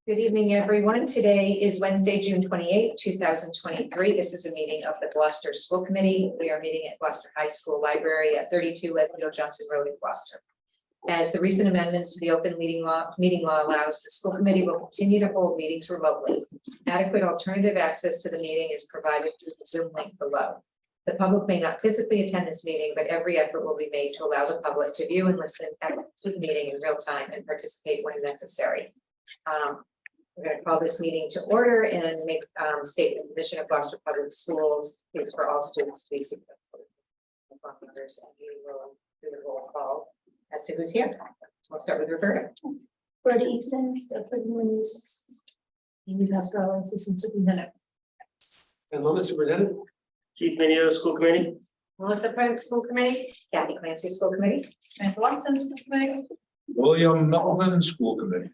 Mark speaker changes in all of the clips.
Speaker 1: Good evening, everyone. Today is Wednesday, June 28th, 2023. This is a meeting of the Gloucester School Committee. We are meeting at Gloucester High School Library at 32 Leslie O. Johnson Road in Gloucester. As the recent amendments to the open meeting law allows, the school committee will continue to hold meetings remotely. Adequate alternative access to the meeting is provided through the Zoom link below. The public may not physically attend this meeting, but every effort will be made to allow the public to view and listen to the meeting in real time and participate when necessary. We're going to call this meeting to order and make state the mission of Gloucester Public Schools is for all students to be successful. And we will do the roll call as to who's here. I'll start with Roberta.
Speaker 2: Brenda Easton, the Preliminary Services. Amy Pascal, Assistant Superintendent.
Speaker 3: And Loma Superintendent.
Speaker 4: Keith Minio, School Committee.
Speaker 1: Melissa Prince, School Committee. Kathy Clancy, School Committee.
Speaker 2: Samantha Watson, School Committee.
Speaker 5: William Melvin, School Committee.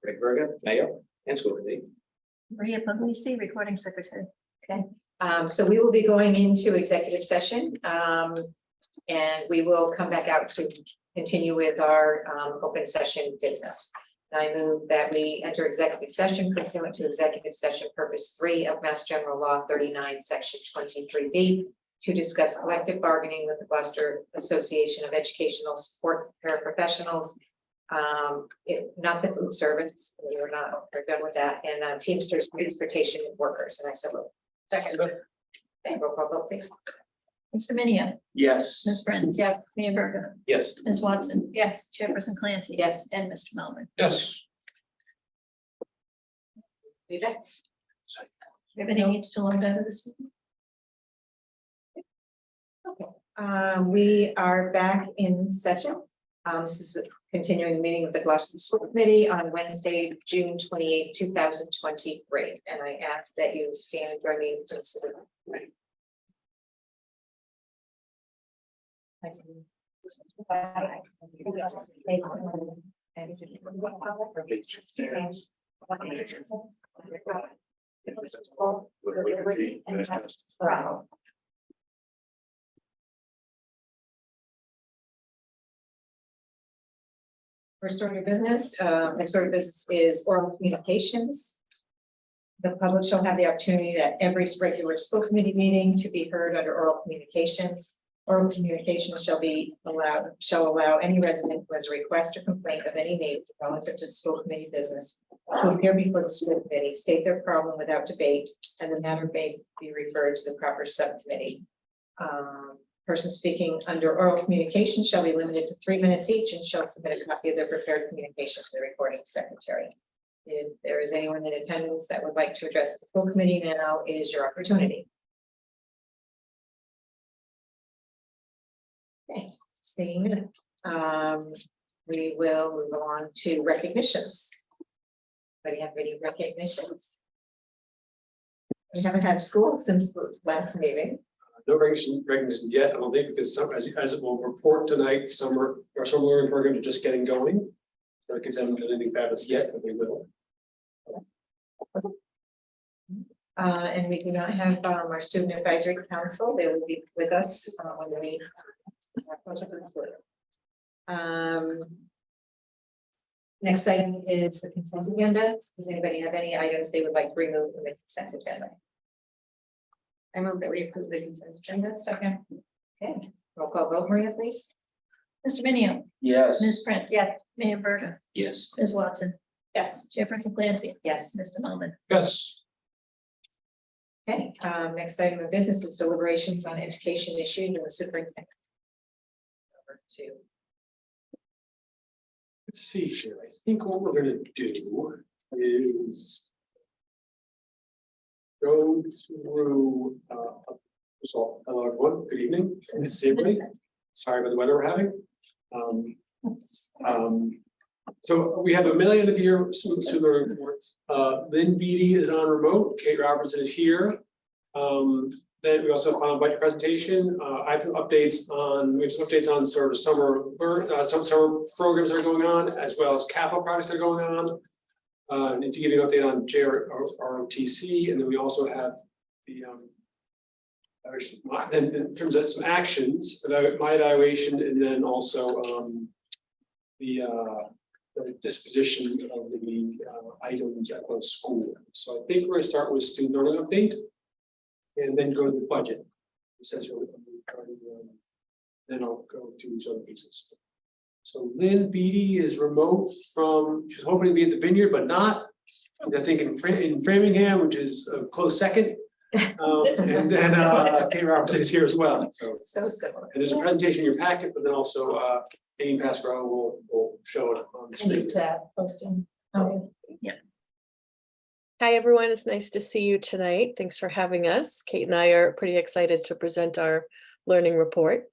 Speaker 3: Greg Berga, Mayor and School Committee.
Speaker 2: Maria Puglisi, Recording Secretary.
Speaker 1: So we will be going into executive session and we will come back out to continue with our open session business. I move that we enter executive session pursuant to executive session purpose 3 of Mass General Law 39, Section 23B, to discuss collective bargaining with the Gloucester Association of Educational Support Paraprofessionals, not the food service. We're done with that, and Teamsters transportation workers. And I said, well, second. Okay, roll call vote, please.
Speaker 2: Mr. Minio,
Speaker 4: Yes.
Speaker 2: Ms. Prince.
Speaker 1: Yeah.
Speaker 2: Mayor Berger,
Speaker 3: Yes.
Speaker 2: Ms. Watson.
Speaker 1: Yes.
Speaker 2: Chairperson Clancy.
Speaker 1: Yes.
Speaker 2: And Mr. Melvin.
Speaker 5: Yes.
Speaker 1: Be back.
Speaker 2: Everybody needs to log out of this meeting.
Speaker 1: We are back in session. This is continuing the meeting of the Gloucester School Committee on Wednesday, June 28, 2023. And I ask that you stand and join me to the salute. Thank you. First order of business, next order of business is oral communications. The public shall have the opportunity at every regular school committee meeting to be heard under oral communications. Oral communications shall allow any resident who has a request or complaint of any nature relative to the school committee business to appear before the school committee, state their problem without debate, and the matter may be referred to the proper subcommittee. Person speaking under oral communication shall be limited to 3 minutes each and shall submit a copy of their prepared communication to the recording secretary. If there is anyone in attendance that would like to address the full committee, now is your opportunity. Okay, seeing none, we will move on to recognitions. Anybody have any recognitions? We haven't had school since the last meeting.
Speaker 3: No recognition yet, I don't think, because some, as it will report tonight, some learning programs are just getting going. So kids haven't done anything fabulous yet, but they will.
Speaker 1: And we do not have our student advisory council. They will be with us when we next item is the consent agenda. Does anybody have any items they would like to remove from the consent agenda? I move that we approve the consent agenda. Second. Okay, roll call vote, Maria, please.
Speaker 2: Mr. Minio,
Speaker 4: Yes.
Speaker 2: Ms. Prince.
Speaker 1: Yes.
Speaker 2: Mayor Berger,
Speaker 3: Yes.
Speaker 2: Ms. Watson.
Speaker 1: Yes.
Speaker 2: Chairperson Clancy.
Speaker 1: Yes.
Speaker 2: Mr. Melvin.
Speaker 5: Yes.
Speaker 1: Okay, next item of business is deliberations on education issues and the superintendent. Over to
Speaker 3: Let's see here. I think what we're gonna do is go through first of all, hello everyone, good evening, good to see everybody. Sorry about the weather we're having. So we have a million of year student report. Lynn Beatty is on remote, Kate Robertson is here. Then we also have a budget presentation. I have some updates on sort of summer some summer programs that are going on, as well as capital projects that are going on. Need to give you an update on JROTC, and then we also have the then in terms of some actions about my evaluation, and then also the the disposition of the items at both school. So I think we're gonna start with student learning update and then go to the budget. Essentially, then I'll go to these other pieces. So Lynn Beatty is remote from, she's hoping to be at the Vineyard, but not. I think in Framingham, which is a close second. And then Kate Robertson is here as well.
Speaker 1: So similar.
Speaker 3: And there's a presentation in your packet, but then also Amy Pascal will show it on the
Speaker 2: I need
Speaker 3: screen.
Speaker 2: to posting. Okay.
Speaker 6: Hi, everyone. It's nice to see you tonight. Thanks for having us. Kate and I are pretty excited to present our learning report.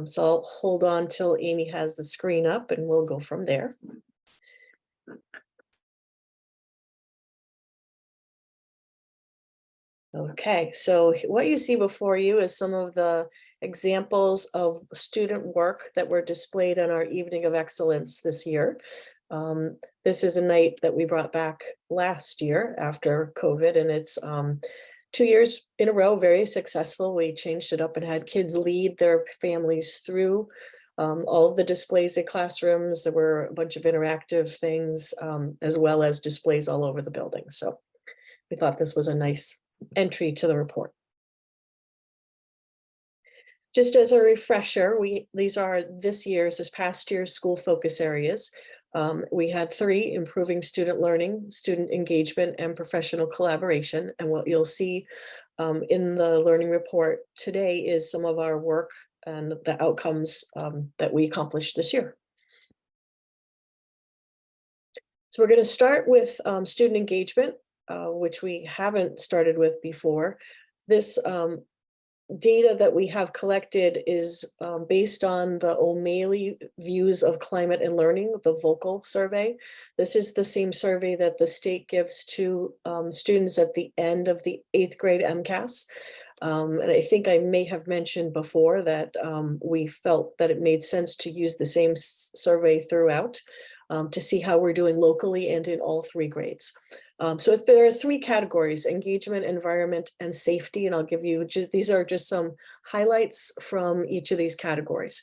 Speaker 6: So I'll hold on till Amy has the screen up and we'll go from there. Okay, so what you see before you is some of the examples of student work that were displayed on our Evening of Excellence this year. This is a night that we brought back last year after COVID, and it's 2 years in a row, very successful. We changed it up and had kids lead their families through all of the displays in classrooms. There were a bunch of interactive things, as well as displays all over the building. So we thought this was a nice entry to the report. Just as a refresher, these are this past year's school focus areas. We had 3: improving student learning, student engagement, and professional collaboration. And what you'll see in the learning report today is some of our work and the outcomes that we accomplished this year. So we're going to start with student engagement, which we haven't started with before. This data that we have collected is based on the O'Malley Views of Climate and Learning, the VOCAL survey. This is the same survey that the state gives to students at the end of the 8th grade MCAS. And I think I may have mentioned before that we felt that it made sense to use the same survey throughout to see how we're doing locally and in all 3 grades. So if there are 3 categories: engagement, environment, and safety, and I'll give you these are just some highlights from each of these categories,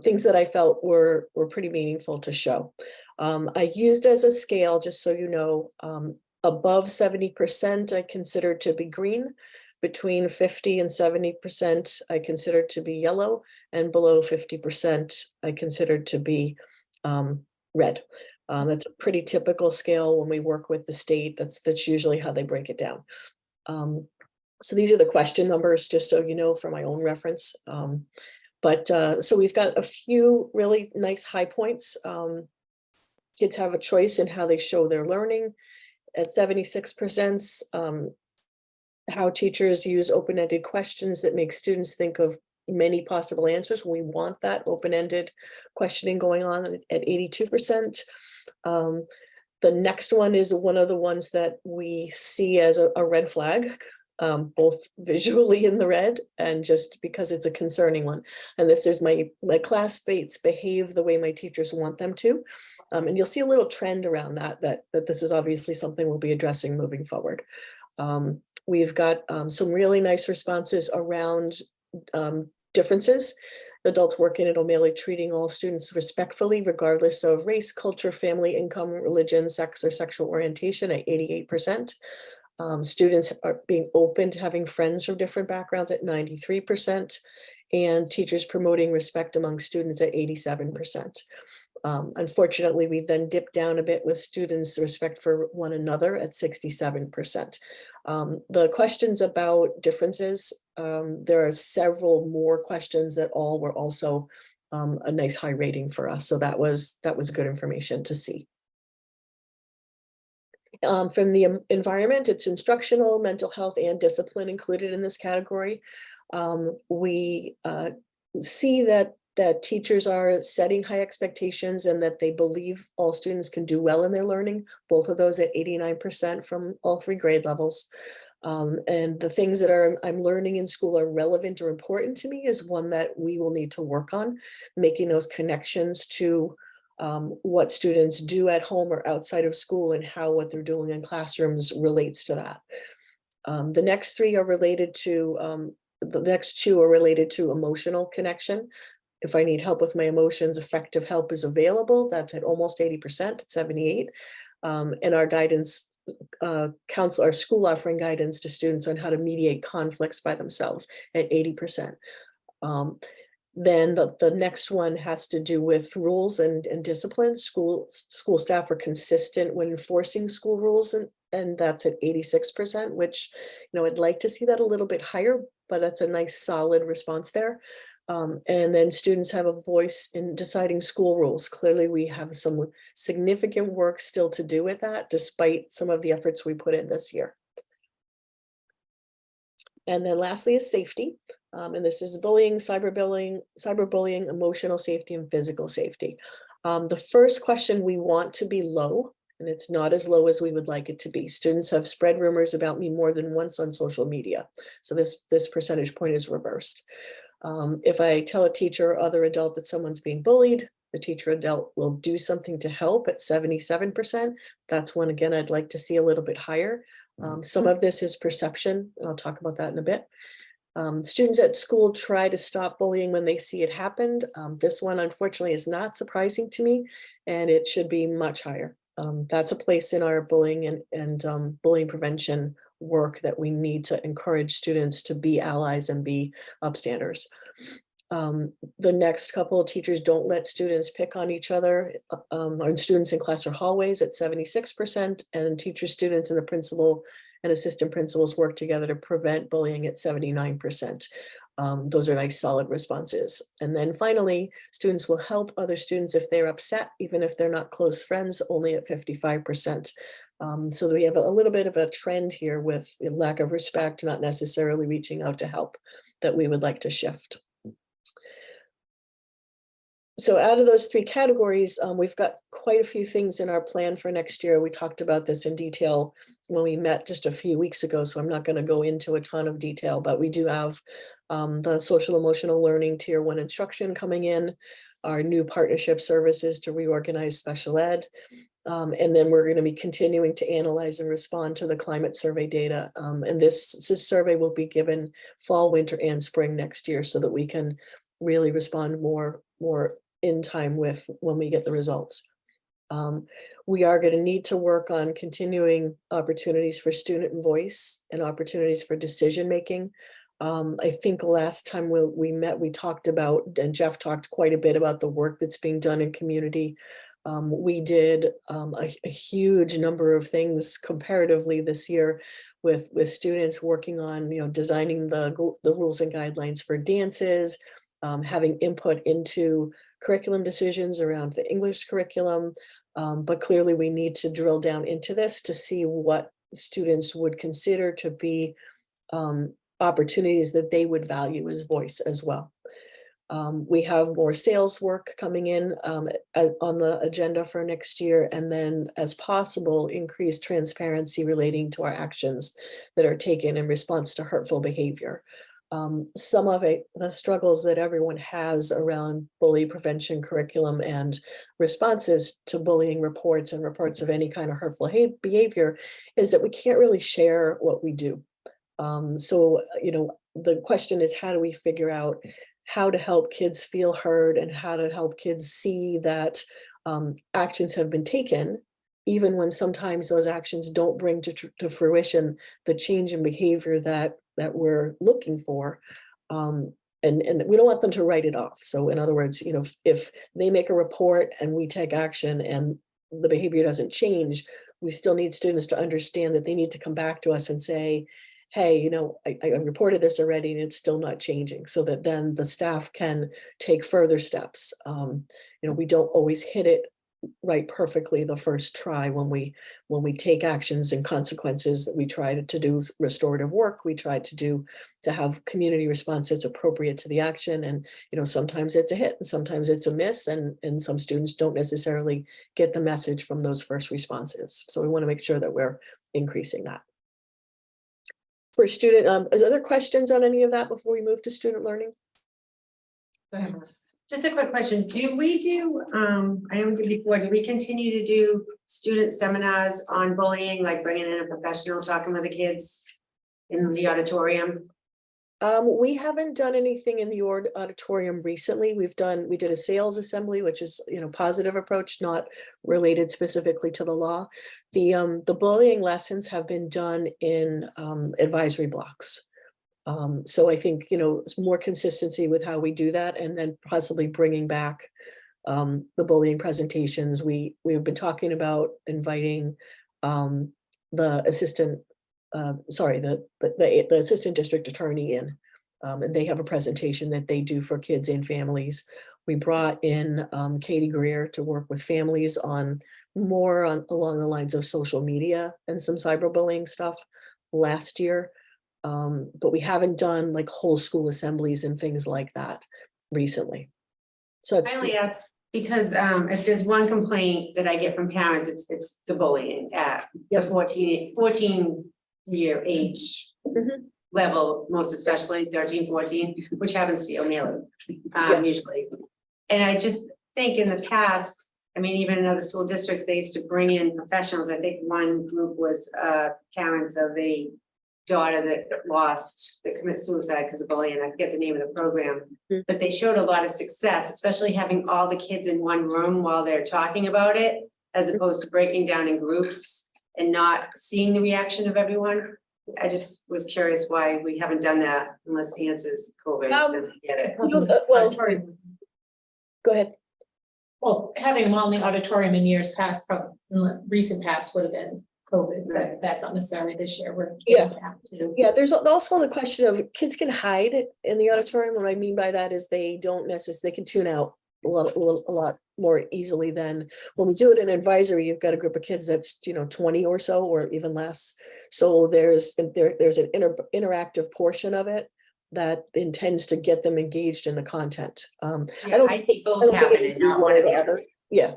Speaker 6: things that I felt were pretty meaningful to show. I used as a scale, just so you know, above 70% I considered to be green, between 50 and 70% I considered to be yellow, and below 50% I considered to be red. That's a pretty typical scale when we work with the state. That's usually how they break it down. So these are the question numbers, just so you know, for my own reference. So we've got a few really nice high points. Kids have a choice in how they show their learning. At 76%, how teachers use open-ended questions that make students think of many possible answers. We want that open-ended questioning going on at 82%. The next one is one of the ones that we see as a red flag, both visually in the red and just because it's a concerning one. And this is my classmates behave the way my teachers want them to. And you'll see a little trend around that this is obviously something we'll be addressing moving forward. We've got some really nice responses around differences. Adults working at O'Malley treating all students respectfully, regardless of race, culture, family, income, religion, sex, or sexual orientation at 88%. Students are being open to having friends from different backgrounds at 93%, and teachers promoting respect among students at 87%. Unfortunately, we then dipped down a bit with students' respect for one another at 67%. The questions about differences, there are several more questions that all were also a nice high rating for us. So that was good information to see. From the environment, it's instructional, mental health, and discipline included in this category. We see that teachers are setting high expectations and that they believe all students can do well in their learning, both of those at 89% from all 3 grade levels. And the things that I'm learning in school are relevant or important to me is one that we will need to work on, making those connections to what students do at home or outside of school and how what they're doing in classrooms relates to that. The next 3 are related to, the next 2 are related to emotional connection. If I need help with my emotions, effective help is available. That's at almost 80%, 78. And our guidance council, our school offering guidance to students on how to mediate conflicts by themselves at 80%. Then the next one has to do with rules and discipline. School staff are consistent when enforcing school rules, and that's at 86%, which, I'd like to see that a little bit higher, but that's a nice solid response there. And then students have a voice in deciding school rules. Clearly, we have some significant work still to do with that, despite some of the efforts we put in this year. And then lastly is safety. And this is bullying, cyberbullying, emotional safety, and physical safety. The first question, we want to be low, and it's not as low as we would like it to be. Students have spread rumors about me more than once on social media. So this percentage point is reversed. If I tell a teacher or other adult that someone's being bullied, the teacher or adult will do something to help at 77%. That's one, again, I'd like to see a little bit higher. Some of this is perception, and I'll talk about that in a bit. Students at school try to stop bullying when they see it happened. This one, unfortunately, is not surprising to me, and it should be much higher. That's a place in our bullying and bullying prevention work that we need to encourage students to be allies and be upstanders. The next couple of teachers don't let students pick on each other, or students in class or hallways at 76%, and teachers, students, and the principal and assistant principals work together to prevent bullying at 79%. Those are nice solid responses. And then finally, students will help other students if they're upset, even if they're not close friends, only at 55%. So we have a little bit of a trend here with lack of respect, not necessarily reaching out to help, that we would like to shift. So out of those three categories, we've got quite a few things in our plan for next year. We talked about this in detail when we met just a few weeks ago, so I'm not going to go into a ton of detail, but we do have the social emotional learning tier 1 instruction coming in, our new partnership services to reorganize special ed, and then we're going to be continuing to analyze and respond to the climate survey data. And this survey will be given fall, winter, and spring next year so that we can really respond more in time with when we get the results. We are going to need to work on continuing opportunities for student voice and opportunities for decision making. I think last time we met, we talked about, and Jeff talked quite a bit about the work that's being done in community. We did a huge number of things comparatively this year with students working on, designing the rules and guidelines for dances, having input into curriculum decisions around the English curriculum. But clearly we need to drill down into this to see what students would consider to be opportunities that they would value as voice as well. We have more sales work coming in on the agenda for next year, and then as possible, increased transparency relating to our actions that are taken in response to hurtful behavior. Some of the struggles that everyone has around bully prevention curriculum and responses to bullying reports and reports of any kind of hurtful behavior is that we can't really share what we do. So, the question is, how do we figure out how to help kids feel heard and how to help kids see that actions have been taken, even when sometimes those actions don't bring to fruition the change in behavior that we're looking for. And we don't want them to write it off. So in other words, if they make a report and we take action and the behavior doesn't change, we still need students to understand that they need to come back to us and say, hey, I reported this already and it's still not changing, so that then the staff can take further steps. We don't always hit it right perfectly the first try when we take actions and consequences. We try to do restorative work. We try to have community response that's appropriate to the action. And, sometimes it's a hit and sometimes it's a miss, and some students don't necessarily get the message from those first responses. So we want to make sure that we're increasing that. For student, is other questions on any of that before we move to student learning?
Speaker 1: Go ahead, Melissa.
Speaker 7: Just a quick question. Do we do, I know we did before, do we continue to do student seminars on bullying, like bringing in a professional, talking with the kids in the auditorium?
Speaker 6: We haven't done anything in the auditorium recently. We did a sales assembly, which is, positive approach, not related specifically to the law. The bullying lessons have been done in advisory blocks. So I think, it's more consistency with how we do that, and then possibly bringing back the bullying presentations. We've been talking about inviting the assistant, the assistant district attorney in, and they have a presentation that they do for kids and families. We brought in Katie Greer to work with families on along the lines of social media and some cyberbullying stuff last year. But we haven't done like whole school assemblies and things like that recently. So it's
Speaker 7: I only ask because if there's one complaint that I get from parents, it's the bullying at the 14-year age
Speaker 6: Mhm.
Speaker 7: level, most especially 13, 14, which happens to be O'Malley,
Speaker 6: Yeah.
Speaker 7: usually. And I just think in the past, I mean, even in other school districts, they used to bring in professionals. I think one group was parents of a daughter that committed suicide because of bullying. I forget the name of the program,
Speaker 6: Mm.
Speaker 7: but they showed a lot of success, especially having all the kids in one room while they're talking about it, as opposed to breaking down in groups and not seeing the reaction of everyone. I just was curious why we haven't done that, unless the answer is COVID. Then I get it.
Speaker 6: Well, go ahead.
Speaker 2: Well, having them all in the auditorium in years past, probably in the recent past would have been COVID, but that's not necessarily this year. We're getting back to.
Speaker 6: Yeah, there's also the question of kids can hide in the auditorium. What I mean by that is they don't necessarily, they can tune out a lot more easily than when we do it in advisory. You've got a group of kids that's 20 or so, or even less. So there's an interactive portion of it that intends to get them engaged in the content.
Speaker 7: I see both happening, not one or the other.
Speaker 6: Yeah,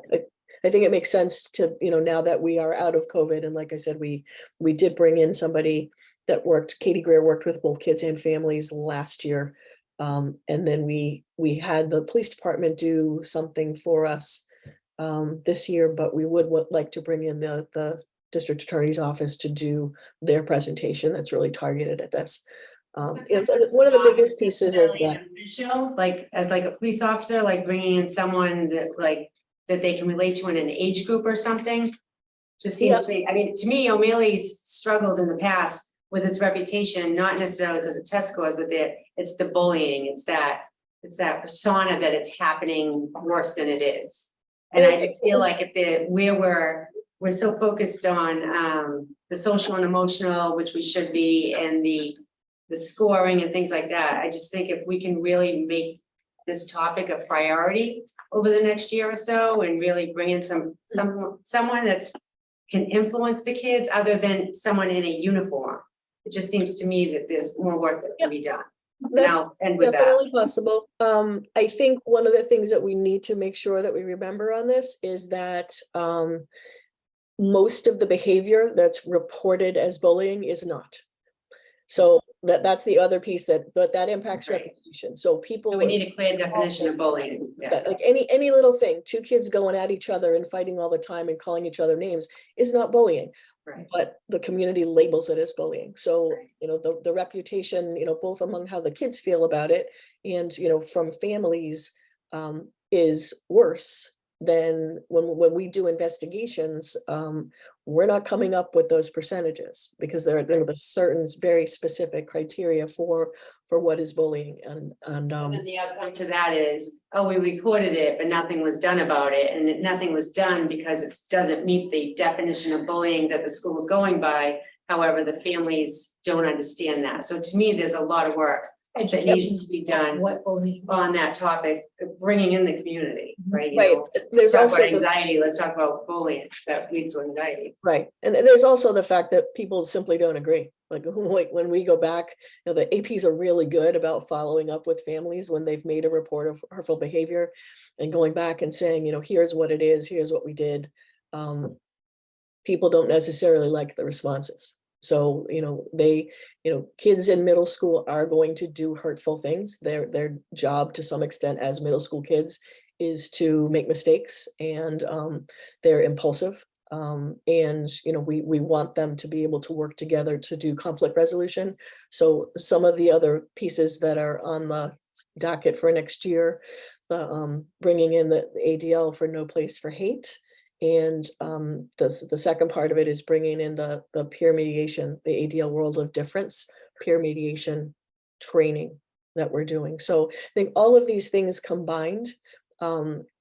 Speaker 6: I think it makes sense to, now that we are out of COVID, and like I said, we did bring in somebody that Katie Greer worked with both kids and families last year. And then we had the police department do something for us this year, but we would like to bring in the district attorney's office to do their presentation that's really targeted at this. So one of the biggest pieces is that
Speaker 7: Official, like as like a police officer, like bringing in someone that they can relate to in an age group or something. Just seems to me, I mean, to me, O'Malley's struggled in the past with its reputation, not necessarily because of test scores, but it's the bullying, it's that persona that it's happening worse than it is. And I just feel like we're so focused on the social and emotional, which we should be, and the scoring and things like that. I just think if we can really make this topic a priority over the next year or so, and really bring in someone that can influence the kids other than someone in a uniform. It just seems to me that there's more work that can be done.
Speaker 6: that's
Speaker 7: And with that,
Speaker 6: definitely possible. I think one of the things that we need to make sure that we remember on this is that most of the behavior that's reported as bullying is not. So that's the other piece that impacts
Speaker 7: Right.
Speaker 6: reputation. So people.
Speaker 7: we need a clear definition of bullying. Yeah.
Speaker 6: Like any little thing, two kids going at each other and fighting all the time and calling each other names is not bullying.
Speaker 7: Right.
Speaker 6: But the community labels it as bullying. So,
Speaker 7: Right.
Speaker 6: the reputation, both among how the kids feel about it and, from families, is worse than when we do investigations. We're not coming up with those percentages because there are the certain very specific criteria for what is bullying and
Speaker 7: And then the outcome to that is, oh, we reported it, but nothing was done about it, and nothing was done because it doesn't meet the definition of bullying that the school is going by. However, the families don't understand that. So to me, there's a lot of work that needs to be done
Speaker 2: What bullying?
Speaker 7: on that topic, bringing in the community, right? You
Speaker 6: right.
Speaker 7: know,
Speaker 6: There's
Speaker 7: talk
Speaker 6: also
Speaker 7: about
Speaker 6: the
Speaker 7: anxiety, let's talk about bullying that leads to anxiety.
Speaker 6: right. And there's also the fact that people simply don't agree. Like when we go back, the APs are really good about following up with families when they've made a report of hurtful behavior and going back and saying, here's what it is, here's what we did. People don't necessarily like the responses. So, kids in middle school are going to do hurtful things. Their job to some extent as middle school kids is to make mistakes, and they're impulsive. And, we want them to be able to work together to do conflict resolution. So some of the other pieces that are on the docket for next year, bringing in the ADL for No Place for Hate. And the second part of it is bringing in the peer mediation, the ADL World of Difference, peer mediation training that we're doing. So I think all of these things combined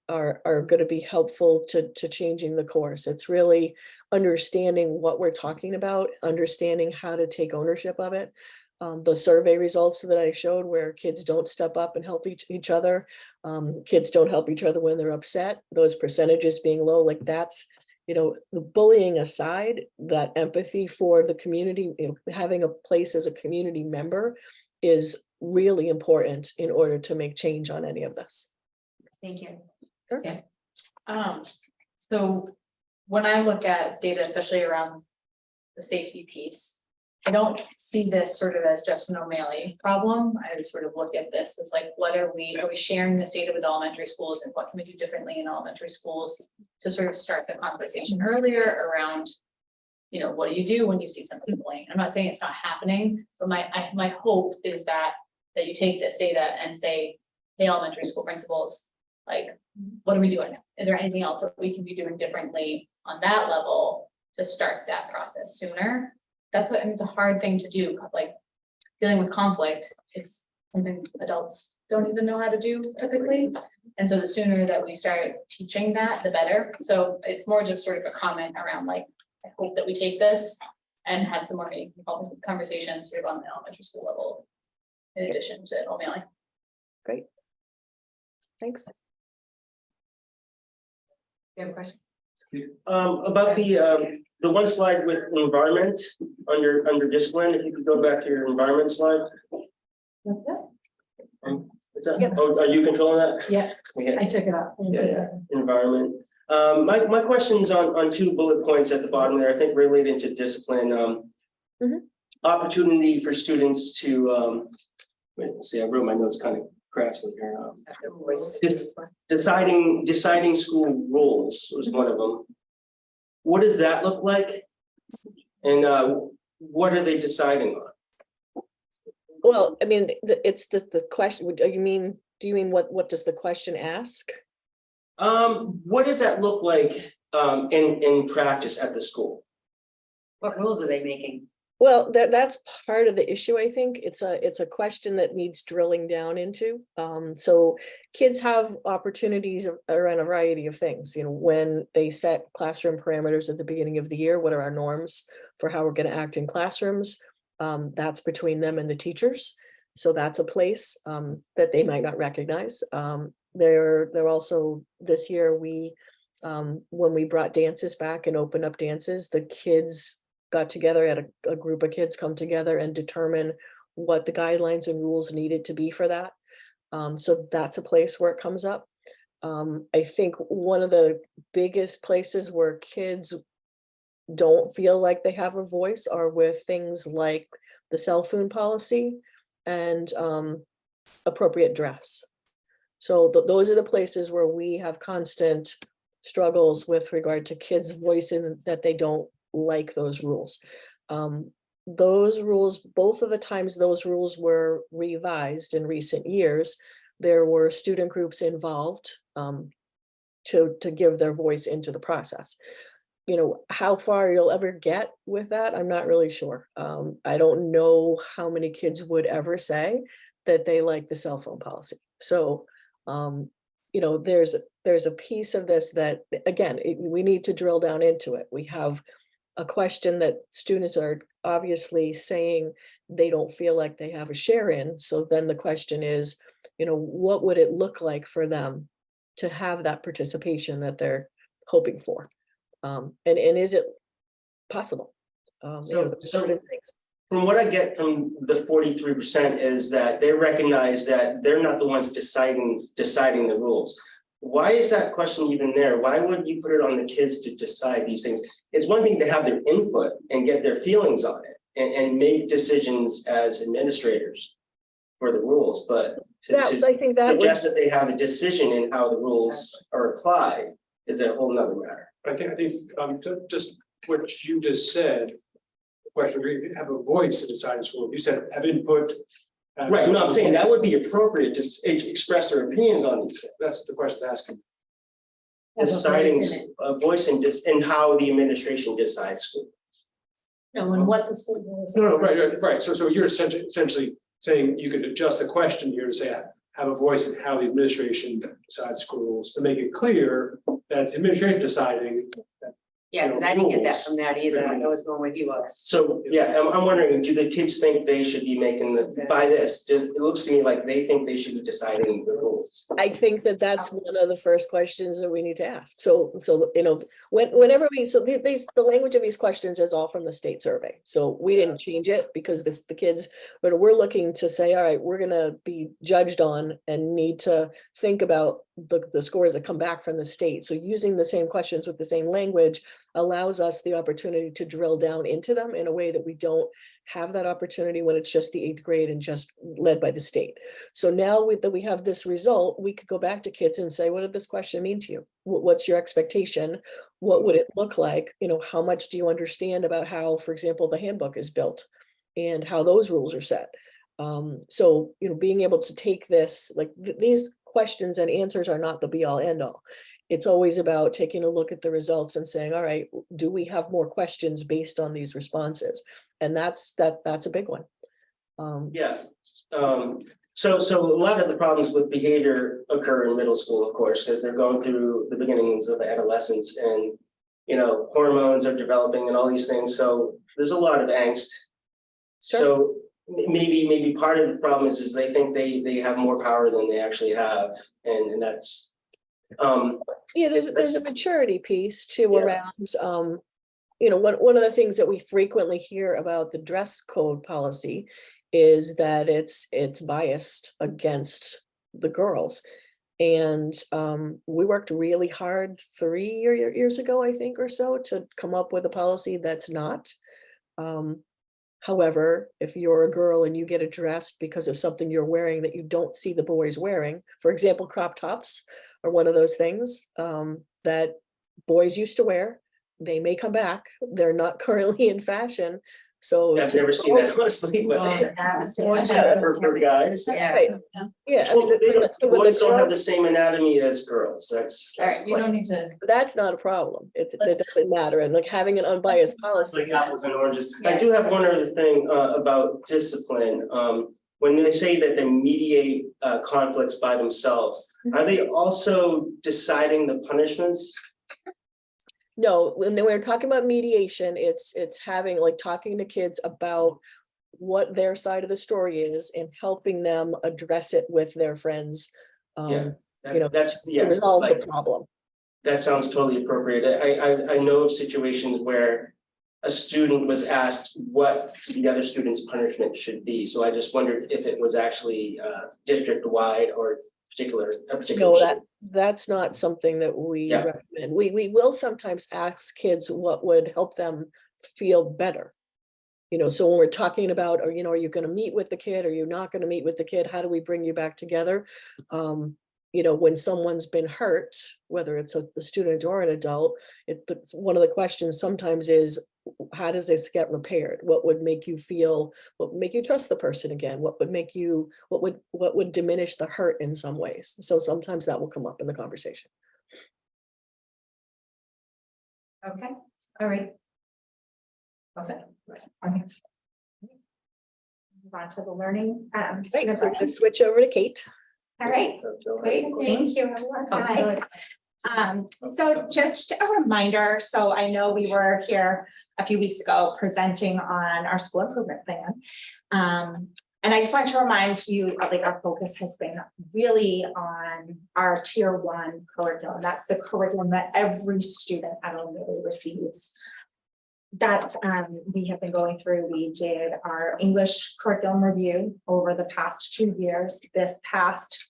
Speaker 6: are going to be helpful to changing the course. It's really understanding what we're talking about, understanding how to take ownership of it. The survey results that I showed where kids don't step up and help each other, kids don't help each other when they're upset, those percentages being low, like that's, the bullying aside, that empathy for the community, having a place as a community member is really important in order to make change on any of this.
Speaker 7: Thank you.
Speaker 8: So when I look at data, especially around the safety piece, I don't see this sort of as just an O'Malley problem. I would sort of look at this as like, are we sharing this data with elementary schools, and what can we do differently in elementary schools to sort of start the conversation earlier around, what do you do when you see something bullying? I'm not saying it's not happening, but my hope is that you take this data and say, hey, elementary school principals, like, what are we doing? Is there anything else that we can be doing differently on that level to start that process sooner? It's a hard thing to do, like dealing with conflict. It's something adults don't even know how to do typically. And so the sooner that we start teaching that, the better. So it's more just sort of a comment around like, I hope that we take this and have some more meaningful conversations sort of on the elementary school level, in addition to O'Malley.
Speaker 6: Great. Thanks.
Speaker 1: You have a question?
Speaker 4: About the one slide with environment under discipline, if you could go back to your environment slide. What's that?
Speaker 6: Yeah.
Speaker 4: Oh, are you controlling that?
Speaker 8: Yeah,
Speaker 4: Okay.
Speaker 8: I took it up.
Speaker 4: Yeah, environment. My question's on 2 bullet points at the bottom there, I think related to discipline. Opportunity for students to, wait, let's see, I wrote my notes kind of crashly here. Deciding school rules was one of them. What does that look like? And what are they deciding on?
Speaker 6: Well, I mean, it's the question, do you mean what does the question ask?
Speaker 4: What does that look like in practice at the school?
Speaker 7: What rules are they making?
Speaker 6: Well, that's part of the issue, I think. It's a question that needs drilling down into. So kids have opportunities around a variety of things, when they set classroom parameters at the beginning of the year, what are our norms for how we're going to act in classrooms? That's between them and the teachers. So that's a place that they might not recognize. They're also, this year, when we brought dances back and opened up dances, the kids got together, at a group of kids come together and determine what the guidelines and rules needed to be for that. So that's a place where it comes up. I think one of the biggest places where kids don't feel like they have a voice are with things like the cell phone policy and appropriate dress. So those are the places where we have constant struggles with regard to kids voicing that they don't like those rules. Those rules, both of the times those rules were revised in recent years, there were student groups involved to give their voice into the process. How far you'll ever get with that, I'm not really sure. I don't know how many kids would ever say that they like the cell phone policy. So, there's a piece of this that, again, we need to drill down into it. We have a question that students are obviously saying they don't feel like they have a share in. So then the question is, what would it look like for them to have that participation that they're hoping for? And is it possible? Certain things.
Speaker 4: From what I get from the 43% is that they recognize that they're not the ones deciding the rules. Why is that question even there? Why would you put it on the kids to decide these things? It's one thing to have their input and get their feelings on it and make decisions as administrators for the rules, but
Speaker 6: I think that
Speaker 4: suggest that they have a decision in how the rules are applied is a whole nother matter.
Speaker 3: I think, just what you just said, question, we have a voice to decide this rule. You said have input.
Speaker 4: Right, no, I'm saying that would be appropriate to express their opinions on these things.
Speaker 3: That's the question asking.
Speaker 4: Deciding a voice in how the administration decides school.
Speaker 2: No, and what the school board is.
Speaker 3: No, right. So you're essentially saying you could adjust the question here to say, have a voice in how the administration decides schools, to make it clear that it's the administration deciding.
Speaker 7: Yeah, because I didn't get that from that either. I was going with you was.
Speaker 4: So, yeah, I'm wondering, do the kids think they should be making by this? It looks to me like they think they should be deciding the rules.
Speaker 6: I think that that's one of the first questions that we need to ask. So, whenever the language of these questions is all from the state survey. So we didn't change it because the kids, but we're looking to say, all right, we're gonna be judged on and need to think about the scores that come back from the state. So using the same questions with the same language allows us the opportunity to drill down into them in a way that we don't have that opportunity when it's just the 8th grade and just led by the state. So now that we have this result, we could go back to kids and say, what did this question mean to you? What's your expectation? What would it look like? How much do you understand about how, for example, the handbook is built and how those rules are set? So, being able to take this, these questions and answers are not the be all end all. It's always about taking a look at the results and saying, all right, do we have more questions based on these responses? And that's a big one.
Speaker 4: Yeah. So a lot of the problems with behavior occur in middle school, of course, because they're going through the beginnings of adolescence and, hormones are developing and all these things. So there's a lot of angst.
Speaker 6: Sure.
Speaker 4: So maybe part of the problem is they think they have more power than they actually have. And that's,
Speaker 6: yeah, there's a maturity piece too
Speaker 4: Yeah.
Speaker 6: around, one of the things that we frequently hear about the dress code policy is that it's biased against the girls. And we worked really hard 3 years ago, I think, or so, to come up with a policy that's not. However, if you're a girl and you get addressed because of something you're wearing that you don't see the boys wearing, for example, crop tops are one of those things that boys used to wear. They may come back. They're not currently in fashion. So
Speaker 4: I've never seen that honestly, but for guys.
Speaker 7: Yeah.
Speaker 6: Right. Yeah, I mean, so when the
Speaker 4: Boys don't have the
Speaker 6: girls-
Speaker 4: same anatomy as girls. That's.
Speaker 8: All right, you don't need to.
Speaker 6: that's not a problem. It
Speaker 8: Let's-
Speaker 6: doesn't matter. And like having an unbiased policy.
Speaker 4: Like apples and oranges. I do have one other thing about discipline. When they say that they mediate conflicts by themselves, are they also deciding the punishments?
Speaker 6: No, when we're talking about mediation, it's having, talking to kids about what their side of the story is and helping them address it with their friends.
Speaker 4: Yeah,
Speaker 6: To
Speaker 4: that's
Speaker 6: resolve
Speaker 4: like,
Speaker 6: the problem.
Speaker 4: that sounds totally appropriate. I know of situations where a student was asked what the other student's punishment should be. So I just wondered if it was actually district-wide or a particular.
Speaker 6: No, that's not something that we
Speaker 4: Yeah.
Speaker 6: recommend. We will sometimes ask kids what would help them feel better. So when we're talking about, are you going to meet with the kid? Are you not going to meet with the kid? How do we bring you back together? When someone's been hurt, whether it's a student or an adult, one of the questions sometimes is, how does this get repaired? What would make you feel, what would make you trust the person again? What would diminish the hurt in some ways? So sometimes that will come up in the conversation.
Speaker 1: Okay, all right. Okay. Okay. Move on to the learning.
Speaker 6: Right,
Speaker 1: student
Speaker 6: we're gonna
Speaker 1: questions.
Speaker 6: switch over to Kate.
Speaker 1: All right, great, thank you, everyone. Hi. So just a reminder, so I know we were here a few weeks ago presenting on our school improvement plan. And I just want to remind you, our focus has been really on our tier 1 curriculum. That's the curriculum that every student at O'Malley receives. That we have been going through. We did our English curriculum review over the past 2 years. This past,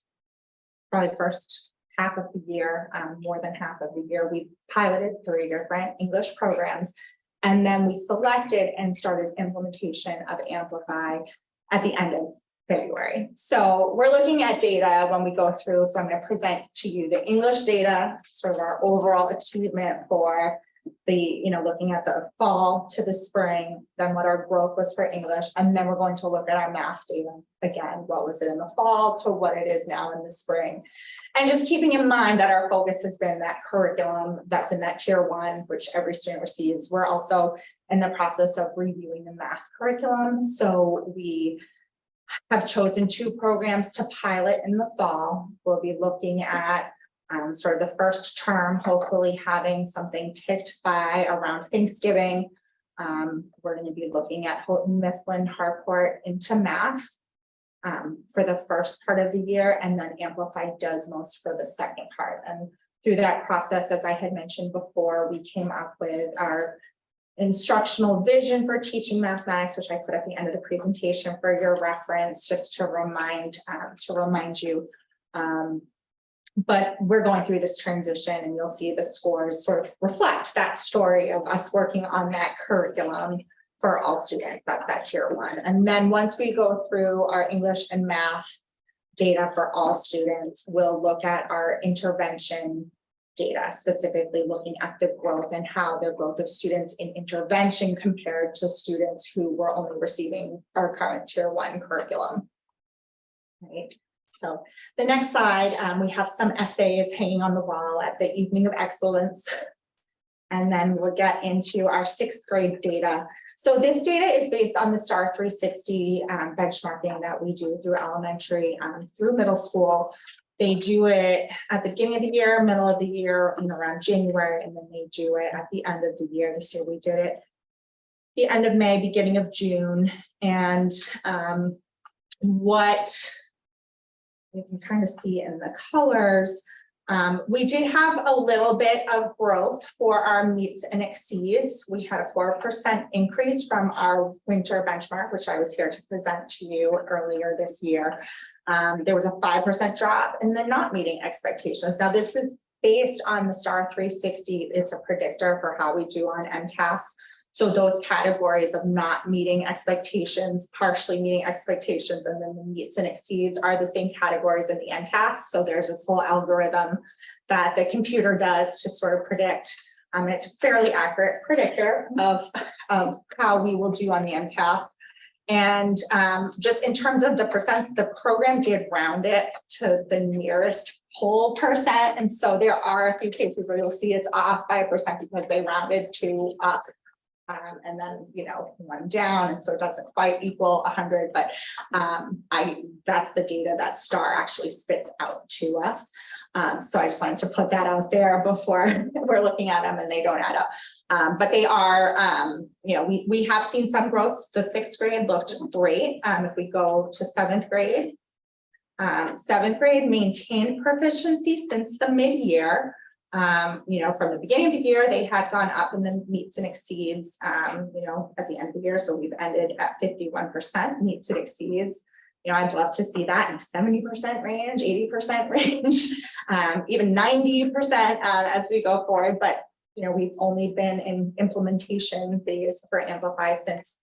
Speaker 1: probably first half of the year, more than half of the year, we piloted 3 different English programs. And then we selected and started implementation of Amplify at the end of
Speaker 9: February. So we're looking at data when we go through, so I'm going to present to you the English data, sort of our overall achievement for the, looking at the fall to the spring, then what our growth was for English, and then we're going to look at our math data again, what was it in the fall to what it is now in the spring. And just keeping in mind that our focus has been that curriculum that's in that tier 1, which every student receives. We're also in the process of reviewing the math curriculum. So we have chosen 2 programs to pilot in the fall. We'll be looking at sort of the first term, hopefully having something picked by around Thanksgiving. We're going to be looking at Houghton Mifflin Harcourt into math for the first part of the year, and then Amplified Desmos for the second part. And through that process, as I had mentioned before, we came up with our instructional vision for teaching mathematics, which I put at the end of the presentation for your reference, just to remind you. But we're going through this transition, and you'll see the scores sort of reflect that story of us working on that curriculum for all students. That's that tier 1. And then once we go through our English and math data for all students, we'll look at our intervention data, specifically looking at the growth and how the growth of students in intervention compared to students who were only receiving our current tier 1 curriculum. Right. So the next slide, we have some essays hanging on the wall at the Evening of Excellence. And then we'll get into our 6th grade data. So this data is based on the STAR 360 benchmarking that we do through elementary through middle school. They do it at the beginning of the year, middle of the year, and around January, and then they do it at the end of the year. This year we did it the end of May, beginning of June. And what you can kind of see in the colors, we did have a little bit of growth for our meets and exceeds. We had a 4% increase from our winter benchmark, which I was here to present to you earlier this year. There was a 5% drop in the not meeting expectations. Now, this is based on the STAR 360. It's a predictor for how we do on MCAS. So those categories of not meeting expectations, partially meeting expectations, and then the meets and exceeds are the same categories in the MCAS. So there's this whole algorithm that the computer does to sort of predict. It's a fairly accurate predictor of how we will do on the MCAS. And just in terms of the percents, the program did round it to the nearest whole percent. And so there are a few cases where you'll see it's off by 1% because they rounded to up. And then, 1 down, and so it doesn't quite equal 100, but that's the data that STAR actually spits out to us. So I just wanted to put that out there before we're looking at them and they don't add up. But they are, we have seen some growth. The 6th grade looked great. If we go to 7th grade, 7th grade maintained proficiency since the mid-year. From the beginning of the year, they had gone up in the meets and exceeds, at the end of the year. So we've ended at 51% meets and exceeds. I'd love to see that in 70% range, 80% range, even 90% as we go forward. But, we've only been in implementation phase for Amplify since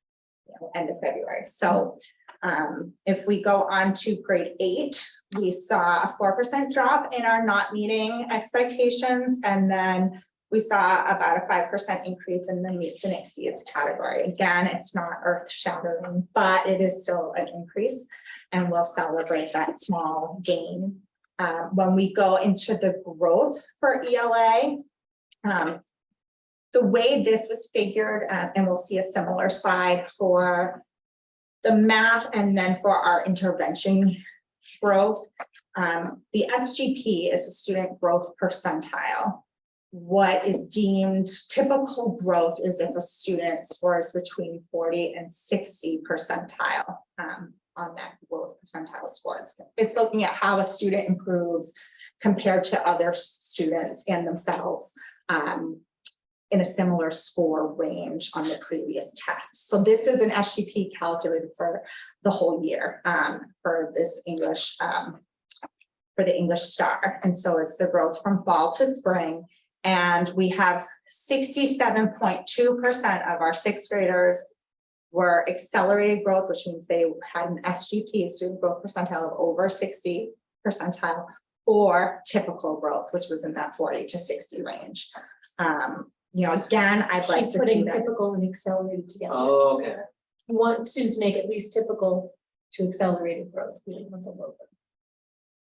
Speaker 9: end of February. So if we go on to grade 8, we saw a 4% drop in our not meeting expectations, and then we saw about a 5% increase in the meets and exceeds category. Again, it's not earth-shattering, but it is still an increase, and we'll celebrate that small gain. When we go into the growth for ELA, the way this was figured, and we'll see a similar slide for the math and then for our intervention growth. The SGP is a student growth percentile. What is deemed typical growth is if a student scores between 40 and 60 percentile on that growth percentile score. It's looking at how a student improves compared to other students and themselves in a similar score range on the previous test. So this is an SGP calculated for the whole year for this English, for the English STAR. And so it's the growth from fall to spring. And we have 67.2% of our 6th graders were accelerated growth, which means they had an SGP, student growth percentile of over 60 percentile, or typical growth, which was in that 40 to 60 range. You know, again, I'd like
Speaker 2: She's
Speaker 9: to
Speaker 2: putting
Speaker 9: see that.
Speaker 2: typical and accelerated together.
Speaker 4: Oh, okay.
Speaker 2: We want students to make at least typical to accelerated growth. We don't want the low growth.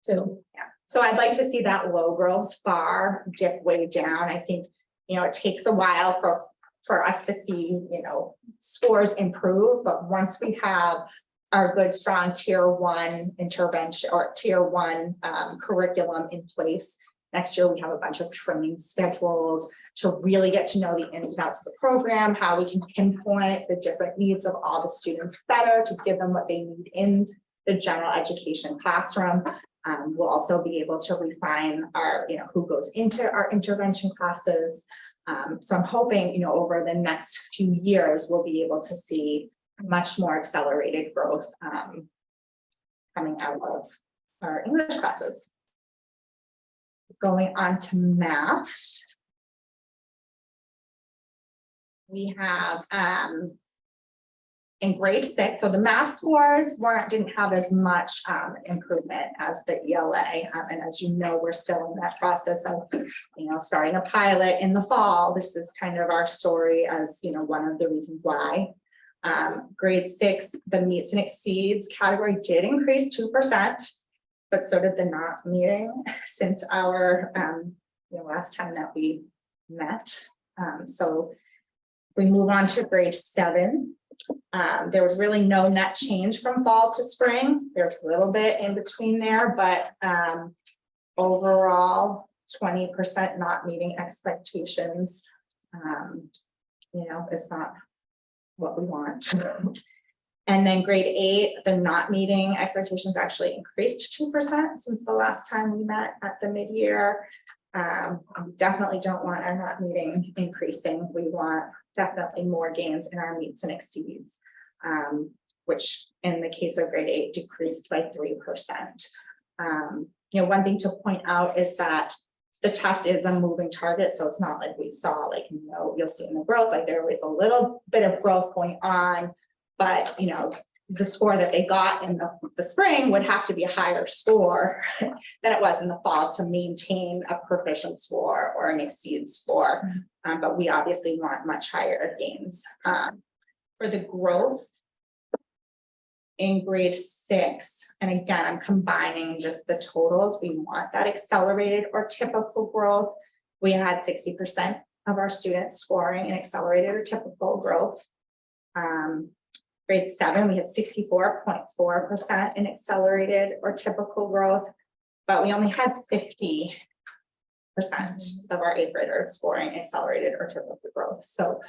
Speaker 2: So,
Speaker 9: So I'd like to see that low growth bar dip way down. I think, you know, it takes a while for us to see, you know, scores improve, but once we have our good, strong tier 1 intervention or tier 1 curriculum in place, next year we have a bunch of training schedules to really get to know the ins and outs of the program, how we can pinpoint the different needs of all the students better to give them what they need in the general education classroom. We'll also be able to refine our, you know, who goes into our intervention classes. So I'm hoping, you know, over the next few years, we'll be able to see much more accelerated growth coming out of our English classes. Going on to math. We have in grade 6, so the math scores didn't have as much improvement as the ELA. And as you know, we're still in that process of, you know, starting a pilot in the fall. This is kind of our story as, you know, one of the reasons why. Grade 6, the meets and exceeds category did increase 2%, but so did the not meeting since our you know, last time that we met. So we move on to grade 7. There was really no net change from fall to spring. There's a little bit in between there, but overall 20% not meeting expectations. You know, it's not what we want. And then grade 8, the not meeting expectations actually increased 2% since the last time we met at the mid-year. We definitely don't want our not meeting increasing. We want definitely more gains in our meets and exceeds, which in the case of grade 8 decreased by 3%. You know, one thing to point out is that the test is a moving target, so it's not like we saw, like, you know, you'll see in the growth, like there was a little bit of growth going on, but you know, the score that they got in the spring would have to be a higher score than it was in the fall to maintain a proficient score or an exceed score. But we obviously want much higher gains. For the growth in grade 6, and again, I'm combining just the totals. We want that accelerated or typical growth. We had 60% of our students scoring in accelerated or typical growth. Grade 7, we had 64.4% in accelerated or typical growth, but we only had 50% of our 8th graders scoring accelerated or typical growth. So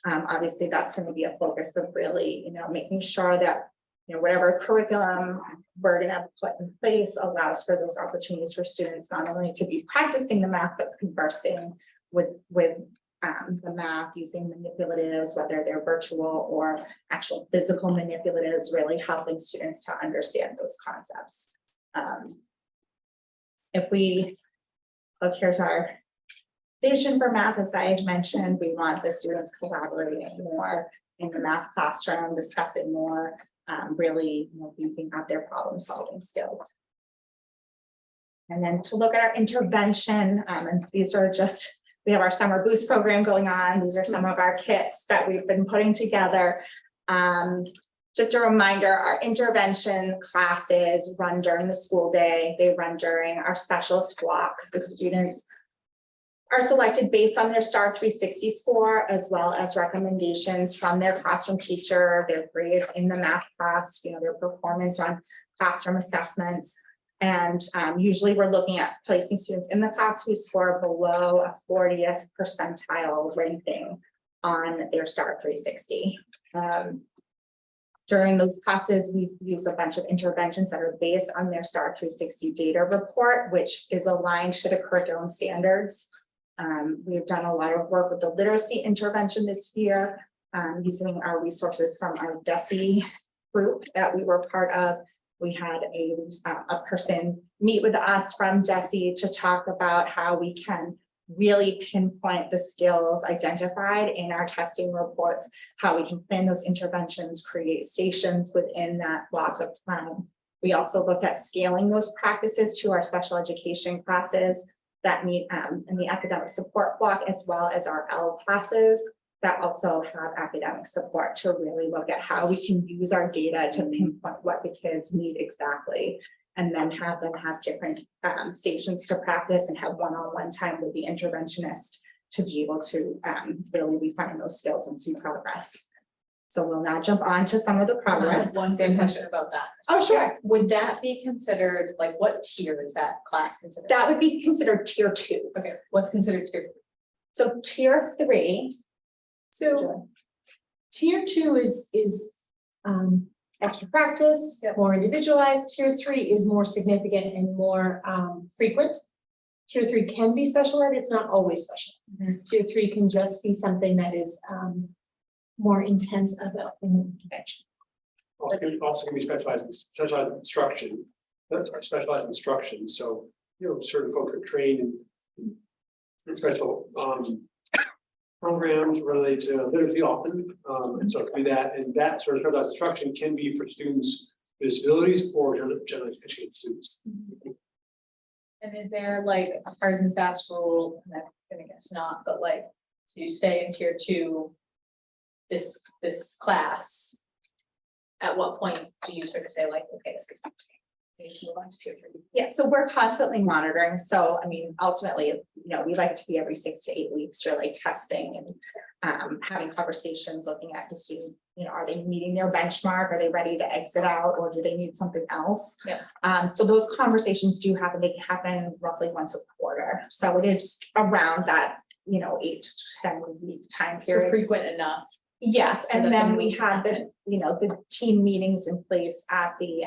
Speaker 9: obviously that's going to be a focus of really, you know, making sure that, you know, whatever curriculum we're going to put in place allows for those opportunities for students not only to be practicing the math, but conversing with the math, using manipulatives, whether they're virtual or actual physical manipulatives, really helping students to understand those concepts. If we look, here's our vision for math. As I mentioned, we want the students collaborating more in the math classroom, discussing more, really, you know, beefing up their problem solving skills. And then to look at our intervention, and these are just, we have our summer boost program going on. These are some of our kits that we've been putting together. Just a reminder, our intervention classes run during the school day. They run during our specialist block. The students are selected based on their STAR 360 score, as well as recommendations from their classroom teacher, their grades in the math class, you know, their performance on classroom assessments. And usually we're looking at placing students in the class who score below a 40th percentile ranking on their STAR 360. During those classes, we use a bunch of interventions that are based on their STAR 360 data report, which is aligned to the curriculum standards. We've done a lot of work with the literacy intervention this year, using our resources from our DESE group that we were part of. We had a person meet with us from DESE to talk about how we can really pinpoint the skills identified in our testing reports, how we can plan those interventions, create stations within that block of time. We also look at scaling those practices to our special education classes that meet in the academic support block, as well as our L classes that also have academic support, to really look at how we can use our data to pinpoint what the kids need exactly, and then have them have different stations to practice and have one-on-one time with the interventionist to be able to really refine those skills and see progress. So we'll now jump on to some of the progress.
Speaker 8: One good question about that.
Speaker 9: Oh, sure.
Speaker 8: Would that be considered, like, what tier is that class considered?
Speaker 9: That would be considered tier 2.
Speaker 8: Okay, what's considered tier?
Speaker 9: So tier 3.
Speaker 2: So tier 2 is extra practice, more individualized. Tier 3 is more significant and more frequent. Tier 3 can be special ed, it's not always special. Tier 3 can just be something that is more intense of an intervention.
Speaker 3: Also can be specialized instruction, specialized instruction, so, certain folks are trained in special programs related to literacy often, and so it can be that, and that sort of specialized instruction can be for students with disabilities or general education students.
Speaker 8: And is there like a hard and fast rule? And I'm gonna guess not, but like, so you stay in tier 2, this class. At what point do you sort of say like, okay, this is, we need to move on to tier 3?
Speaker 9: Yeah, so we're constantly monitoring. So, I mean, ultimately, we like to be every 6 to 8 weeks, really testing and having conversations, looking at the student, are they meeting their benchmark? Are they ready to exit out, or do they need something else?
Speaker 8: Yeah.
Speaker 9: So those conversations do happen. They happen roughly once a quarter. So it is around that, 8 to 10 week time
Speaker 8: So
Speaker 9: period.
Speaker 8: frequent enough.
Speaker 9: Yes,
Speaker 8: So
Speaker 9: and
Speaker 8: that
Speaker 9: then
Speaker 8: the
Speaker 9: we
Speaker 8: movement
Speaker 9: have the,
Speaker 8: happen.
Speaker 9: the team meetings in place at the,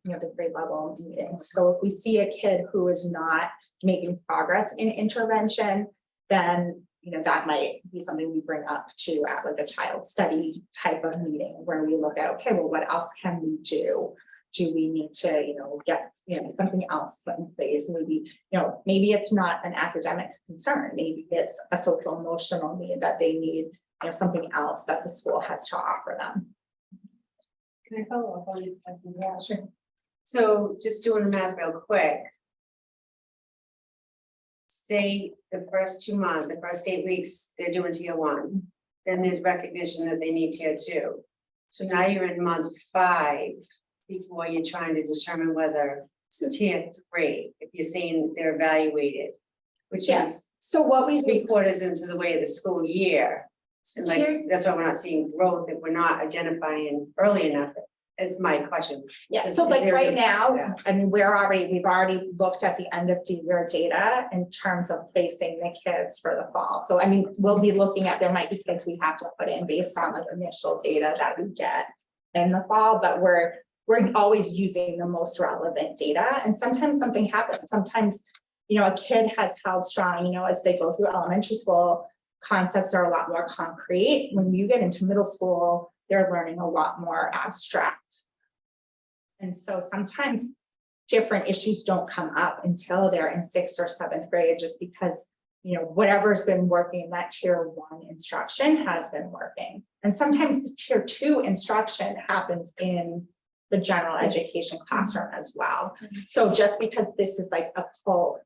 Speaker 9: the grade level meetings. So if we see a kid who is not making progress in intervention, then, that might be something we bring up to at like a child study type of meeting, where we look at, okay, well, what else can we do? Do we need to, get, something else put in place? Maybe, maybe it's not an academic concern. Maybe it's a social emotional need that they need, something else that the school has to offer them.
Speaker 7: Can I follow up on it?
Speaker 9: Yeah, sure.
Speaker 7: So just doing the math real quick. Say the first 2 months, the first 8 weeks, they're doing tier 1. Then there's recognition that they need tier 2. So now you're in month 5 before you're trying to determine whether tier 3, if you're saying they're evaluated, which is
Speaker 9: So what we do,
Speaker 7: 3/4 into the way of the school year. And like, that's why we're not seeing growth if we're not identifying early enough. Is my question.
Speaker 9: yeah, so like right now, I mean, we've already looked at the end of the year data in terms of placing the kids for the fall. So I mean, we'll be looking at, there might be kids we have to put in based on like initial data that we get in the fall, but we're always using the most relevant data. And sometimes something happens. Sometimes, a kid has held strong, as they go through elementary school, concepts are a lot more concrete. When you get into middle school, they're learning a lot more abstract. And so sometimes different issues don't come up until they're in 6th or 7th grade, just because, whatever's been working in that tier 1 instruction has been working. And sometimes the tier 2 instruction happens in the general education classroom as well. So just because this is like a pull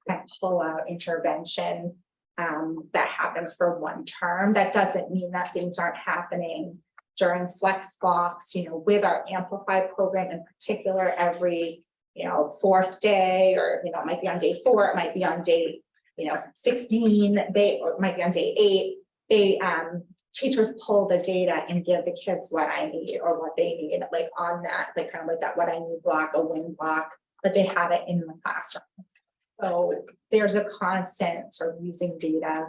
Speaker 9: out intervention that happens for 1 term, that doesn't mean that things aren't happening during Flexbox, with our Amplify program in particular, every, 4th day, or, it might be on day 4, it might be on day, 16, or it might be on day 8, teachers pull the data and give the kids what I need or what they need, like on that, like kind of like that what I need block, a win block, but they have it in the classroom. So there's a constant sort of using data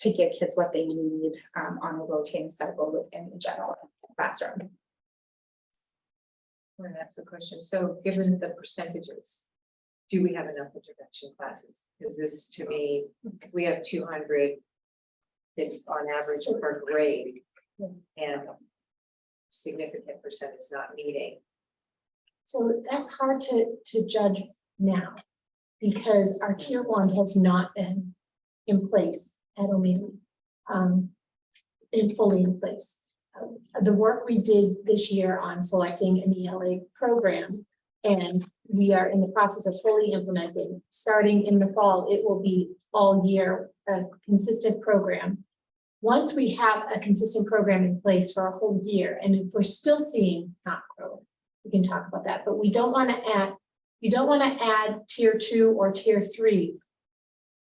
Speaker 9: to give kids what they need on a rotating cycle within the general classroom.
Speaker 1: Well, that's a question. So given the percentages, do we have enough intervention classes? Is this, to me, if we have 200, it's on average per grade, and significant percent is not meeting.
Speaker 2: So that's hard to judge now, because our tier 1 has not been in place at O'Malley. Fully in place. The work we did this year on selecting an ELA program, and we are in the process of fully implementing. Starting in the fall, it will be all year a consistent program. Once we have a consistent program in place for a whole year, and if we're still seeing not growth, we can talk about that, but we don't want to add, you don't want to add tier 2 or tier 3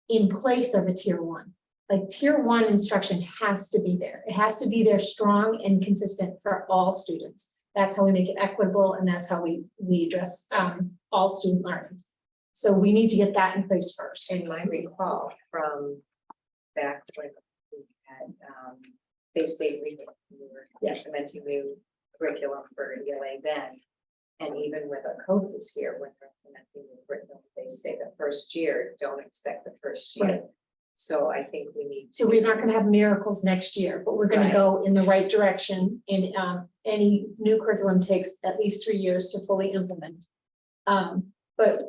Speaker 2: in place of a tier 1. Like tier 1 instruction has to be there. It has to be there strong and consistent for all students. That's how we make it equitable, and that's how we address all student learning. So we need to get that in place first.
Speaker 1: And I recall from back when we had basically we were implementing new curriculum for ELA then. And even with our coaches here, when they're implementing new curriculum, they say the first year, don't expect the first year.
Speaker 2: Right.
Speaker 1: So I think we need to.
Speaker 2: So we're not going to have miracles next year, but we're going
Speaker 1: Right.
Speaker 2: to go in the right direction. And any new curriculum takes at least 3 years to fully implement. But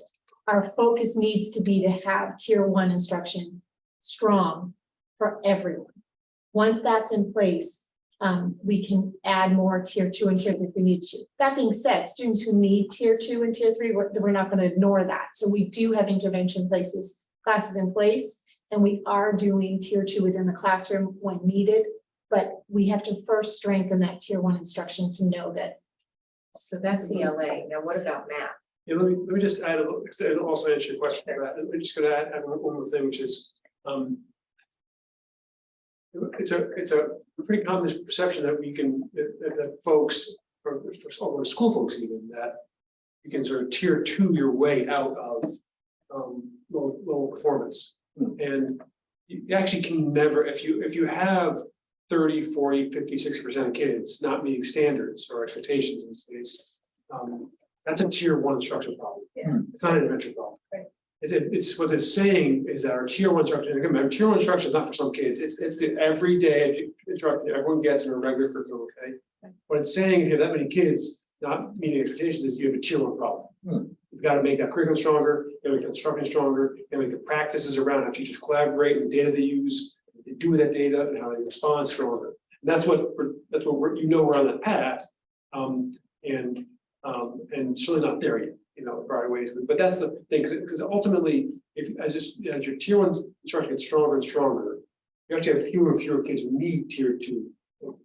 Speaker 2: our focus needs to be to have tier 1 instruction strong for everyone. Once that's in place, we can add more tier 2 and tier 3 if we need to. That being said, students who need tier 2 and tier 3, we're not going to ignore that. So we do have intervention classes in place. And we are doing tier 2 within the classroom when needed, but we have to first strengthen that tier 1 instruction to know that.
Speaker 1: So that's ELA. Now, what about math?
Speaker 3: Yeah, let me just add a little, and also answer your question about that. I'm just gonna add one more thing, which is, it's a pretty common perception that we can, that folks, or school folks even, that you can sort of tier 2 your way out of low performance. And you actually can never, if you have 30, 40, 50, 60% of kids not meeting standards or expectations in space, that's a tier 1 instruction problem.
Speaker 1: Yeah.
Speaker 3: It's not an intervention problem.
Speaker 1: Right.
Speaker 3: It's what it's saying is that our tier 1 instruction, again, remember, tier 1 instruction is not for some kids, it's the everyday instruction everyone gets in a regular curriculum, okay?
Speaker 1: Right.
Speaker 3: What it's saying, if you have that many kids not meeting expectations, is you have a tier 1 problem. You've got to make that curriculum stronger, you gotta make the instruction stronger, you gotta make the practices around how teachers collaborate and the data they use, what they do with that data and how they respond stronger. And that's what we're, we're on that path. And certainly not there yet, in various ways, but that's the thing, because ultimately, as your tier 1 instruction gets stronger and stronger, you actually have fewer and fewer kids who need tier 2,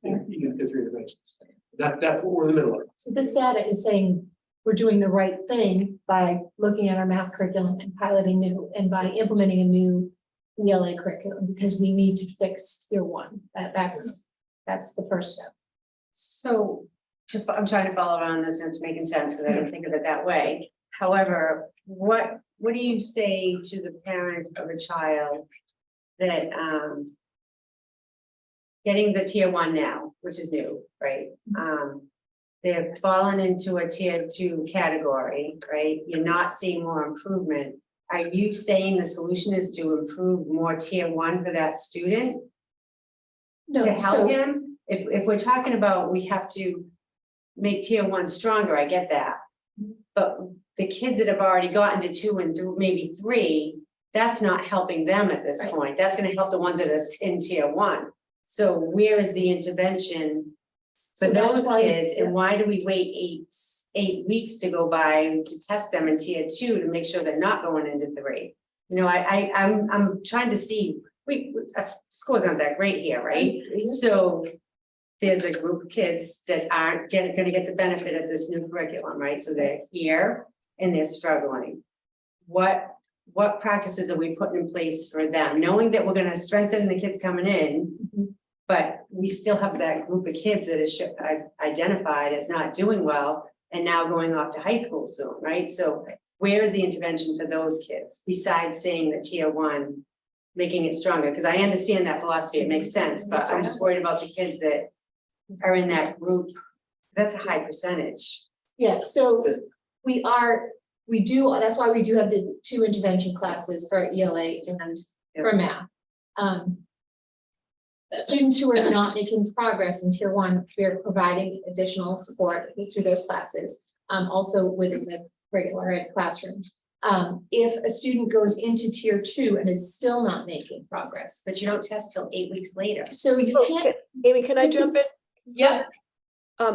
Speaker 3: even tier 3 interventions. That's what we're in the middle of.
Speaker 2: So this data is saying we're doing the right thing by looking at our math curriculum and piloting new, and by implementing a new ELA curriculum, because we need to fix tier 1. That's the first step.
Speaker 7: So I'm trying to follow around this and it's making sense because I didn't think of it that way. However, what do you say to the parent of a child that getting the tier 1 now, which is new, right? They've fallen into a tier 2 category, right? You're not seeing more improvement. Are you saying the solution is to improve more tier 1 for that student
Speaker 2: No,
Speaker 7: to help
Speaker 2: so
Speaker 7: him? If we're talking about we have to make tier 1 stronger, I get that. But the kids that have already gotten to 2 and maybe 3, that's not helping them at this
Speaker 2: Right.
Speaker 7: point. That's going to help the ones that are in tier 1. So where is the intervention for
Speaker 2: So that's
Speaker 7: those
Speaker 2: why-
Speaker 7: kids, and why do we wait eight weeks to go by to test them in tier 2 to make sure they're not going into 3? I'm trying to see, scores aren't that great here, right? So there's a group of kids that aren't gonna get the benefit of this new curriculum, right? So they're here and they're struggling. What practices are we putting in place for them, knowing that we're gonna strengthen the kids coming in? But we still have that group of kids that is identified as not doing well and now going off to high school soon, right? So where is the intervention for those kids besides saying that tier 1, making it stronger? Because I understand that philosophy, it makes sense, but I'm just worried about the kids that are in that group. That's a high percentage.
Speaker 2: Yeah, so we do, that's why we do have the 2 intervention classes for ELA and for math. Students who are not making progress in tier 1, we are providing additional support through those classes, also within the regular ed classroom. If a student goes into tier 2 and is still not making progress,
Speaker 7: But you don't test till 8 weeks later.
Speaker 2: so you
Speaker 6: Oh,
Speaker 2: can't.
Speaker 6: Amy, can I jump in?
Speaker 2: Yeah.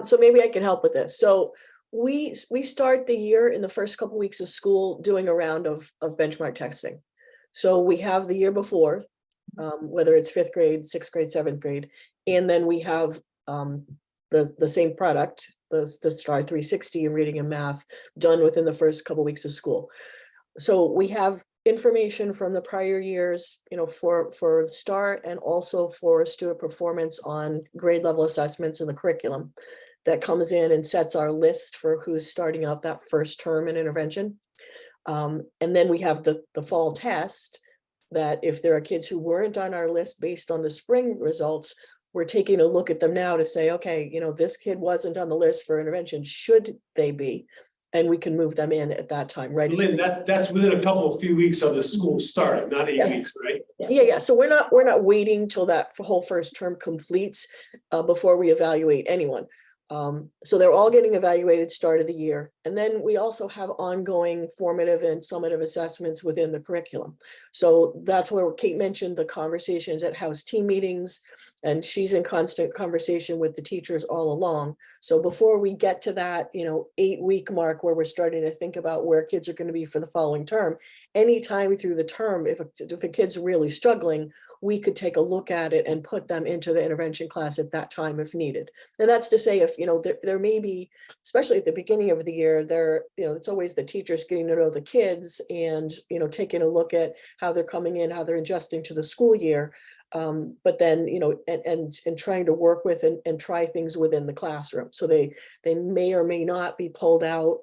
Speaker 6: So maybe I can help with this. So we start the year in the first couple weeks of school doing a round of benchmark testing. So we have the year before, whether it's 5th grade, 6th grade, 7th grade, and then we have the same product, the STAR 360 in reading and math done within the first couple weeks of school. So we have information from the prior years, for STAR and also for student performance on grade level assessments in the curriculum that comes in and sets our list for who's starting out that first term in intervention. And then we have the fall test that if there are kids who weren't on our list based on the spring results, we're taking a look at them now to say, okay, this kid wasn't on the list for intervention, should they be? And we can move them in at that time, right?
Speaker 3: Lynn, that's within a few weeks of the school start, not 8
Speaker 6: Yes.
Speaker 3: weeks, right?
Speaker 6: Yeah. So we're not waiting till that whole first term completes before we evaluate anyone. So they're all getting evaluated start of the year. And then we also have ongoing formative and summative assessments within the curriculum. So that's where Kate mentioned the conversations at house team meetings, and she's in constant conversation with the teachers all along. So before we get to that, 8-week mark where we're starting to think about where kids are going to be for the following term, anytime through the term, if a kid's really struggling, we could take a look at it and put them into the intervention class at that time if needed. And that's to say, if, there may be, especially at the beginning of the year, it's always the teachers getting to know the kids and, taking a look at how they're coming in, how they're adjusting to the school year. But then, and trying to work with and try things within the classroom. So they may or may not be pulled out,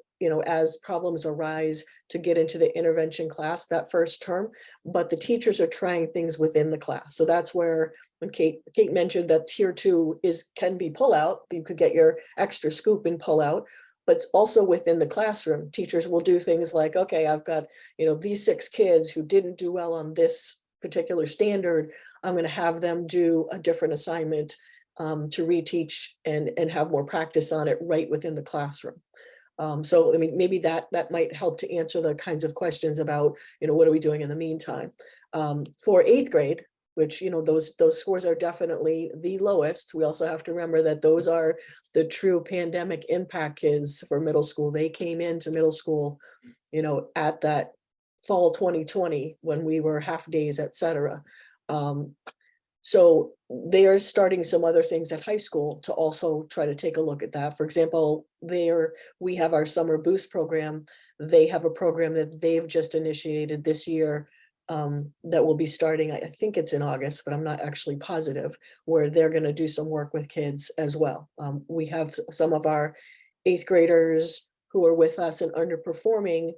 Speaker 6: as problems arise to get into the intervention class that first term, but the teachers are trying things within the class. So that's where, when Kate mentioned that tier 2 can be pull out, you could get your extra scoop and pull out, but it's also within the classroom. Teachers will do things like, okay, I've got, these 6 kids who didn't do well on this particular standard. I'm going to have them do a different assignment to reteach and have more practice on it right within the classroom. So, maybe that might help to answer the kinds of questions about, what are we doing in the meantime? For 8th grade, which, those scores are definitely the lowest. We also have to remember that those are the true pandemic impact kids for middle school. They came into middle school, at that fall 2020 when we were half days, et cetera. So they are starting some other things at high school to also try to take a look at that. For example, we have our summer boost program. They have a program that they've just initiated this year that will be starting, I think it's in August, but I'm not actually positive, where they're going to do some work with kids as well. We have some of our 8th graders who are with us and underperforming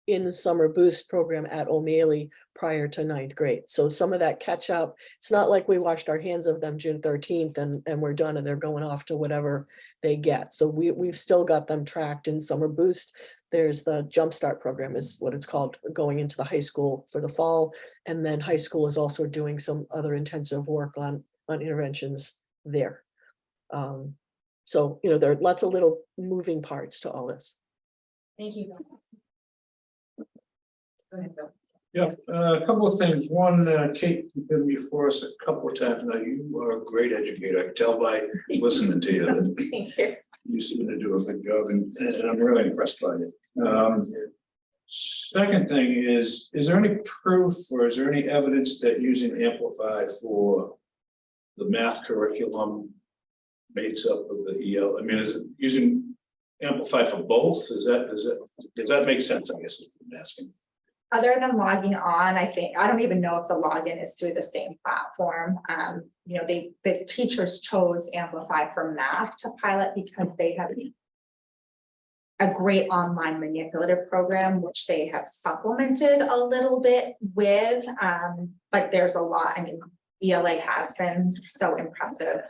Speaker 6: in the summer boost program at O'Malley prior to 9th grade. So some of that catch up, it's not like we washed our hands of them June 13th and we're done and they're going off to whatever they get. So we've still got them tracked in summer boost. There's the Jumpstart program is what it's called, going into the high school for the fall. And then high school is also doing some other intensive work on interventions there. So, there are lots of little moving parts to all this.
Speaker 2: Thank you. Go ahead, Bill.
Speaker 5: Yeah, a couple of things. One, Kate, you've been before us a couple of times now. You are a great educator. I can tell by listening to you that
Speaker 2: Thank you.
Speaker 5: you seem to do a good job, and I'm really impressed by it. Second thing is there any proof or is there any evidence that using Amplify for the math curriculum makes up of the EL? Is it using Amplify for both? Does that make sense? I guess is what I'm asking.
Speaker 9: Other than logging on, I don't even know if the login is through the same platform. The teachers chose Amplify for math to pilot because they have a great online manipulative program, which they have supplemented a little bit with, but there's a lot. ELA has been so impressive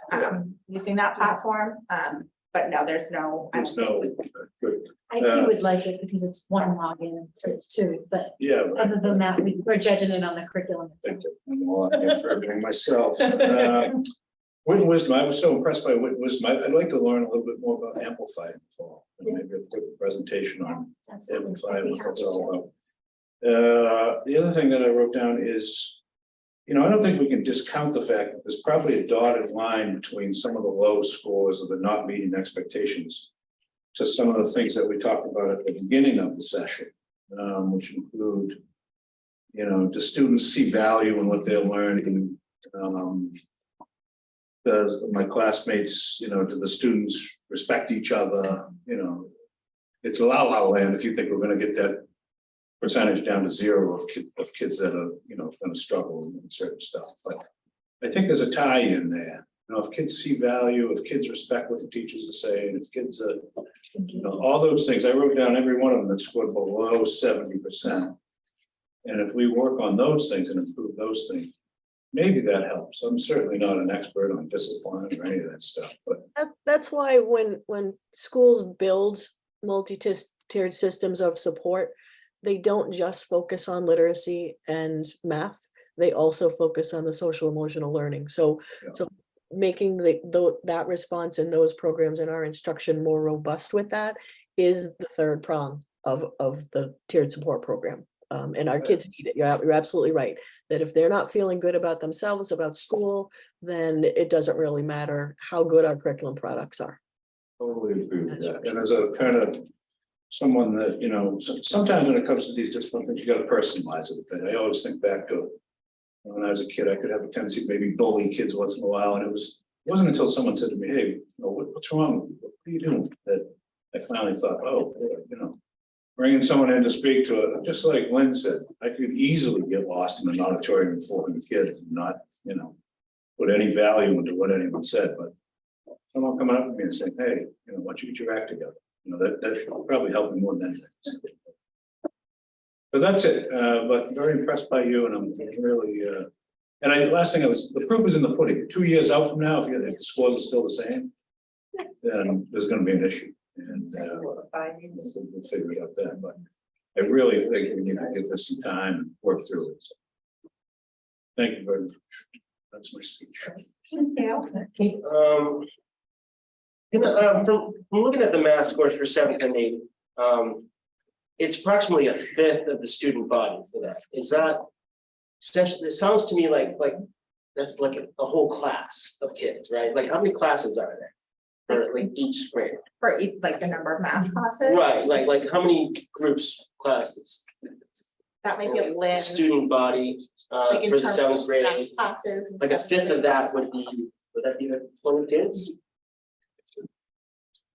Speaker 9: using that platform. But no, there's no.
Speaker 5: Good.
Speaker 2: I think would like it because it's one login too, but
Speaker 5: Yeah.
Speaker 2: other than that, we're judging it on the curriculum.
Speaker 5: I'm for everything myself. Wit and Wisdom, I was so impressed by Wit and Wisdom. I'd like to learn a little bit more about Amplify in the fall. Maybe a quick presentation on
Speaker 2: Absolutely.
Speaker 5: Amplify and what that's all about. The other thing that I wrote down is, you know, I don't think we can discount the fact that there's probably a dotted line between some of the low scores of the not meeting expectations to some of the things that we talked about at the beginning of the session, which include, you know, do students see value in what they're learning? Does my classmates, you know, do the students respect each other? You know, it's a la land if you think we're going to get that percentage down to zero of kids that are, you know, going to struggle in certain stuff. But I think there's a tie in there. You know, if kids see value, if kids respect what the teachers are saying, if kids are, you know, all those things, I wrote down every one of them that scored below 70%. And if we work on those things and improve those things, maybe that helps. I'm certainly not an expert on discipline or any of that stuff, but
Speaker 6: That's why when schools build multi-tiered systems of support, they don't just focus on literacy and math. They also focus on the social emotional learning. So making that response in those programs in our instruction more robust with that is the third prong of the tiered support program. And our kids need it. You're absolutely right. That if they're not feeling good about themselves, about school, then it doesn't really matter how good our curriculum products are.
Speaker 5: totally agree with that. And as a kind of someone that, you know, sometimes when it comes to these discipline things, you got to personalize it a bit. I always think back to when I was a kid, I could have a tendency to maybe bully kids once in a while. And it wasn't until someone said to me, hey, you know, what's wrong? What are you doing? That I finally thought, oh, you know, bringing someone in to speak to it, just like Lynn said, I could easily get lost in an auditorium with 400 kids and not, you know, put any value into what anyone said. But someone coming up to me and saying, hey, you know, why don't you get your act together? You know, that will probably help me more than anything. But that's it. But very impressed by you, and I'm really. Last thing the proof is in the pudding. 2 years out from now, if the scores are still the same, then there's going to be an issue, and we'll figure it out then. But I really think we need to give this some time and work through it. So, thank you very much. That's my speech.
Speaker 4: From looking at the math scores for 7th and 8th, it's approximately a fifth of the student body for that. Is that essentially? It sounds to me like that's like a whole class of kids, right? Like how many classes are there for like each grade?
Speaker 9: For like the number of math classes.
Speaker 4: Right, like how many groups classes?
Speaker 9: That might be a list.
Speaker 4: Student body
Speaker 9: Like in
Speaker 4: for the
Speaker 9: terms
Speaker 4: 7th
Speaker 9: of
Speaker 4: grade.
Speaker 9: math classes. and
Speaker 4: Like a
Speaker 9: stuff.
Speaker 4: fifth of that would that be 20 kids?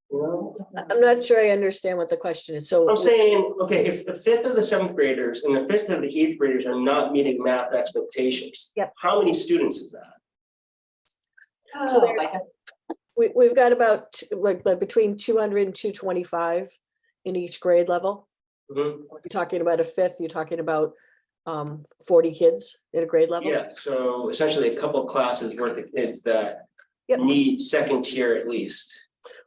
Speaker 4: You know?
Speaker 6: I'm not sure I understand what the question is. So
Speaker 4: I'm saying, okay, if the fifth of the 7th graders and the fifth of the 8th graders are not meeting math expectations.
Speaker 6: Yep.
Speaker 4: How many students is that?
Speaker 6: So there-
Speaker 9: like
Speaker 6: we've got about like between 200 and 225 in each grade level.
Speaker 4: Mhm.
Speaker 6: You're talking about a fifth, you're talking about 40 kids at a grade level.
Speaker 4: Yeah, so essentially a couple of classes worth of kids that
Speaker 6: Yep.
Speaker 4: need 2nd tier at least.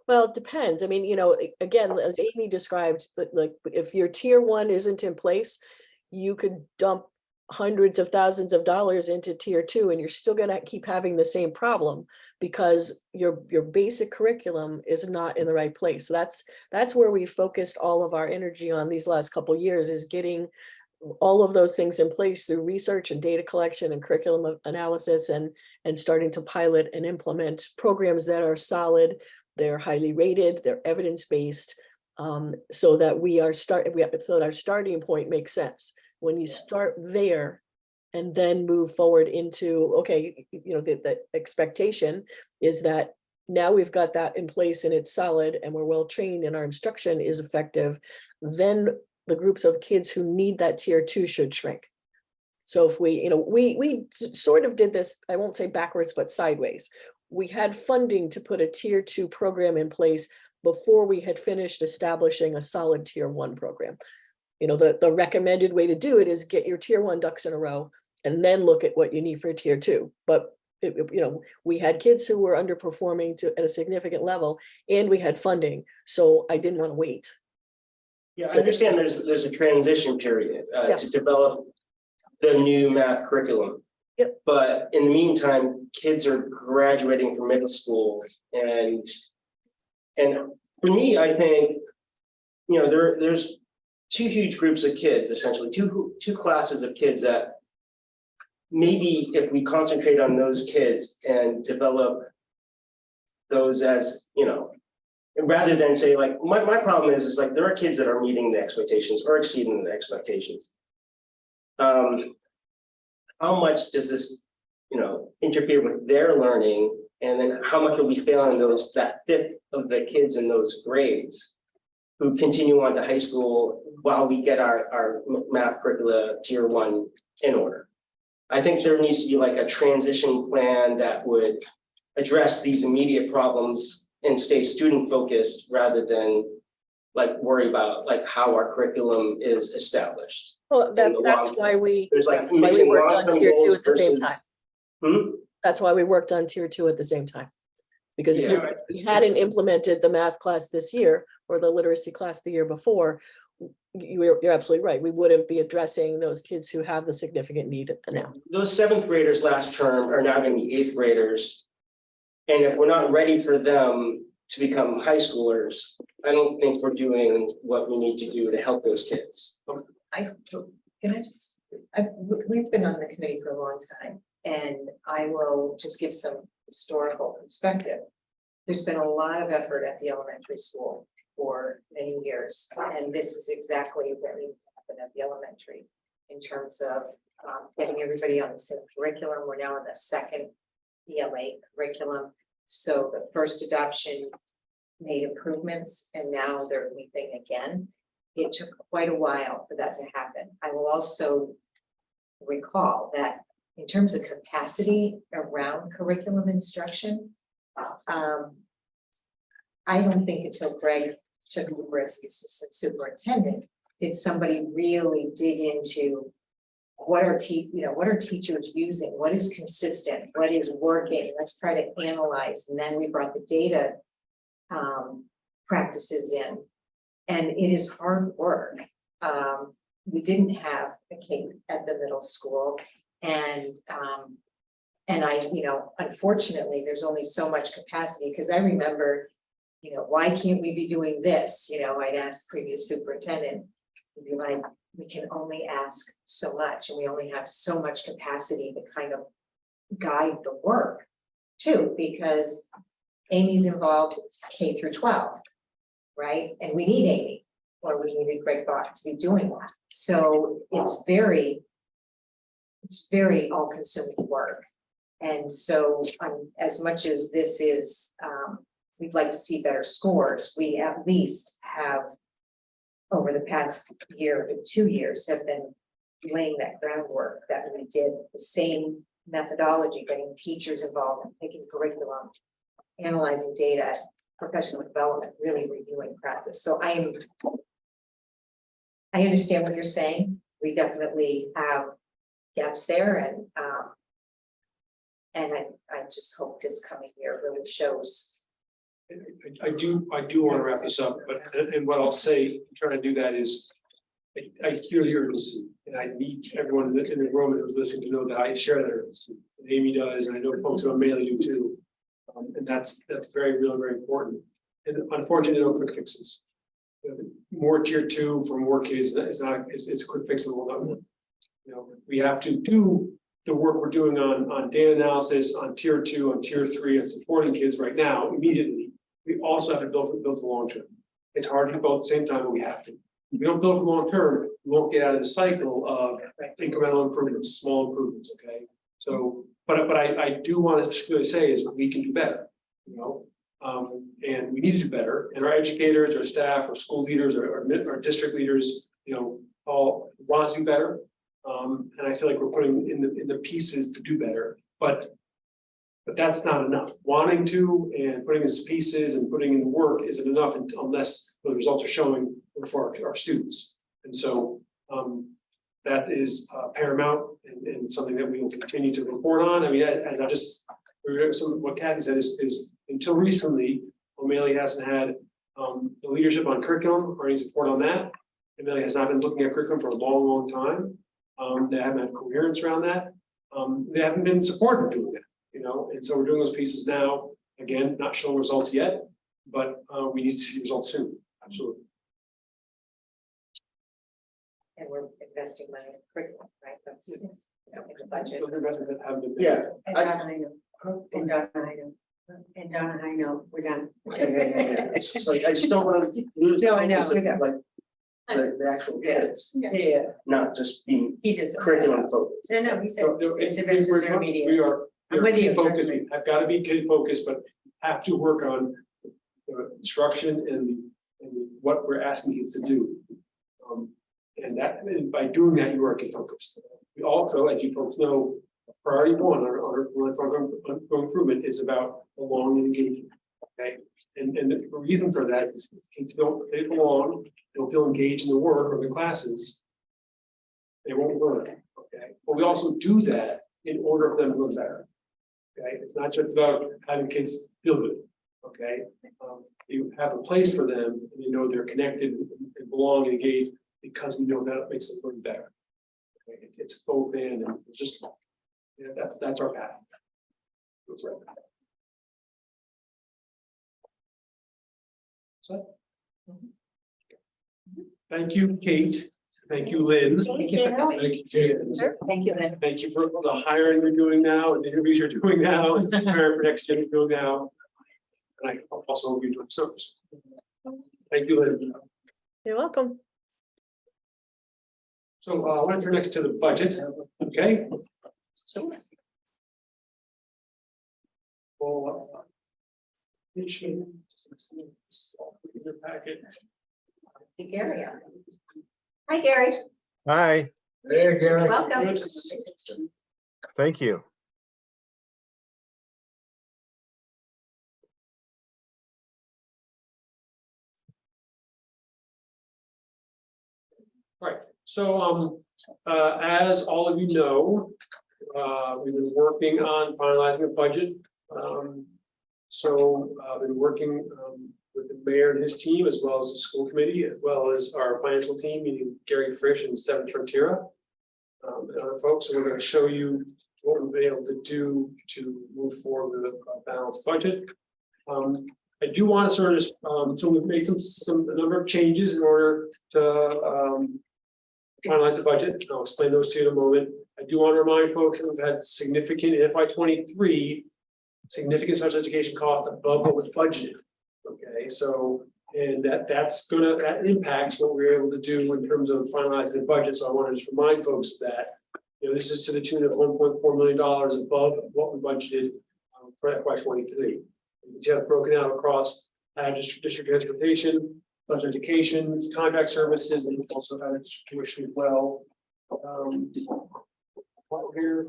Speaker 6: Well, it depends. I mean, you know, again, as Amy described, like if your tier 1 isn't in place, you could dump hundreds of thousands of dollars into tier 2 and you're still going to keep having the same problem because your basic curriculum is not in the right place. So that's where we focused all of our energy on these last couple of years, is getting all of those things in place through research and data collection and curriculum analysis, and starting to pilot and implement programs that are solid. They're highly rated, they're evidence-based, so that our starting point makes sense. When you start there and then move forward into, okay, you know, the expectation is that now we've got that in place and it's solid and we're well trained and our instruction is effective, then the groups of kids who need that tier 2 should shrink. So if we, you know, we sort of did this, I won't say backwards, but sideways. We had funding to put a tier 2 program in place before we had finished establishing a solid tier 1 program. You know, the recommended way to do it is get your tier 1 ducks in a row and then look at what you need for tier 2. But you know, we had kids who were underperforming at a significant level, and we had funding, so I didn't want to wait.
Speaker 4: Yeah, I understand there's a transition period
Speaker 6: Yeah.
Speaker 4: to develop the new math curriculum.
Speaker 6: Yep.
Speaker 4: But in the meantime, kids are graduating from middle school, and for me, I think, you know, there's two huge groups of kids, essentially, two classes of kids that maybe if we concentrate on those kids and develop those as, you know, rather than say like, my problem is like, there are kids that are meeting the expectations or exceeding the expectations. How much does this, you know, interfere with their learning? And then how much are we failing that fifth of the kids in those grades who continue on to high school while we get our math curricula tier 1 in order? I think there needs to be like a transition plan that would address these immediate problems and stay student focused rather than like worry about like how our curriculum is established.
Speaker 6: Well,
Speaker 4: in the
Speaker 6: that's
Speaker 4: long
Speaker 6: why
Speaker 4: term.
Speaker 6: we,
Speaker 4: There's like
Speaker 6: that's why we
Speaker 4: mixing
Speaker 6: worked on
Speaker 4: long-term
Speaker 6: tier 2
Speaker 4: goals
Speaker 6: at the same
Speaker 4: versus.
Speaker 6: time. That's why we worked on tier 2 at the same time. Because if
Speaker 4: Yeah.
Speaker 6: we hadn't implemented the math class this year or the literacy class the year before, you're absolutely right. We wouldn't be addressing those kids who have the significant need now.
Speaker 4: Those 7th graders last term are now going to be 8th graders. And if we're not ready for them to become high schoolers, I don't think we're doing what we need to do to help those kids.
Speaker 1: We've been on the committee for a long time, and I will just give some historical perspective. There's been a lot of effort at the elementary school for many years, and this is exactly what needs to happen at the elementary in terms of getting everybody on the same curriculum. We're now on the second ELA curriculum. So the first adoption made improvements, and now they're leaping again. It took quite a while for that to happen. I will also recall that in terms of capacity around curriculum instruction, I don't think until Greg took over as the assistant superintendent did somebody really dig into what are teachers using, what is consistent, what is working. Let's try to analyze, and then we brought the data practices in, and it is hard work. We didn't have a K at the middle school, and I, unfortunately, there's only so much capacity, because I remember, why can't we be doing this? I'd ask the previous superintendent, he'd be like, we can only ask so much, and we only have so much capacity to kind of guide the work too, because Amy's involved K through 12, right? And we need Amy, or we needed Greg Bach to be doing that. So it's very all-consuming work. And so as much as this is, we'd like to see better scores, we at least have, over the past year to 2 years, have been laying that groundwork that we did the same methodology, getting teachers involved in picking curriculum, analyzing data, professional development, really reviewing practice. So I understand what you're saying. We definitely have gaps there, and I just hope this coming year really shows.
Speaker 3: I do want to wrap this up, but, and what I'll say, trying to do that is, I hear the urgency, and I need everyone in the room who's listening to know that I share that urgency. And Amy does, and I know folks on Bailey do too. And that's very real, very important. And unfortunately, no quick fixes. More tier 2 for more kids, it's a quick fixable number. We have to do the work we're doing on data analysis, on tier 2, on tier 3, and supporting kids right now immediately. We also have to build the long term. It's hard to do both at the same time, but we have to. If we don't build for the long term, we won't get out of the cycle of incremental improvements, small improvements. Okay, so but I do want to really say is we can do better. And we need to do better. And our educators, our staff, our school leaders, our district leaders, all want to do better. And I feel like we're putting in the pieces to do better, but that's not enough. Wanting to and putting these pieces and putting in work isn't enough unless the results are showing for our students. And so that is paramount and something that we will continue to report on. I mean, as I just what Kathy said is until recently, O'Malley hasn't had the leadership on curriculum or any support on that. O'Malley has not been looking at curriculum for a long time. They haven't had coherence around that. They haven't been supported doing that, and so we're doing those pieces now. Again, not showing results yet, but we need to see results soon. Absolutely.
Speaker 1: And we're investing money in curriculum, right? That's, you know, in the budget.
Speaker 3: Those investments that haven't been.
Speaker 4: Yeah.
Speaker 7: And Donna, I know. And Donna, I know. And Donna, I know, we're done.
Speaker 4: It's just like, I just don't wanna lose.
Speaker 7: No, I know,
Speaker 4: focus of,
Speaker 7: I know.
Speaker 4: Like, the actual kids,
Speaker 7: Yeah,
Speaker 4: not just being
Speaker 7: he just.
Speaker 4: curriculum focused.
Speaker 7: No, he said
Speaker 3: So, no,
Speaker 7: interventions
Speaker 3: we're-
Speaker 7: are immediate.
Speaker 3: We are.
Speaker 7: I'm with you,
Speaker 3: kid focused.
Speaker 7: trust me.
Speaker 3: I've got to be kid focused, but have to work on the instruction and what we're asking kids to do. And by doing that, you are kid focused. We also, as you folks know, priority one, our ongoing improvement is about belonging and engagement. Okay, and the reason for that is kids they belong, don't feel engaged in the work or the classes. They won't learn, okay? But we also do that in order for them to learn better. Okay, it's not just about having kids feel good, okay? You have a place for them, and you know they're connected and belong and engaged because we know that makes them learn better. Okay, it's both and it's just, yeah, that's our path. That's right. So. Thank you, Kate. Thank you, Lynn.
Speaker 1: Thank you for coming.
Speaker 3: Thank you, Kate.
Speaker 1: Thank you, Lynn.
Speaker 3: Thank you for the hiring you're doing now and the interviews you're doing now and preparing for next year you're doing now. And I also hope you do service. Thank you, Lynn.
Speaker 6: You're welcome.
Speaker 3: So I want to turn next to the budget, okay? Well, it should. Your packet.
Speaker 1: Gary. Hi, Gary.
Speaker 10: Hi,
Speaker 5: Hey, Gary.
Speaker 1: Welcome.
Speaker 10: thank you.
Speaker 3: Right, so as all of you know, we've been working on finalizing the budget. So I've been working with the mayor and his team, as well as the school committee, as well as our financial team, meaning Gary Frisch and Seven Frontiera. And other folks, so we're going to show you what we've been able to do to move forward with a balanced budget. I do want to sort of, so we've made a number of changes in order to finalize the budget. I'll explain those to you in a moment. I do want to remind folks that we've had significant in FY23, significant special education costs above what was budgeted. Okay, so, and that impacts what we're able to do in terms of finalizing the budget. So I want to just remind folks of that. You know, this is to the tune of $1.4 million above what we budgeted for FY23. You can see how it's broken out across district transportation, special education, contract services, and also tuition as well. Here.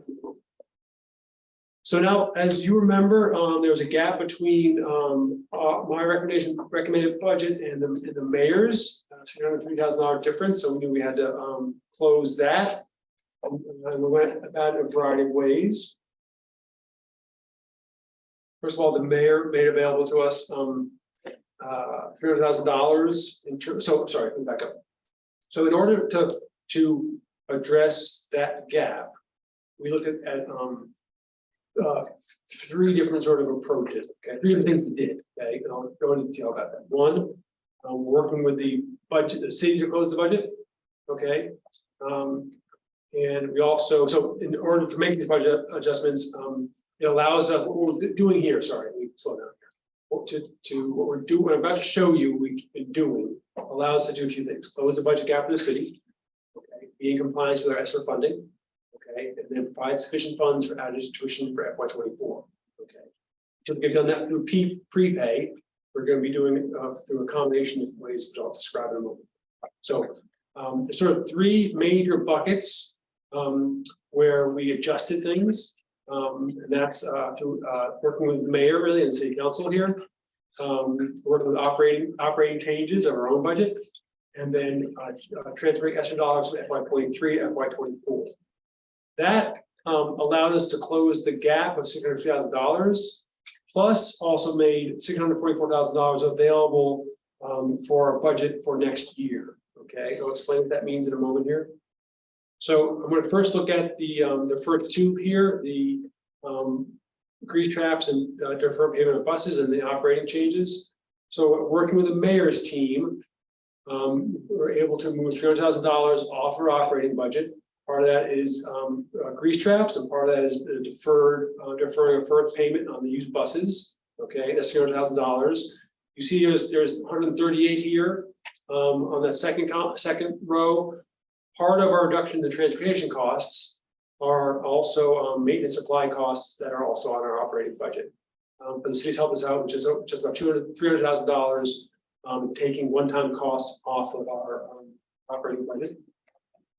Speaker 3: So now, as you remember, there was a gap between my recommended budget and the mayor's $603,000 difference. So we knew we had to close that. And we went about it a variety of ways. First of all, the mayor made available to us $300,000 in terms. So sorry, let me back up. So in order to address that gap, we looked at three different sort of approaches. Okay, three different things we did. Okay, and I'll go into detail about that. One, working with the budget, the city to close the budget. Okay, and we also, so in order to make these budget adjustments, it allows us, what we're doing here, sorry, let me slow down here. What we're doing, what I'm about to show you, we've been doing, allows us to do a few things. Close the budget gap for the city, okay, be in compliance with our ESSER funding, okay, and then provide sufficient funds for added tuition for FY24, okay. So we've done that through prepay. We're going to be doing through a combination of ways, which I'll describe in a moment. So there's sort of three major buckets where we adjusted things. And that's through working with the mayor really and city council here, working with operating changes of our own budget, and then transferring extra dollars from FY23 to FY24. That allowed us to close the gap of $600,000, plus also made $644,000 available for our budget for next year. Okay, I'll explain what that means in a moment here. So I'm going to first look at the first two here, the grease traps and deferred payment of buses and the operating changes. So working with the mayor's team, we're able to move $300,000 off our operating budget. Part of that is grease traps, and part of that is the deferring a first payment on the used buses. Okay, that's $300,000. You see, there's 138 here on the second row. Part of our reduction in the transportation costs are also maintenance supply costs that are also on our operating budget. But the city's helped us out, which is just about $300,000, taking one-time costs off of our operating budget.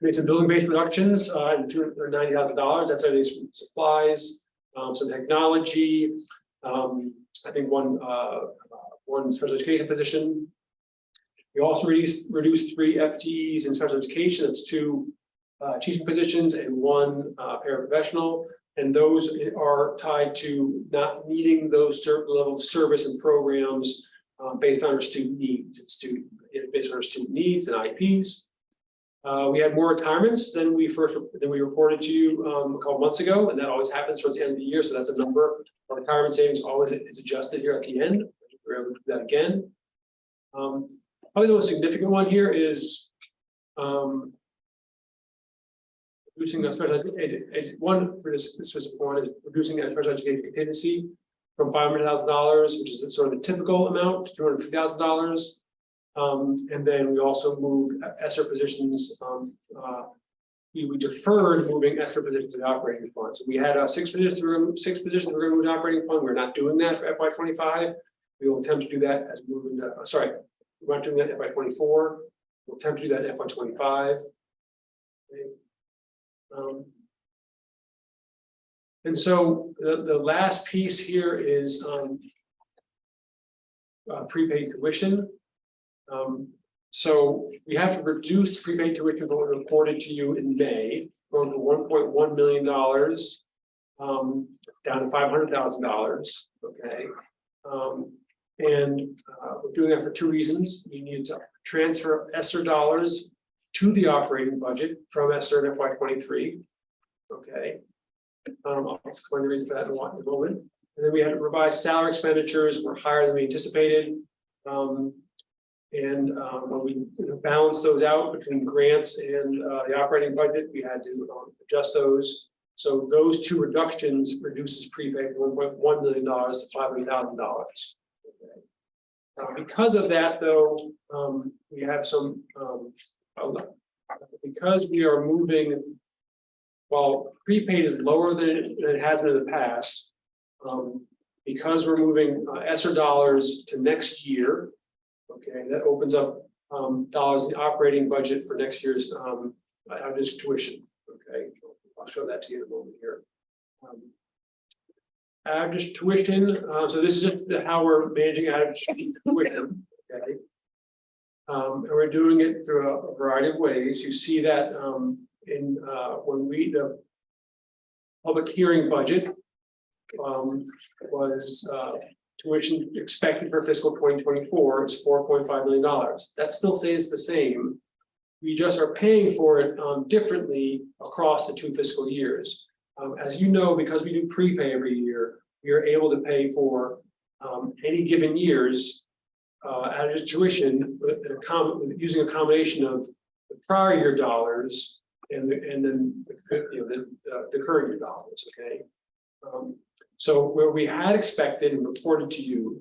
Speaker 3: Made some building-based reductions in $290,000. That's our supplies, some technology. I think one special education position. We also reduced 3 FTEs in special education. That's 2 teaching positions and 1 paraprofessional. And those are tied to not needing those certain level of service and programs based on our student needs. Based on our student needs and IEPs. We had more retirements than we reported to you a couple months ago, and that always happens towards the end of the year. So that's a number. Our retirement savings always is adjusted here at the end. We're able to do that again. Probably the most significant one here is reducing our special education. This specific one is reducing our special education contingency from $500,000, which is sort of the typical amount, to $250,000. And then we also moved ESSER positions. We deferred moving ESSER positions to the operating fund. So we had 6 positions. We're going to move to operating fund. We're not doing that for FY25. We will attempt to do that as we move into. We're not doing that in FY24. We'll attempt to do that in FY25. Okay. And so the last piece here is prepaid tuition. So we have to reduce prepaid tuition from what we reported to you in May, going from $1.1 million down to $500,000. Okay. And we're doing that for 2 reasons. We need to transfer ESSER dollars to the operating budget from ESSER in FY23. Okay. I'll explain the reason for that in a moment. And then we had revised salary expenditures were higher than we anticipated. When we balance those out between grants and the operating budget, we had to adjust those. So those 2 reductions reduces prepaid from $1.1 million to $500,000. Okay. Because of that, though, we have some because we are moving. While prepaid is lower than it has been in the past, because we're moving ESSER dollars to next year. Okay, that opens up dollars in the operating budget for next year's average tuition. Okay, I'll show that to you in a moment here. Average tuition. So this is just how we're managing average tuition. Okay, and we're doing it through a variety of ways. You see that when the public hearing budget was. Tuition expected for fiscal 2024 is $4.5 million. That still stays the same. We just are paying for it differently across the 2 fiscal years. As you know, because we do prepay every year, we are able to pay for any given year's average tuition using a combination of the prior year dollars and then the current year dollars. Okay. So where we had expected and reported to you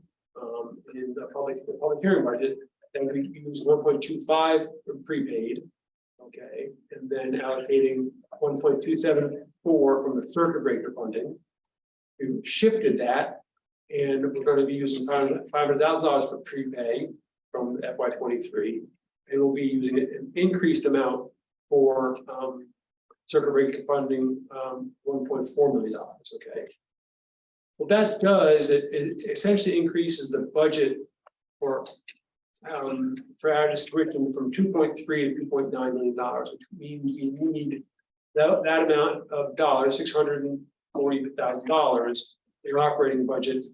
Speaker 3: in the public hearing budget, then we used 1.25 for prepaid, okay, and then allocating 1.274 from the circuit breaker funding. We shifted that, and we're going to be using $500,000 for prepay from FY23, and we'll be using an increased amount for circuit breaker funding, $1.4 million. Okay. What that does, it essentially increases the budget for average tuition from 2.3 to $2.9 million, which means we need that amount of dollars, $640,000, your operating budget,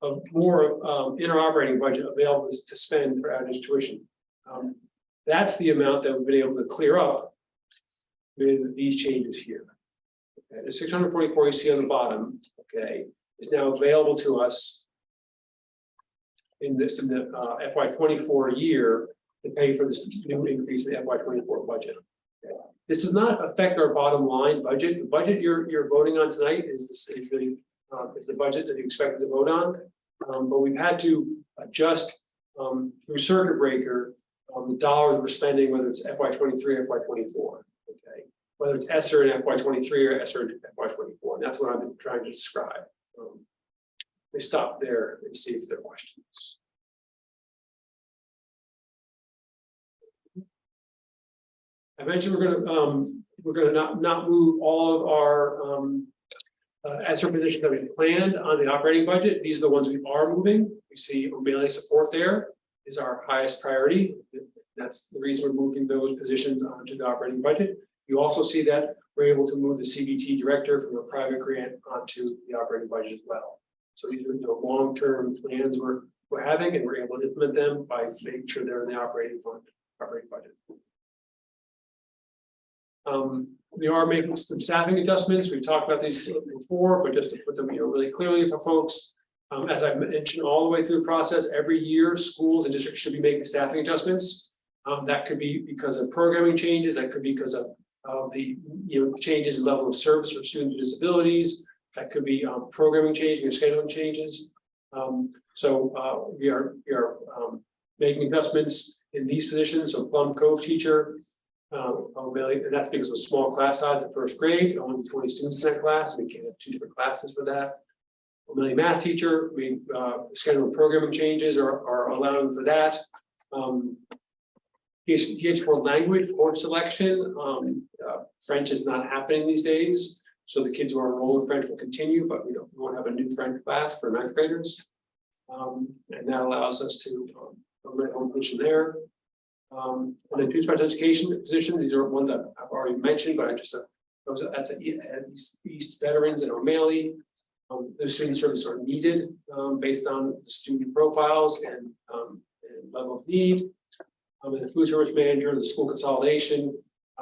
Speaker 3: of more in our operating budget available to spend for average tuition. That's the amount that we've been able to clear up with these changes here. Okay, the 644 you see on the bottom, okay, is now available to us in the FY 24 year to pay for this new increase in the FY 24 budget. Okay. This does not affect our bottom line budget. The budget you're voting on tonight is the budget that you expected to vote on. But we've had to adjust through circuit breaker the dollars we're spending, whether it's FY 23 or FY 24. Okay, whether it's ESSER in FY 23 or ESSER in FY 24, and that's what I've been trying to describe. We stop there and see if there are questions. I mentioned we're gonna not move all of our ESSER positions that we planned on the operating budget. These are the ones we are moving. We see O'Malley support there is our highest priority. That's the reason we're moving those positions onto the operating budget. You also see that we're able to move the CBT director from a private grant onto the operating budget as well. So these are the long-term plans we're having, and we're able to implement them by making sure they're in the operating budget. We are making some staffing adjustments. We've talked about these before, but just to put them really clearly for folks. As I mentioned all the way through the process, every year schools and districts should be making staffing adjustments. That could be because of programming changes. That could be because of the changes in level of service for students with disabilities. That could be programming changing or scheduling changes. So we are making adjustments in these positions. So Plum Cove teacher, and that's because of small class size at first grade, only 20 students in that class. We can't have 2 different classes for that. O'Malley math teacher, we schedule programming changes are allowing for that. PH4 language board selection. French is not happening these days, so the kids who are enrolled in French will continue, but we won't have a new French class for 9th graders, and that allows us to put our own position there. And then 2 special education positions. These are ones I've already mentioned, but that's at East Veterans and O'Malley. Those student services are needed based on the student profiles and level of need. And the food service manager, the school consolidation.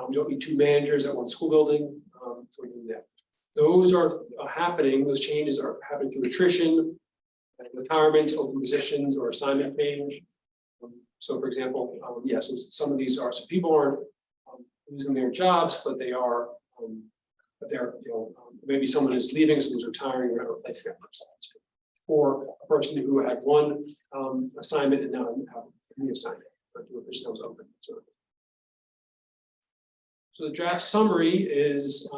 Speaker 3: We don't need 2 managers at one school building. So we're doing that. Those are happening. Those changes are happening through attrition, retirements, open positions, or assignment change. So, for example, so some of these are so people aren't losing their jobs, but they are. But they're maybe someone is leaving, someone's retiring, or replacing that person, or a person who had one assignment and now have a new assignment. Open. So the draft summary is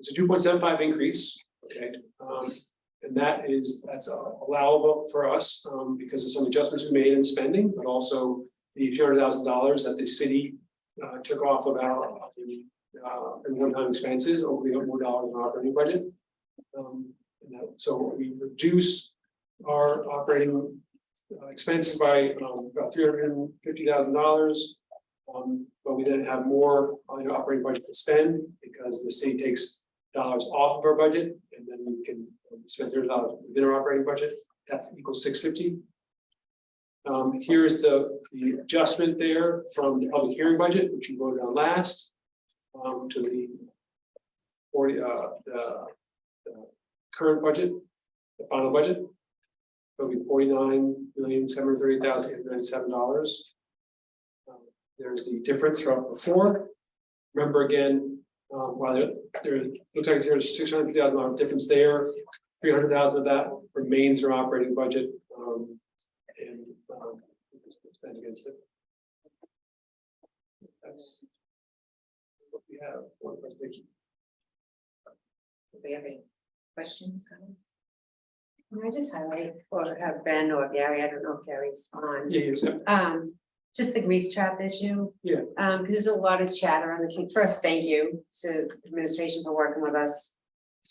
Speaker 3: it's a 2.75 increase, okay, and that's allowable for us because of some adjustments we made in spending, but also the $200,000 that the city took off about in one-time expenses, opening up more dollars in our operating budget. So we reduce our operating expenses by about $350,000, but we then have more on the operating budget to spend because the city takes dollars off of our budget, and then we can spend $300 within our operating budget. That equals $650. Here's the adjustment there from the public hearing budget, which you voted on last, to the current budget, the final budget. It'll be $49,730,897. There's the difference from before. Remember again, while there looks like there's $650,000 difference there, $300,000 of that remains our operating budget, and spend against it. That's what we have for the presentation.
Speaker 1: Do we have any questions?
Speaker 7: Can I just highlight or have Ben or Gary, I don't know if Gary's on.
Speaker 3: Yeah.
Speaker 7: Just the grease trap issue.
Speaker 3: Yeah.
Speaker 7: Because there's a lot of chatter on the, first, thank you to administration for working with us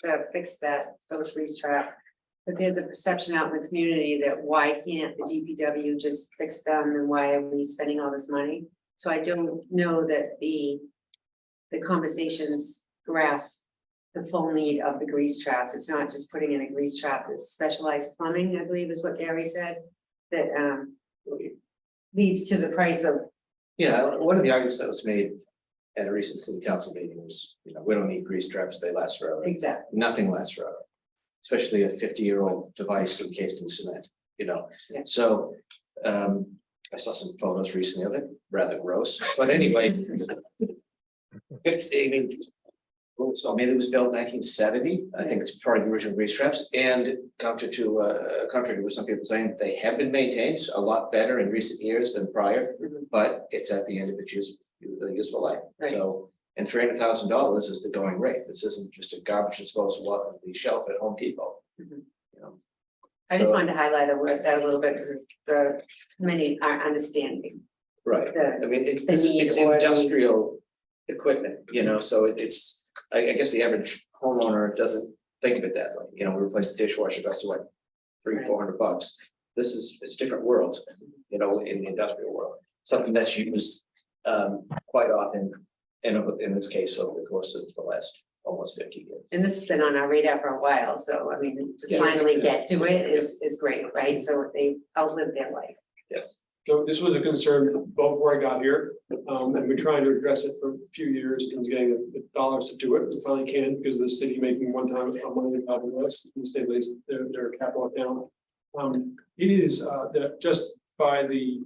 Speaker 7: to fix those grease trap. But there's a perception out in the community that why can't the DPW just fix them, and why are we spending all this money? So I don't know that the conversations grasp the full need of the grease traps. It's not just putting in a grease trap, it's specialized plumbing, I believe is what Gary said, that leads to the price of.
Speaker 11: Yeah, one of the arguments that was made at a recent city council meeting was, we don't need grease traps, they last forever.
Speaker 7: Exactly.
Speaker 11: Nothing lasts forever. especially a 50-year-old device encased in cement, you know?
Speaker 7: Yeah.
Speaker 11: So, I saw some photos recently of it, rather gross, but anyway. 50, I mean, so maybe it was built 1970, I think it's part of the original grease traps, and contrary to what some people saying, they have been maintained a lot better in recent years than prior, but it's at the end of its useful life.
Speaker 7: Right.
Speaker 11: So, and $300,000 is the going rate. This isn't just a garbage disposal off of the shelf at Home Depot.
Speaker 7: Mhm.
Speaker 11: You know,
Speaker 7: I just
Speaker 11: So-
Speaker 7: wanted to highlight that a little bit because it's the many aren't understanding.
Speaker 11: right,
Speaker 7: The-
Speaker 11: I mean, it's
Speaker 7: the need or the-
Speaker 11: industrial equipment, you know, so it's, I guess the average homeowner doesn't think of it that way, you know, we replace the dishwasher, that's what,
Speaker 7: Right.
Speaker 11: $300-400. This is, it's a different world, you know, in the industrial world, something that's used quite often, in this case, over the course of the last almost 50 years.
Speaker 7: And this has been on our radar for a while, so I mean, to
Speaker 11: Yeah.
Speaker 7: finally get to it is great, right? So they outlived their life.
Speaker 11: Yes.
Speaker 3: So this was a concern before I got here, and we're trying to address it for a few years and getting the dollars to do it. We finally can because of the city making one-time money out of us and stabilize their capital account. It is just by the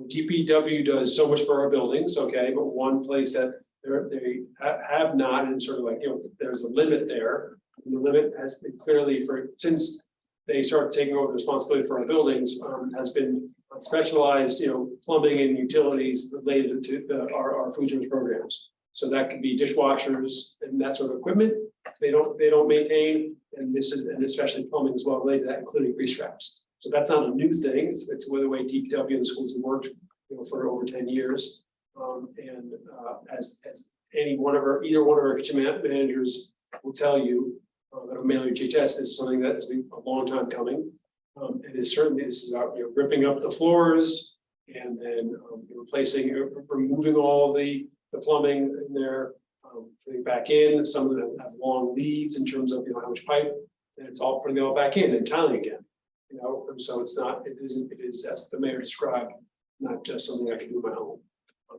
Speaker 3: DPW does so much for our buildings, okay, but one place that they have not, and sort of like, you know, there's a limit there. And the limit has been clearly since they started taking over the responsibility for our buildings, has been specialized, you know, plumbing and utilities related to our food service programs. So that could be dishwashers and that sort of equipment. They don't maintain, and especially plumbing as well related to that, including grease traps. So that's not a new thing. It's the way DPW and the schools have worked, you know, for over 10 years. As either one of our kitchen managers will tell you, that O'Malley GHS, this is something that has been a long time coming. It is certainly, this is about, you know, ripping up the floors and then replacing, removing all the plumbing in there, putting it back in. Some of them have long leads in terms of, you know, how much pipe, and it's all putting it all back in and tiling again. You know, and so it's not, it is, as the mayor described, not just something I can do on my own.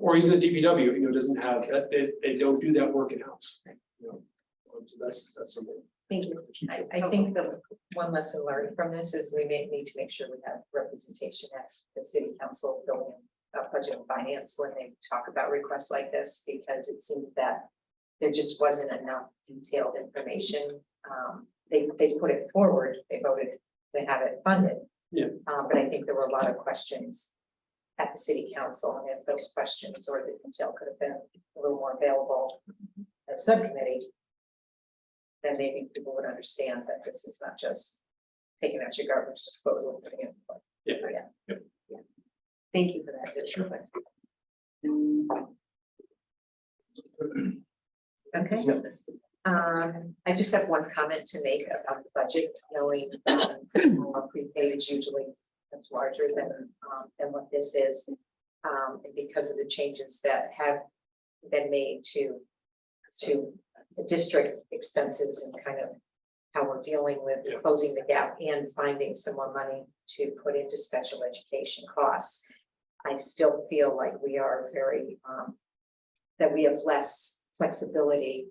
Speaker 3: Or even the DPW, you know, doesn't have that, they don't do that work in-house. You know, so that's something.
Speaker 7: Thank you.
Speaker 1: I think the one lesson learned from this is we may need to make sure we have representation at the city council building budget and finance when they talk about requests like this, because it seemed that there just wasn't enough detailed information. They put it forward, they voted, they have it funded.
Speaker 3: Yeah.
Speaker 1: But I think there were a lot of questions at the city council, and if those questions or the detail could have been a little more available as subcommittee, then maybe people would understand that this is not just taking out your garbage disposal and putting it in.
Speaker 3: Yeah.
Speaker 7: Thank you for that.
Speaker 1: Okay. I just have one comment to make about the budget, knowing prepaid is usually much larger than what this is. And because of the changes that have been made to the district expenses and kind of how we're dealing with closing the gap and finding some more money to put into special education costs. I still feel like we are very, that we have less flexibility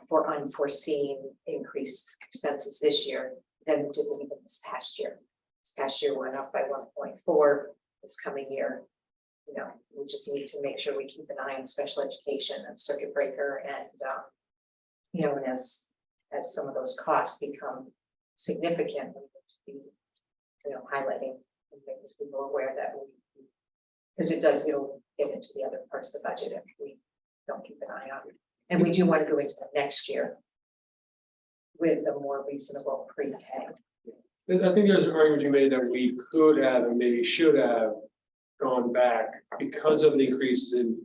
Speaker 1: for unforeseen increased expenses this year than we did even this past year. This past year went up by 1.4. This coming year, you know, we just need to make sure we keep an eye on special education and circuit breaker, and you know, and as some of those costs become significant, we need to be, you know, highlighting and making people aware that we, because it does, get into the other parts of the budget if we don't keep an eye on it. And we do want to go into the next year with a more reasonable pre-K.
Speaker 3: I think there's an argument to be made that we could have and maybe should have gone back because of the increases in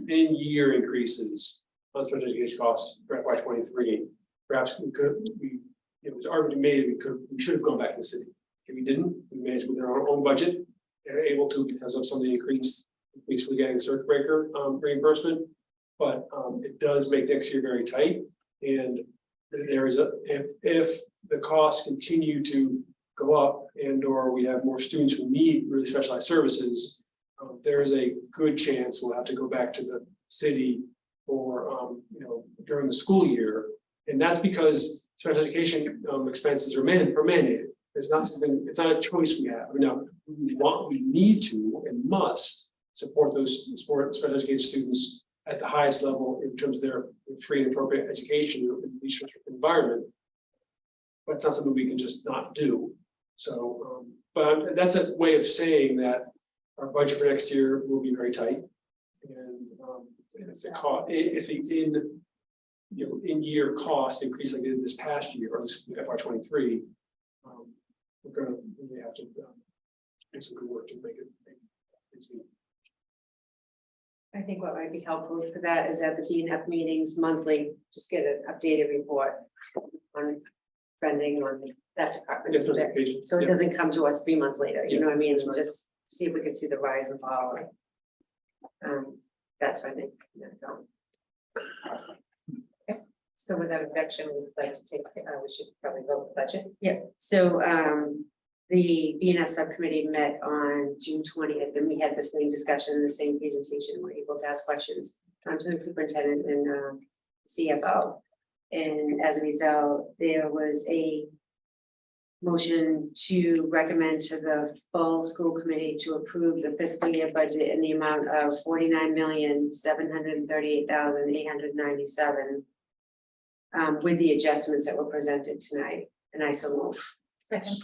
Speaker 3: year increases on special education costs for FY 23. Perhaps it was argument made we should have gone back to the city. If we didn't, we managed with our own budget and are able to because of some of the increase we're getting circuit breaker reimbursement. But it does make next year very tight, and there is if the costs continue to go up and or we have more students who need really specialized services, there is a good chance we'll have to go back to the city or during the school year And that's because special education expenses are mandated. It's not something, it's not a choice we have. No, we need to and must support those special education students at the highest level in terms of their free and appropriate education in the restricted environment. But it's not something we can just not do. So, but that's a way of saying that our budget for next year will be very tight. And if the cost, if the in-year cost increase like they did this past year, or this FY23, we're going to really have to do some good work to make it.
Speaker 7: I think what might be helpful for that is at the DNF meetings monthly, just get an updated report on spending on that department.
Speaker 3: Yes, there's a page.
Speaker 7: So it
Speaker 3: Yeah.
Speaker 7: doesn't come to us 3 months later, you know what I mean?
Speaker 3: That's right.
Speaker 7: Just see if we can see the rise and fall. That's what I think.
Speaker 1: So with that objection, we'd like to take, we should probably vote the budget.
Speaker 7: Yeah, so the BNF subcommittee met on June 20th, and we had the same discussion, the same presentation. We're able to ask questions to the superintendent and CFO. And as a result, there was a motion to recommend to the full school committee to approve the fiscal year budget in the amount of $49,738,897. With the adjustments that were presented tonight, and I so move.
Speaker 1: Second.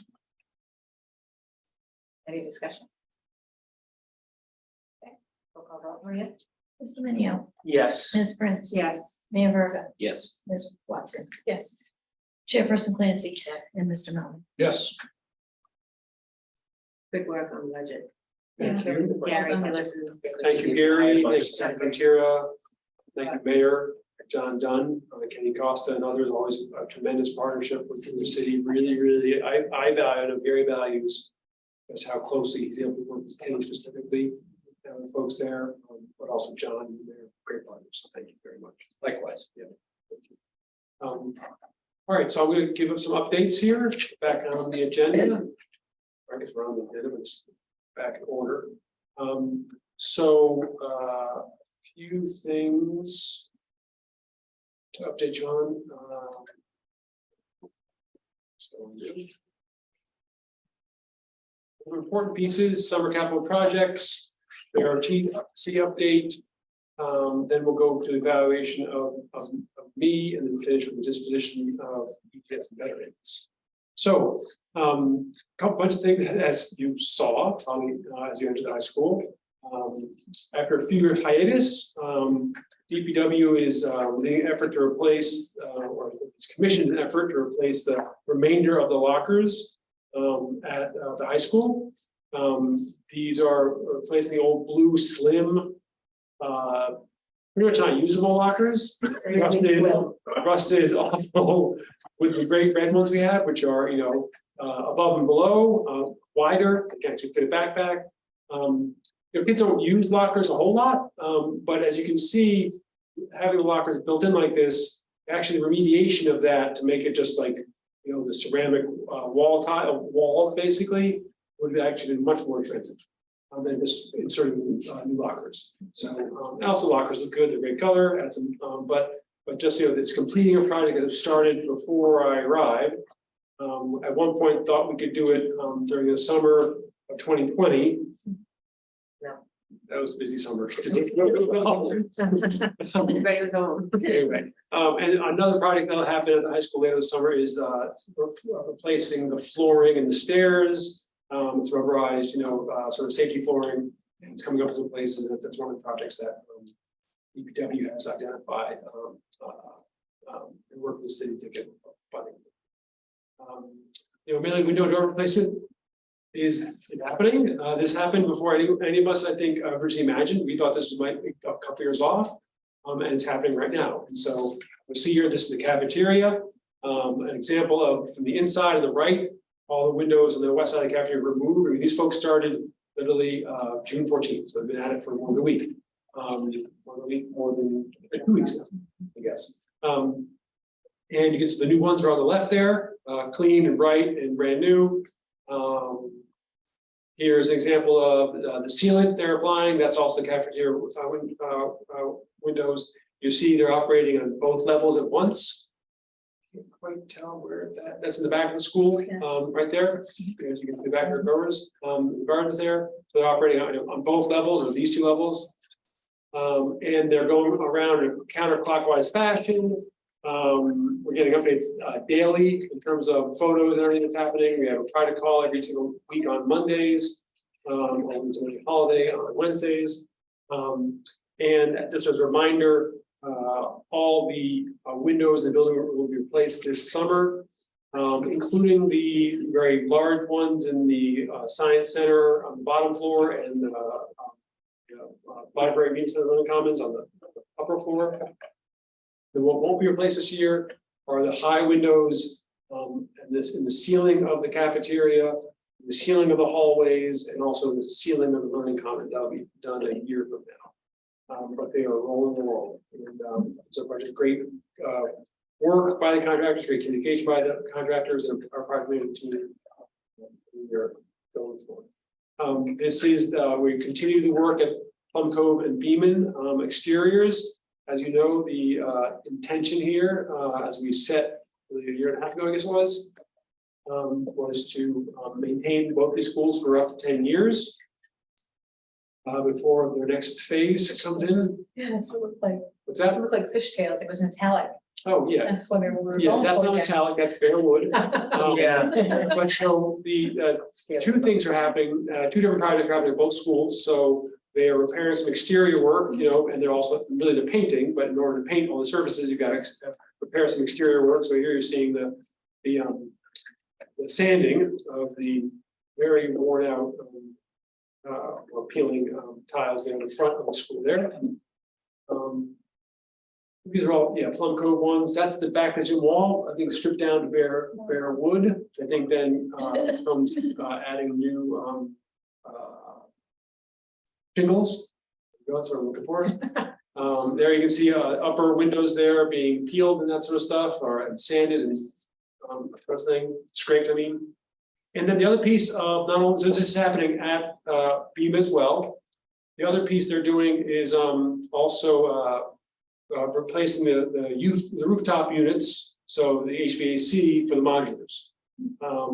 Speaker 1: Any discussion? Okay, roll call vote, Maria?
Speaker 8: Mr. Minio,
Speaker 4: Yes.
Speaker 8: Ms. Prince.
Speaker 7: Yes.
Speaker 8: Mayor Verga,
Speaker 11: Yes.
Speaker 8: Ms. Watson. Yes. Chairperson Clancy and Mr. Melvin.
Speaker 5: Yes.
Speaker 7: Good work on budget.
Speaker 1: Thank you.
Speaker 7: Gary, if you listen.
Speaker 3: Thank you, Gary. Thank you, Secretary Tira. Thank you, Mayor John Dunn, Kenny Costa, and others. Always a tremendous partnership with the city. Really, I value and Gary values is how closely he's able to work with Kenny specifically, and the folks there, but also John. They're great partners. So thank you very much. Likewise. Yeah. Thank you. All right, so I'm going to give up some updates here. Back on the agenda. I guess we're on the agenda, but it's back in order. A few things to update you on. Important pieces, summer capital projects, the RTC update. Then we'll go to the evaluation of me and then finish with the disposition of EPS and veterans. So bunch of things as you saw probably as you entered the high school. After a few years hiatus, DPW is leading an effort to replace, or it's commissioned an effort to replace the remainder of the lockers at the high school. These are replacing the old blue slim, pretty much not usable lockers, rusted awful with the great red ones we have, which are above and below, wider, you can actually fit a backpack. Kids don't use lockers a whole lot, but as you can see, having the lockers built in like this, actually remediation of that to make it just like the ceramic walls basically would actually be much more expensive than just inserting new lockers. So and also lockers look good; they're great color. Add some, but just it's completing a project that started before I arrived. At one point, thought we could do it during the summer of 2020. That was a busy summer.
Speaker 7: Everybody was home.
Speaker 3: Anyway, and another project that'll happen at the high school later this summer is replacing the flooring and the stairs. It's rubberized, sort of safety flooring, and it's coming up to places. And that's one of the projects that DPW has identified and work with the city to get funding. Mainly window door replacement is happening. This happened before any of us, I think, originally imagined. We thought this might be a couple years off, and it's happening right now. And so we see here, this is the cafeteria, an example of from the inside and the right, all the windows on the west side of the cafeteria removed. I mean, these folks started literally June 14th, so they've been at it for more than a week, more than 2 weeks now, I guess. And you can see the new ones are on the left there, clean and bright and brand new. Here's an example of the sealant they're applying. That's also the cafeteria windows. You see they're operating on both levels at once. Can't quite tell where that's in the back of the school, right there. As you can see the back of the the gardens there. So they're operating on both levels, or these two levels. And they're going around in counterclockwise fashion. We're getting updates daily in terms of photos and everything that's happening. We have a private call every single week on Mondays. And there's a holiday on Wednesdays. And just as a reminder, all the windows in the building will be replaced this summer, including the very large ones in the science center on the bottom floor and the library meeting center learning commons on the upper floor. And what won't be replaced this year are the high windows and this in the ceiling of the cafeteria, the ceiling of the hallways, and also the ceiling of the learning common. That'll be done a year from now. But they are rolling along, and so much great work by the contractors, great communication by the contractors and our project management team. We are going forward. This is we continue to work at Plum Cove and Beeman exteriors. As you know, the intention here, as we set a year and a half ago, I guess it was to maintain both these schools for up to 10 years. Before their next phase comes in.
Speaker 8: Yeah, that's what it looked like.
Speaker 3: What's that?
Speaker 8: It looked like fishtails. It was metallic.
Speaker 3: Oh, yeah.
Speaker 8: That's what we were
Speaker 3: Yeah,
Speaker 8: going
Speaker 3: that's
Speaker 8: for.
Speaker 3: not metallic, that's bare wood.
Speaker 4: Yeah.
Speaker 3: But so the two things are happening, two different projects are happening at both schools. So they are repairing some exterior work, and they're also really the painting, but in order to paint all the surfaces, you've got to repair some exterior work. So here you're seeing the sanding of the very worn out or peeling tiles there in the front of the school there. These are all, Plum Cove ones. That's the back kitchen wall, I think stripped down to bare wood. I think then comes adding new shingles. That's what I'm looking for. There you can see upper windows there being peeled and that sort of stuff, or sanded and first thing, scraped, I mean. And then the other piece of not only, so this is happening at Beam as well. The other piece they're doing is also replacing the rooftop units, so the HVAC for the modulars.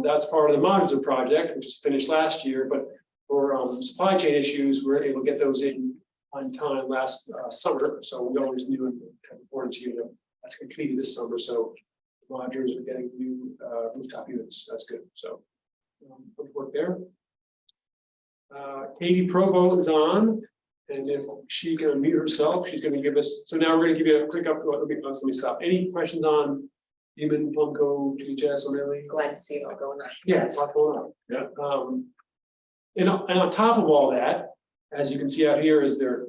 Speaker 3: That's part of the modular project, which was finished last year, but for supply chain issues, we were able to get those in on time last summer. So we always knew and reported to you that that's completed this summer. So modulars are getting new rooftop units. That's good. So good work there. Katie Provo is on, and if she can unmute herself, she's going to give us. So now we're going to give you a quick up. Let me stop. Any questions on Beeman, Plum Cove, GHS, O'Malley?
Speaker 1: Glad to see it all going on.
Speaker 3: Yeah, it's a lot going on. Yeah. And on top of all that, as you can see out here, is they're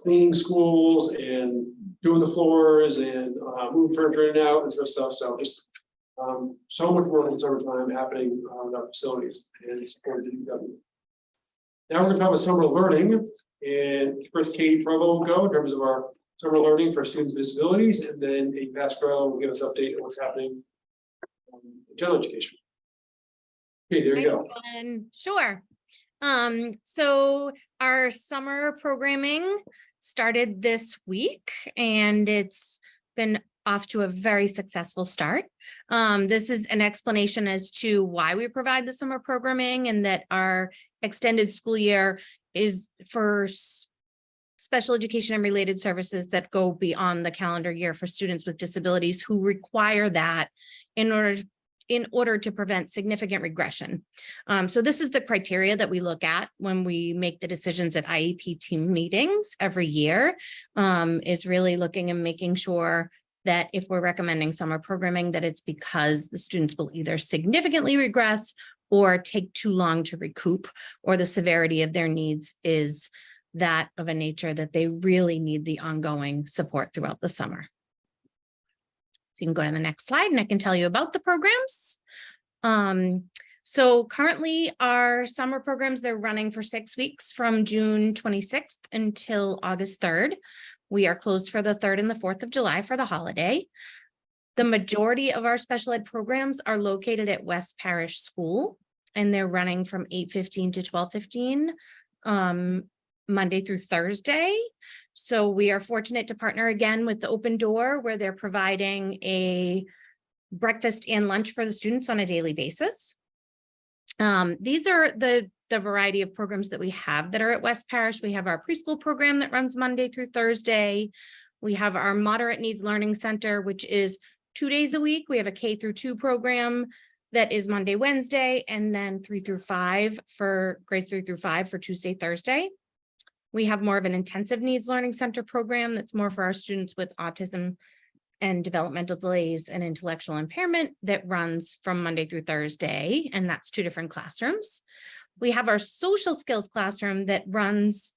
Speaker 3: cleaning schools and doing the floors and moving furniture in and out and sort of stuff. So just so much work in summertime happening with our facilities and support DPW. Now we're going to talk about summer learning, and first Katie Provo will go in terms of our summer learning for students with disabilities, and then Amy Pasquarello will give us an update on what's happening in general education. Okay, there you go.
Speaker 12: Sure. So our summer programming started this week and it's been off to a very successful start. This is an explanation as to why we provide the summer programming, and that our extended school year is for special education and related services that go beyond the calendar year for students with disabilities who require that in order to prevent significant regression. So this is the criteria that we look at when we make the decisions at IEP team meetings every year, is really looking and making sure that if we're recommending summer programming, that it's because the students will either significantly regress or take too long to recoup, or the severity of their needs is that of a nature that they really need the ongoing support throughout the summer. So you can go to the next slide and I can tell you about the programs. So currently our summer programs, they're running for 6 weeks from June 26th until August 3rd. We are closed for the 3rd and the 4th of July for the holiday. The majority of our special ed programs are located at West Parish School, and they're running from 8:15 to 12:15 Monday through Thursday. So we are fortunate to partner again with the Open Door, where they're providing a breakfast and lunch for the students on a daily basis. These are the variety of programs that we have that are at West Parish. We have our preschool program that runs Monday through Thursday. We have our Moderate Needs Learning Center, which is 2 days a week. We have a K-2 program that is Monday, Wednesday, and then 3 through 5 for grades 3 through 5 for Tuesday, Thursday. We have more of an intensive needs learning center program that's more for our students with autism and developmental delays and intellectual impairment that runs from Monday through Thursday, and that's 2 different classrooms. We have our social skills classroom that runs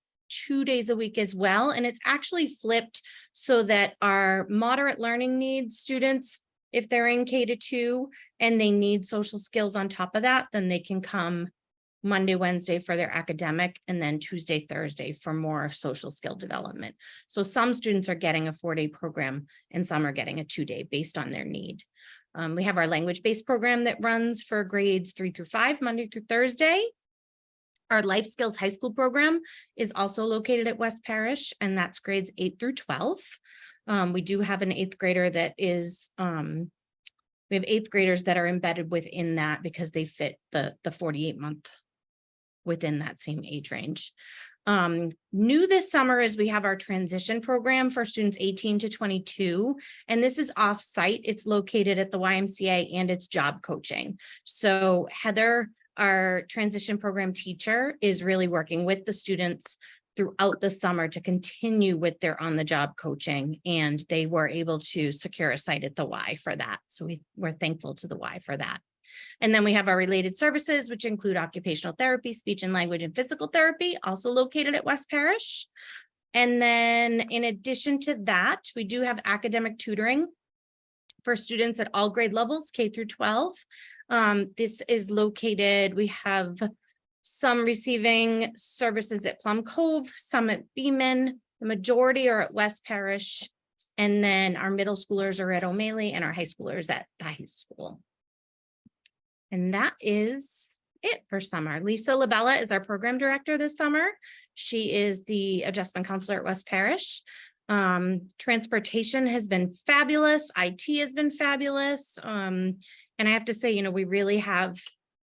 Speaker 12: 2 days a week as well, and it's actually flipped so that our moderate learning needs students, if they're in K-2 and they need social skills on top of that, then they can come Monday, Wednesday for their academic, and then Tuesday, Thursday for more social skill development. So some students are getting a 4-day program and some are getting a 2-day based on their need. We have our language-based program that runs for grades 3 through 5, Monday through Thursday. Our life skills high school program is also located at West Parish, and that's grades 8 through 12. We do have an 8th grader that is, we have 8th graders that are embedded within that because they fit the 48-month within that same age range. New this summer is we have our transition program for students 18 to 22, and this is off-site. It's located at the YMCA and it's job coaching. So Heather, our transition program teacher, is really working with the students throughout the summer to continue with their on-the-job coaching, and they were able to secure a site at the Y for that. So we're thankful to the Y for that. And then we have our related services, which include occupational therapy, speech and language, and physical therapy, also located at West Parish. And then in addition to that, we do have academic tutoring for students at all grade levels, K through 12. This is located, we have some receiving services at Plum Cove, some at Beeman, the majority are at West Parish, and then our middle schoolers are at O'Malley and our high schoolers at the high school. And that is it for summer. Lisa Labella is our program director this summer. She is the adjustment counselor at West Parish. Transportation has been fabulous. IT has been fabulous. And I have to say, you know, we really have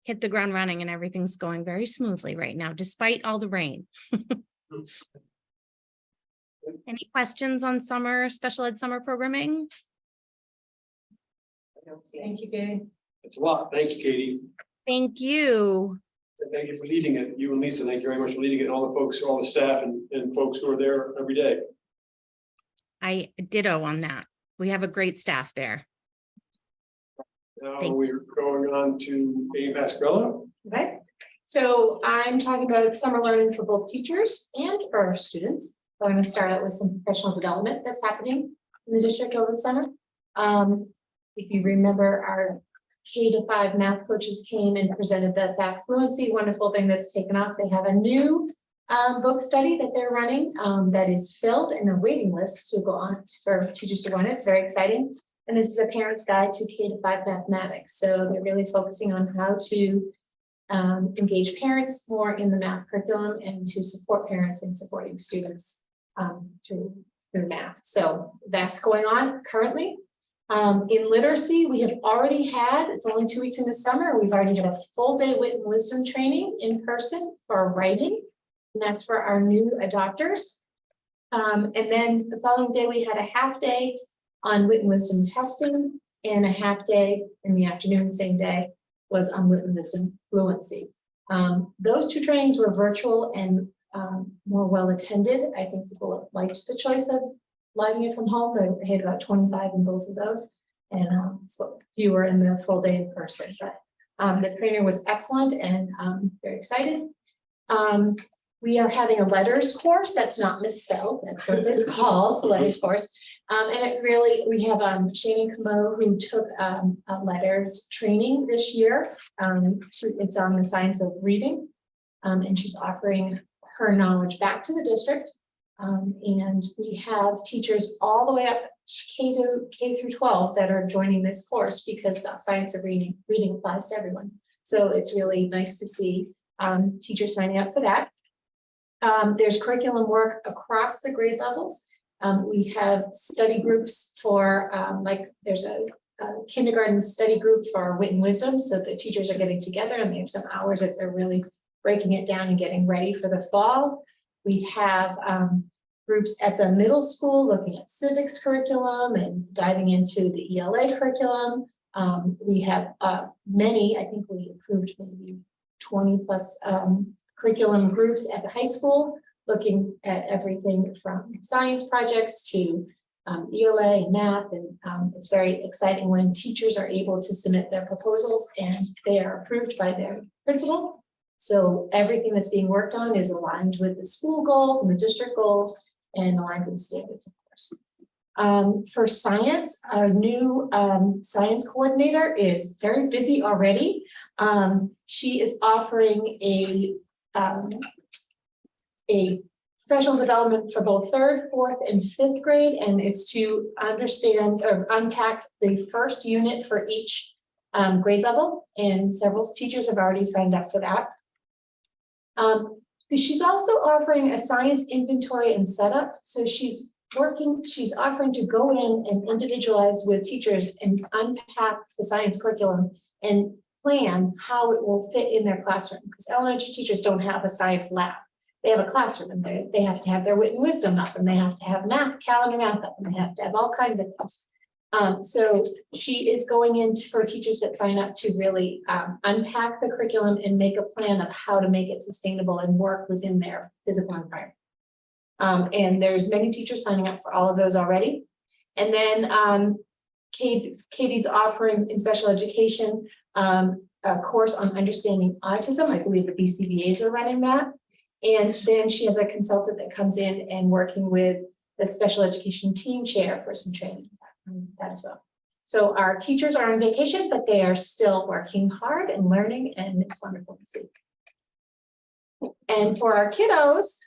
Speaker 12: hit the ground running and everything's going very smoothly right now, despite all the rain. Any questions on summer, special ed summer programming?
Speaker 2: Thank you, Katie.
Speaker 3: It's a lot. Thank you, Katie.
Speaker 12: Thank you.
Speaker 3: And thank you for leading it. You and Lisa, thank you very much for leading it, and all the folks, all the staff and folks who are there every day.
Speaker 12: I ditto on that. We have a great staff there.
Speaker 3: Now we're going on to Amy Pascarella.
Speaker 2: Okay, so I'm talking about summer learning for both teachers and for our students. So I'm going to start out with some professional development that's happening in the district over the summer. If you remember, our K-5 math coaches came and presented the Fact Fluency, wonderful thing that's taken off. They have a new book study that they're running that is filled in a waiting list to go on for teachers to run it. It's very exciting. And this is a parent's guide to K-5 mathematics. So they're really focusing on how to engage parents more in the math curriculum and to support parents in supporting students through math. So that's going on currently. In literacy, we have already had, it's only 2 weeks into summer, we've already had a full day wit and wisdom training in person for writing. And that's for our new adopters. And then the following day, we had a half day on wit and wisdom testing, and a half day in the afternoon, same day, was on wit and wisdom fluency. Those 2 trainings were virtual and more well attended. I think people liked the choice of live it from home. They had about 25 in both of those, and fewer in the full day in person. But the trainer was excellent, and very excited. We are having a letters course that's not misspelled. That's what it's called, the letters course. And it really, we have Shannon Camo, who took a letters training this year. It's on the science of reading, and she's offering her knowledge back to the district. And we have teachers all the way up K through 12 that are joining this course because the science of reading applies to everyone. So it's really nice to see teachers signing up for that. There's curriculum work across the grade levels. We have study groups for like there's a kindergarten study group for Wit and Wisdom, so the teachers are getting together and they have some hours that they're really breaking it down and getting ready for the fall. We have groups at the middle school looking at civics curriculum and diving into the ELA curriculum. We have many, I think we approved maybe 20 plus curriculum groups at the high school, looking at everything from science projects to ELA and math. And it's very exciting when teachers are able to submit their proposals and they are approved by their principal. So everything that's being worked on is aligned with the school goals and the district goals and aligned with the standards, of course. For science, our new science coordinator is very busy already. She is offering a professional development for both 3rd, 4th, and 5th grade, and it's to understand or unpack the first unit for each grade level, and several teachers have already signed up for that. She's also offering a science inventory and setup, so she's offering to go in and individualize with teachers and unpack the science curriculum and plan how it will fit in their classroom, because elementary teachers don't have a science lab. They have a classroom and they have to have their Wit and Wisdom up, and they have to have math, calendar math up, and they have to have all kinds of things. So she is going in for teachers that sign up to really unpack the curriculum and make a plan of how to make it sustainable and work within their physical environment. And there's many teachers signing up for all of those already. And then Katie's offering in special education a course on understanding autism. I believe the BCBAs are running that. And then she has a consultant that comes in and working with the special education team chair for some training that as well. So our teachers are on vacation, but they are still working hard and learning, and it's wonderful to see. And for our kiddos,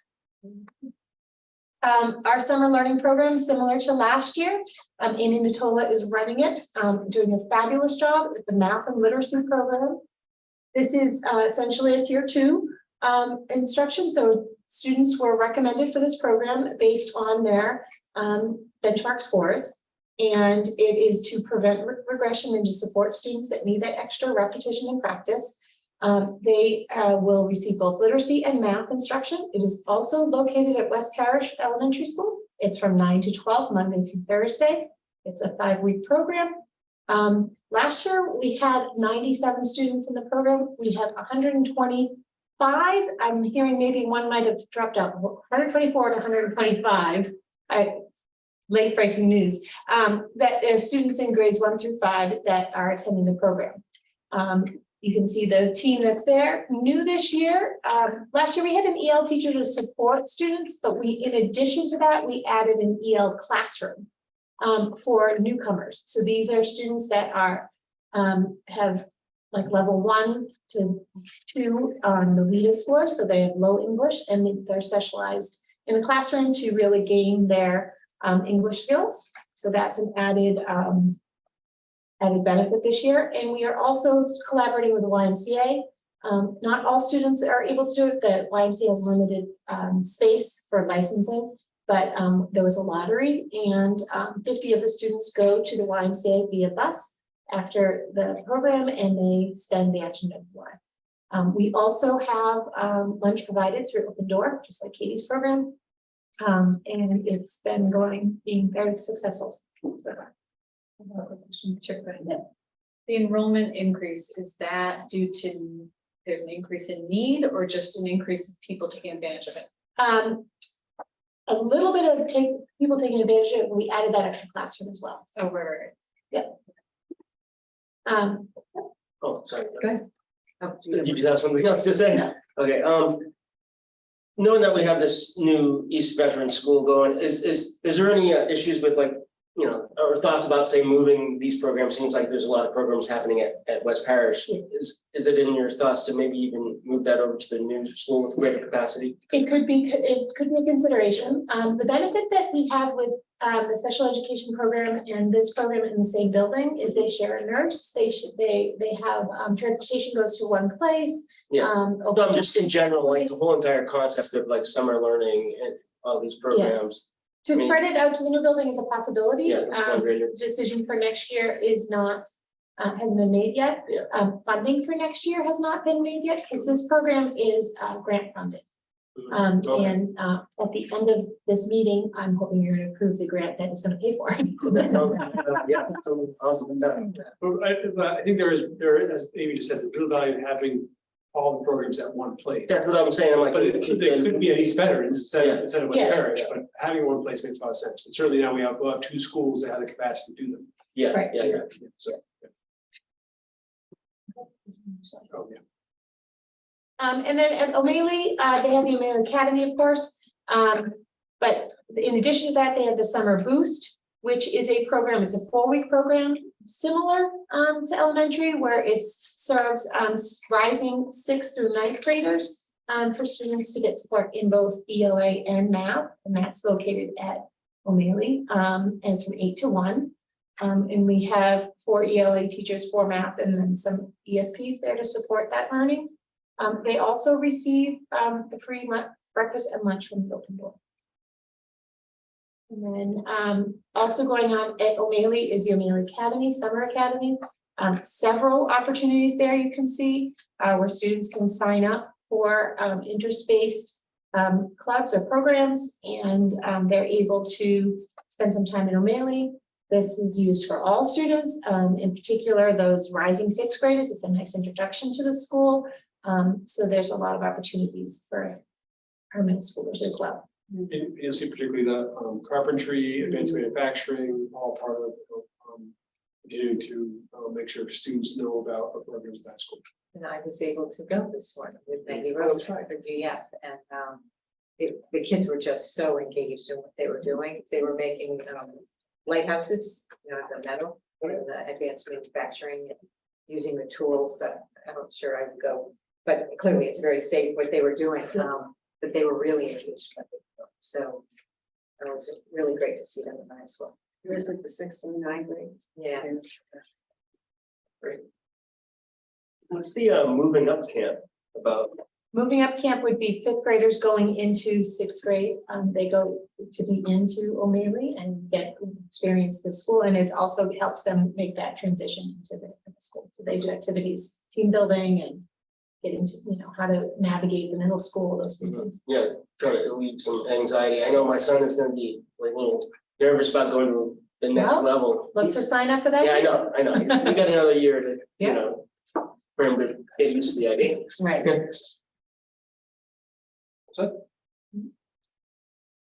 Speaker 2: our summer learning program is similar to last year. Amy Natola is running it, doing a fabulous job with the math and literacy program. This is essentially a tier 2 instruction. So students were recommended for this program based on their benchmark scores. And it is to prevent regression and to support students that need that extra repetition and practice. They will receive both literacy and math instruction. It is also located at West Parish Elementary School. It's from 9 to 12, Monday through Thursday. It's a 5-week program. Last year, we had 97 students in the program. We have 125. I'm hearing maybe one might have dropped out, 124 to 125. Late breaking news, that students in grades 1 through 5 that are attending the program. You can see the team that's there. New this year, last year we had an EL teacher to support students, but in addition to that, we added an EL classroom for newcomers. So these are students that are have like level 1 to 2 on the LEADA score, so they have low English, and they're specialized in the classroom to really gain their English skills. So that's an added benefit this year. And we are also collaborating with the YMCA. Not all students are able to do it. The YMCA has limited space for licensing, but there was a lottery, and 50 of the students go to the YMCA via bus after the program, and they spend the afternoon at the Y. We also have lunch provided through Open Door, just like Katie's program. And it's been being very successful so far.
Speaker 8: The enrollment increase, is that due to there's an increase in need or just an increase of people taking advantage of it?
Speaker 2: A little bit of people taking advantage of it. We added that extra classroom as well.
Speaker 8: Oh, right.
Speaker 2: Yep.
Speaker 4: Oh, sorry.
Speaker 8: Go ahead. Oh,
Speaker 4: You do have something else to say?
Speaker 2: No.
Speaker 4: Okay, knowing that we have this new East Veteran School going, is there any issues with, like, you know, or thoughts about, say, moving these programs? Seems like there's a lot of programs happening at West Parish.
Speaker 2: Yeah.
Speaker 4: Is it in your thoughts to maybe even move that over to the new school with greater capacity?
Speaker 2: It could be a consideration. The benefit that we have with the special education program and this program in the same building is they share a nurse. They have transportation goes to one place.
Speaker 4: Yeah. No, I'm just in general, like the whole entire concept of like summer learning and all these programs.
Speaker 2: To spread it out to the new building is a possibility.
Speaker 4: Yeah, that's one great.
Speaker 2: Decision for next year is not, hasn't been made yet.
Speaker 4: Yeah.
Speaker 2: Funding for next year has not been made yet, because this program is grant funded.
Speaker 3: Okay.
Speaker 2: And at the end of this meeting, I'm hoping you're gonna approve the grant that is gonna pay for it.
Speaker 4: Yeah, so awesome.
Speaker 3: But I think there is, as Amy just said, the real value in having all the programs at one place.
Speaker 4: That's what I'm saying, I'm like.
Speaker 3: But it could be at East Veterans instead of West
Speaker 2: Yeah.
Speaker 3: Parish, but having one place makes a lot of sense. But certainly now we'll have 2 schools that have the capacity to do them.
Speaker 4: Yeah,
Speaker 2: Right.
Speaker 4: yeah, yeah.
Speaker 3: So. Oh, yeah.
Speaker 2: And then at O'Malley, they have the O'Malley Academy, of course. But in addition to that, they have the Summer Boost, which is a program, it's a 4-week program, similar to elementary, where it serves rising 6th through 9th graders for students to get support in both ELA and math, and that's located at O'Malley, and it's from 8 to 1. And we have 4 ELA teachers for math and then some ESPs there to support that learning. They also receive the free breakfast and lunch from the open door. And then also going on at O'Malley is the O'Malley Academy, Summer Academy. Several opportunities there you can see where students can sign up for interest-based clubs or programs, and they're able to spend some time in O'Malley. This is used for all students, in particular those rising 6th graders. It's a nice introduction to the school. So there's a lot of opportunities for our middle schoolers as well.
Speaker 3: And you'll see particularly the carpentry, advanced manufacturing, all part of continuing to make sure students know about our programs at school.
Speaker 1: And I was able to go this morning with Maggie Rose for GF, and the kids were just so engaged in what they were doing. They were making lighthouses, the metal, the advanced manufacturing, using the tools that I'm not sure I would go, but clearly it's very safe what they were doing. But they were really engaged with it. So it was really great to see them in high school.
Speaker 7: This is the 6th and 9th grade.
Speaker 1: Yeah.
Speaker 4: Great. What's the moving up camp about?
Speaker 2: Moving up camp would be 5th graders going into 6th grade. They go to be into O'Malley and get experience the school, and it also helps them make that transition into the school. So they do activities, team building, and get into, how to navigate the middle school, those things.
Speaker 4: Yeah, try to relieve some anxiety. I know my son is gonna be like a little nervous about going to the next
Speaker 2: Well,
Speaker 4: level.
Speaker 2: Look to sign up for that.
Speaker 4: Yeah, I know. We got another year to,
Speaker 2: Yeah.
Speaker 4: for him to get used to the idea.
Speaker 2: Right.
Speaker 3: What's that?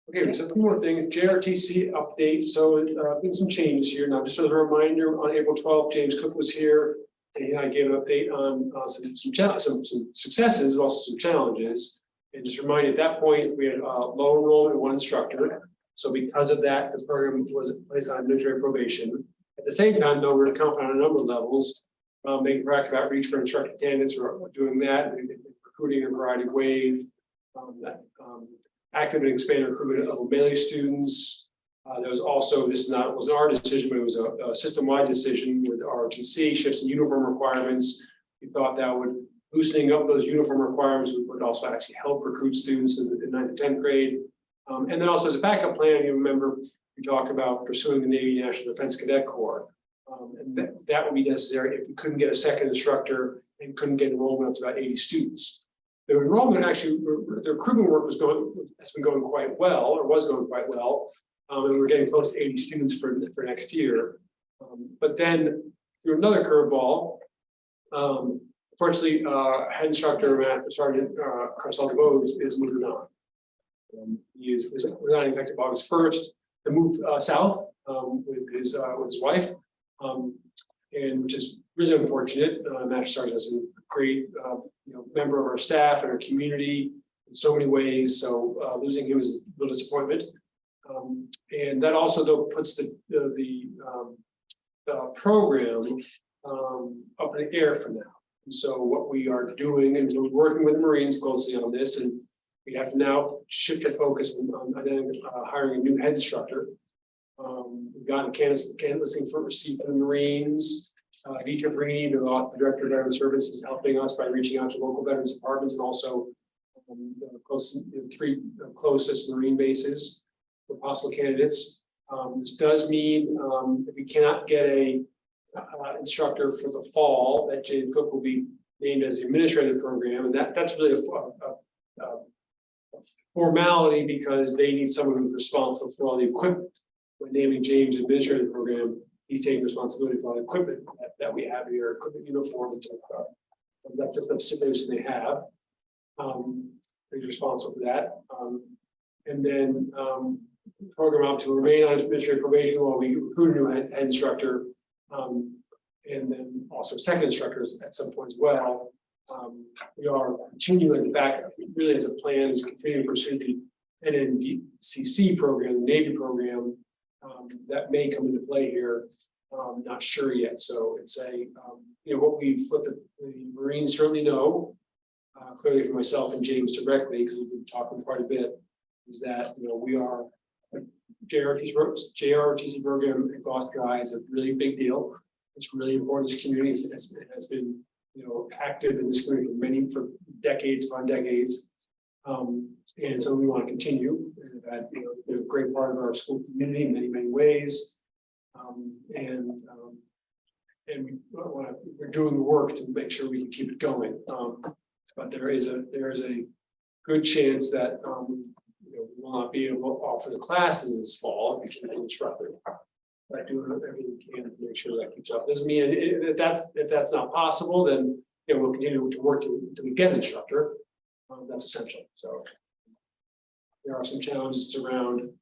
Speaker 3: Okay, so one more thing, JRTC update. So been some changes here. Now, just as a reminder, on April 12th, James Cook was here. And I gave an update on some successes, but also some challenges. And just remind you, at that point, we had low enrollment in 1 instructor. So because of that, the program was placed on administrative probation. At the same time, though, we were confident on a number of levels, making proactive outreach for instructor candidates. We're doing that, and recruiting in a variety of ways. Active and expanded recruitment of O'Malley students. There was also, wasn't our decision, but it was a system-wide decision with ROTC, shifts in uniform requirements. We thought that would, loosening up those uniform requirements would also actually help recruit students in 9th and 10th grade. And then also as a backup plan, you remember, we talked about pursuing the Navy National Defense Cadet Corps. And that would be necessary if we couldn't get a second instructor and couldn't get enrollment up to about 80 students. The enrollment actually, the recruitment work has been going quite well, or was going quite well. And we're getting close to 80 students for next year. But then through another curveball, fortunately, head instructor Matt Sergeant Carcel DeVoe is moving on. He is resigning effective August 1st to move south with his wife, and which is really unfortunate. Master Sergeant has been a great member of our staff and our community in so many ways. So losing him is a little disappointment. And that also though puts the program up in the air for now. And so what we are doing, and we're working with the Marines closely on this, and we have to now shift our focus on hiring a new head instructor. We've gotten canvassing for receipt from the Marines. Vita Brini, the Director of Veteran Services, is helping us by reaching out to local veterans departments and also the 3 closest Marine bases. We're possible candidates. This does mean, if we cannot get a instructor for the fall, that Jane Cook will be named as the administrative program, and that's really a formality because they need someone who's responsible for all the equipment. When naming James administrative program, he's taking responsibility for all the equipment that we have here, equipment, uniforms, that's just the stipulation they have. He's responsible for that. And then program officer will remain on administrative probation while we recruit a new head instructor. And then also second instructors at some point as well. We are continuing as a backup, really as a plan is continuing to pursue the NNDCC program, the Navy program, that may come into play here. Not sure yet. So it's what the Marines certainly know, clearly for myself and James directly, because we've been talking quite a bit, is that, we are JROTC program at Gloucester High is a really big deal. It's really important to this community. It has been, active in this community for decades upon decades. And so we want to continue. And that, they're a great part of our school community in many, many ways. And we're doing the work to make sure we can keep it going. But there is a good chance that we will not be able to offer the classes this fall if we can instructor. But doing everything we can to make sure that keeps up. Doesn't mean if that's not possible, then we'll continue to work until we get an instructor. That's essential. So there are some challenges around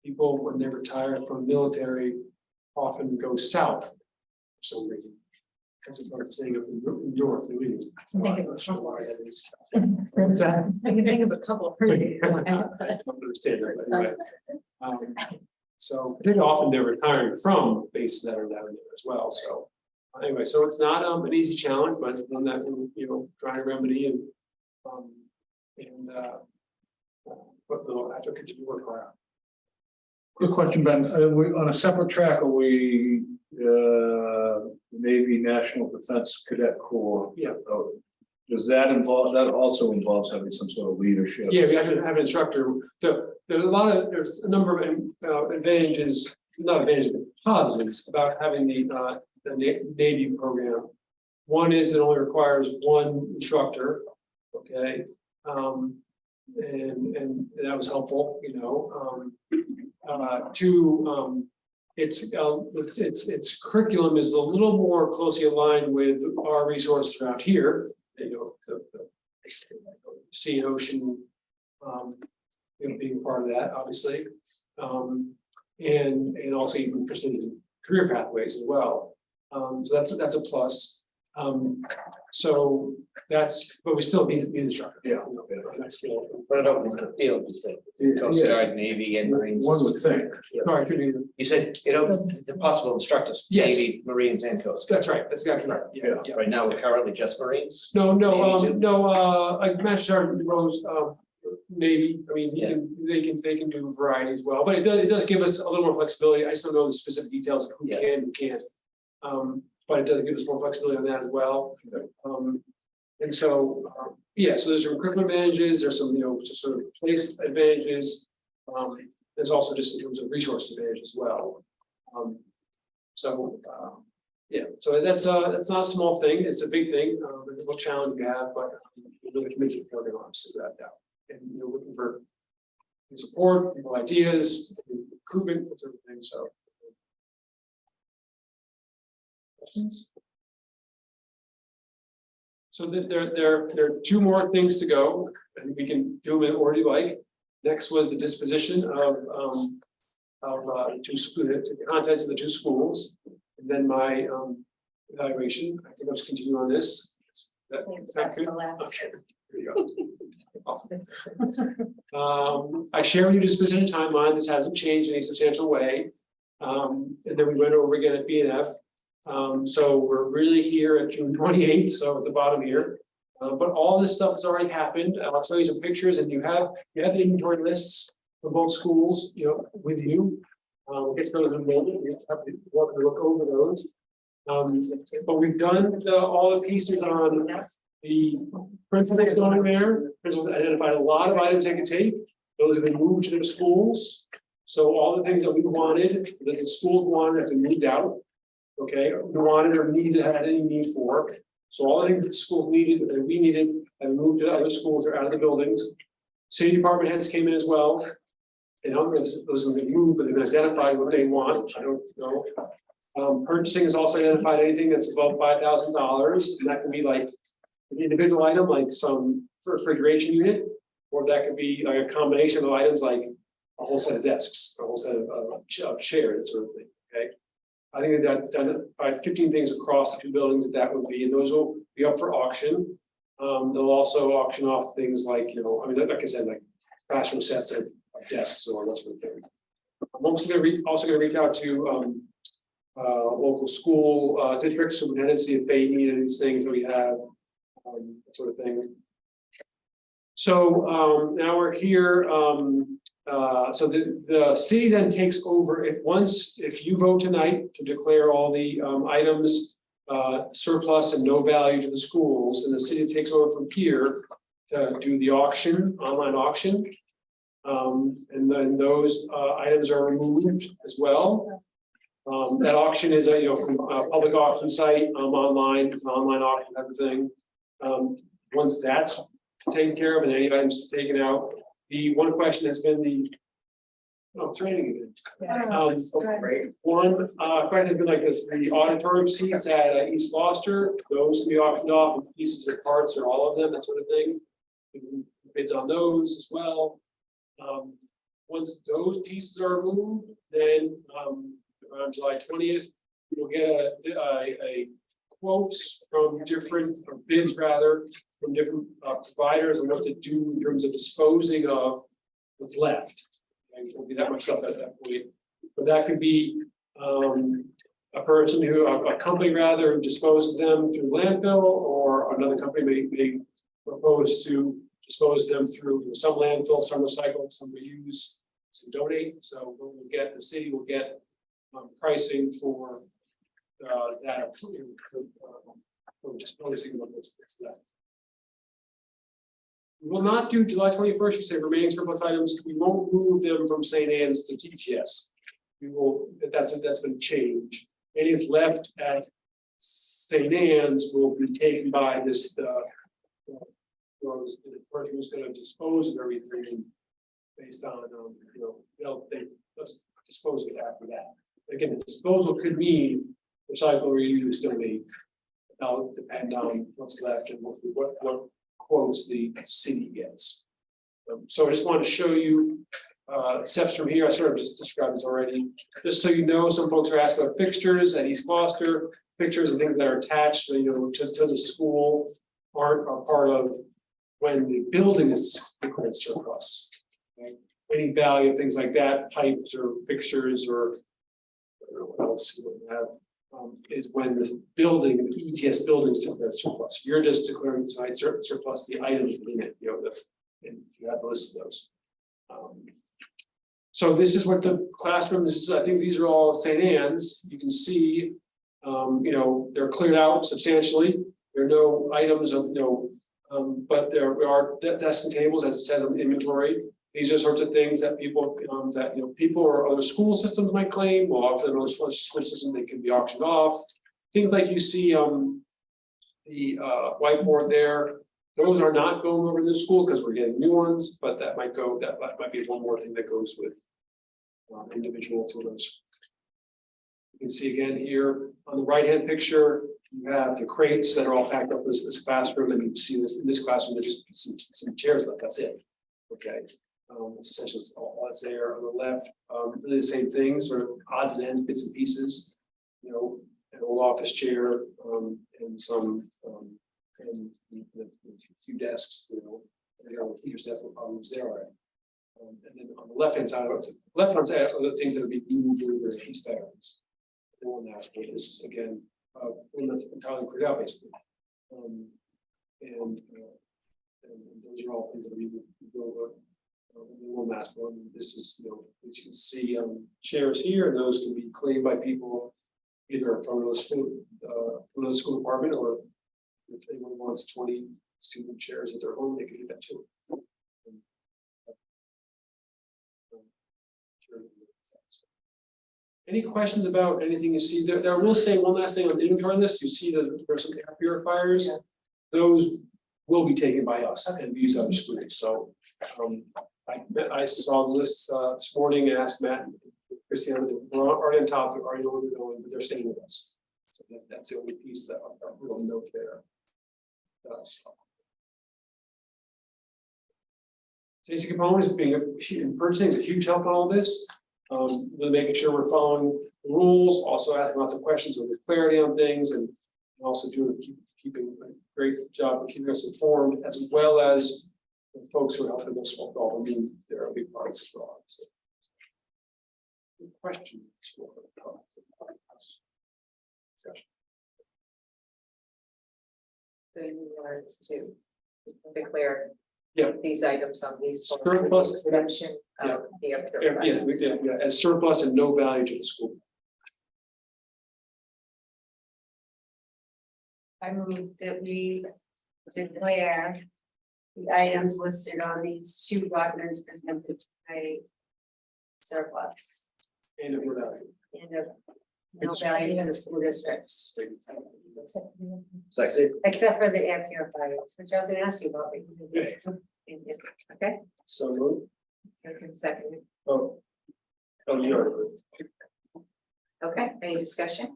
Speaker 3: people when they retire from the military often go south for some reason. As opposed to staying up in north New England.
Speaker 1: Think of a couple.
Speaker 3: What's that?
Speaker 1: I can think of a couple.
Speaker 3: I don't understand that, but anyway. So I think often they're retiring from bases that are down there as well. So anyway, so it's not an easy challenge, but it's one that we're trying to remedy and but I have to continue to work hard.
Speaker 5: Quick question, Ben, on a separate track, are we, Navy National Defense Cadet Corps?
Speaker 3: Yeah.
Speaker 5: Does that also involves having some sort of leadership?
Speaker 3: Yeah, we have to have an instructor. There's a number of advantages, not advantages, but positives about having the Navy program. One is it only requires one instructor, okay, and that was helpful, Two, its curriculum is a little more closely aligned with our resources around here. The sea and ocean, being part of that, obviously, and also even pursuing career pathways as well. So that's a plus. So that's, but we still need to be an instructor.
Speaker 5: Yeah.
Speaker 3: That's still.
Speaker 11: But it opens the field, you said, Coast Guard, Navy, and Marines.
Speaker 5: One would think.
Speaker 3: Sorry, I couldn't hear you.
Speaker 11: You said it opens the possible instructors,
Speaker 3: Yes.
Speaker 11: Navy, Marines, and Coast Guard.
Speaker 3: That's right. That's exactly right. Yeah.
Speaker 11: Right now, we're currently just Marines.
Speaker 3: No,
Speaker 11: Navy too?
Speaker 3: like Master Sergeant Rose, Navy, I mean, they can do a variety as well, but it does give us a little more flexibility. I just don't know the specific details of who
Speaker 11: Yeah.
Speaker 3: can and can't. But it does give us more flexibility on that as well. And so, so there's some recruitment advantages, there's some, just sort of place advantages. There's also just in terms of resource advantage as well. So that's not a small thing, it's a big thing, a little challenge we have, but we're really committed to the program, obviously, without doubt. And looking for support, people ideas, recruitment, that sort of thing, so. Questions? So there are two more things to go, and we can do them in order you like. Next was the disposition of the contents of the two schools, and then my evaluation. I think I'll just continue on this. Is that good? Okay. There you go. Awesome. I share with you disposition timeline. This hasn't changed in any substantial way. And then we went over again at B&F. So we're really here at June 28th, so at the bottom here. But all this stuff has already happened. I'll show you some pictures, and you have the inventory lists for both schools, with you. We'll get to those in a moment. We have to look over those. But we've done all the pieces on the principals going there. Principals identified a lot of items they could take. Those have been moved to the schools. So all the things that we wanted, that the school wanted, have been moved out. Okay, we wanted or needed, had any need for. So all the things that the schools needed, that we needed, have moved to other schools or out of the buildings. City department heads came in as well. And those have been moved, but they've identified what they want. I don't know. Purchasing has also identified anything that's above $5,000, and that can be like an individual item, like some refrigeration unit, or that could be like a combination of items, like a whole set of desks, a whole set of chairs, that sort of thing. Okay, I think that done 15 things across the two buildings that would be, and those will be up for auction. They'll also auction off things like, I mean, like I said, like classroom sets of desks or that sort of thing. I'm also going to reach out to local school districts, superintendents, see if they need any of these things that we have, that sort of thing. So now we're here. So the city then takes over if you vote tonight to declare all the items surplus and no value to the schools, and the city takes over from here to do the online auction. And then those items are removed as well. That auction is from a public auction site online. It's an online auction type of thing. Once that's taken care of and any items taken out, the one question has been it's raining again. One question has been like this: the auditorium seats at East Gloucester, those can be auctioned off in pieces or parts or all of them, that sort of thing. Bids on those as well. Once those pieces are removed, then on July 20th, we'll get a quotes from different bids rather from different providers on what to do in terms of disposing of what's left. And it won't be that much stuff at that point, but that could be a company rather who disposes them through landfill, or another company may propose to dispose them through some landfill, some recycle, some reuse, some donate. So we'll get, the city will get pricing for that for disposing of what's left. We will not do July 21st. You say remaining surplus items. We won't move them from St. Anne's to TGS. We will. That's been changed. Anything left at St. Anne's will be taken by this. The person who's going to dispose of everything based on they let's dispose of it after that. Again, the disposal could mean recycle, reuse, donate. That'll depend on what's left and what quotes the city gets. So I just want to show you steps from here. I sort of just described this already. Just so you know, some folks are asking about fixtures at East Gloucester. Fixtures and things that are attached, to the school are part of when the building is declared surplus. Okay? Any value, things like that, pipes or fixtures or I don't know what else you would have, is when the building, the ETS building is declared surplus. You're just declaring tonight surplus the items within it, and you have the list of those. So this is what the classrooms, I think these are all St. Anne's. You can see, they're cleared out substantially. There are no items of but there are desks and tables, as it says on the inventory. These are sorts of things that people, people or other school systems might claim. We'll offer them other school systems. They can be auctioned off. Things like you see the whiteboard there. Those are not going over to the school because we're getting new ones, but that might go. That might be one more thing that goes with individual to those. You can see again here on the right-hand picture, you have the crates that are all packed up in this classroom, and you see this in this classroom. There's just some chairs left. That's it. Okay. It's essentially all that's there. On the left, really the same things, sort of odds and ends, bits and pieces. An old office chair, and some and a few desks. Teachers' desks problems there are. And then on the left-hand side, are the things that are being moved over to East Veterans. The one that is again one that's entirely cleared out basically. And those are all things that we go over. One last one. This is, as you can see, chairs here, and those can be claimed by people either from the school department, or if anyone wants 20 student chairs at their home, they can do that too. Any questions about anything you see there? I will say one last thing on the inventory list. You see that there's some air purifiers. Those will be taken by us and used other schools. So I saw the list this morning and asked Matt and Christiana, we're already on top, we already know where they're going, but they're staying with us. So that's the only piece that we'll note there. Safety components being purchasing is a huge help on all this. Really making sure we're following the rules, also asking lots of questions with clarity on things, and also keeping a great job of keeping us informed, as well as the folks who are helping us with all. I mean, there are big parts as well. So. Good question.
Speaker 1: To declare.
Speaker 3: Yeah.
Speaker 1: These items on these.
Speaker 3: Surplus.
Speaker 1: Exemption of the.
Speaker 3: Yes, we did, yeah, as surplus and no value to the school.
Speaker 7: I move that we declare the items listed on these two documents presented today surplus
Speaker 3: And no value.
Speaker 7: and of no value to the school districts.
Speaker 11: Second.
Speaker 7: Except for the air purifiers, which I was gonna ask you about.
Speaker 1: Okay,
Speaker 3: So moved.
Speaker 1: second.
Speaker 3: Oh, you're.
Speaker 1: Okay, any discussion?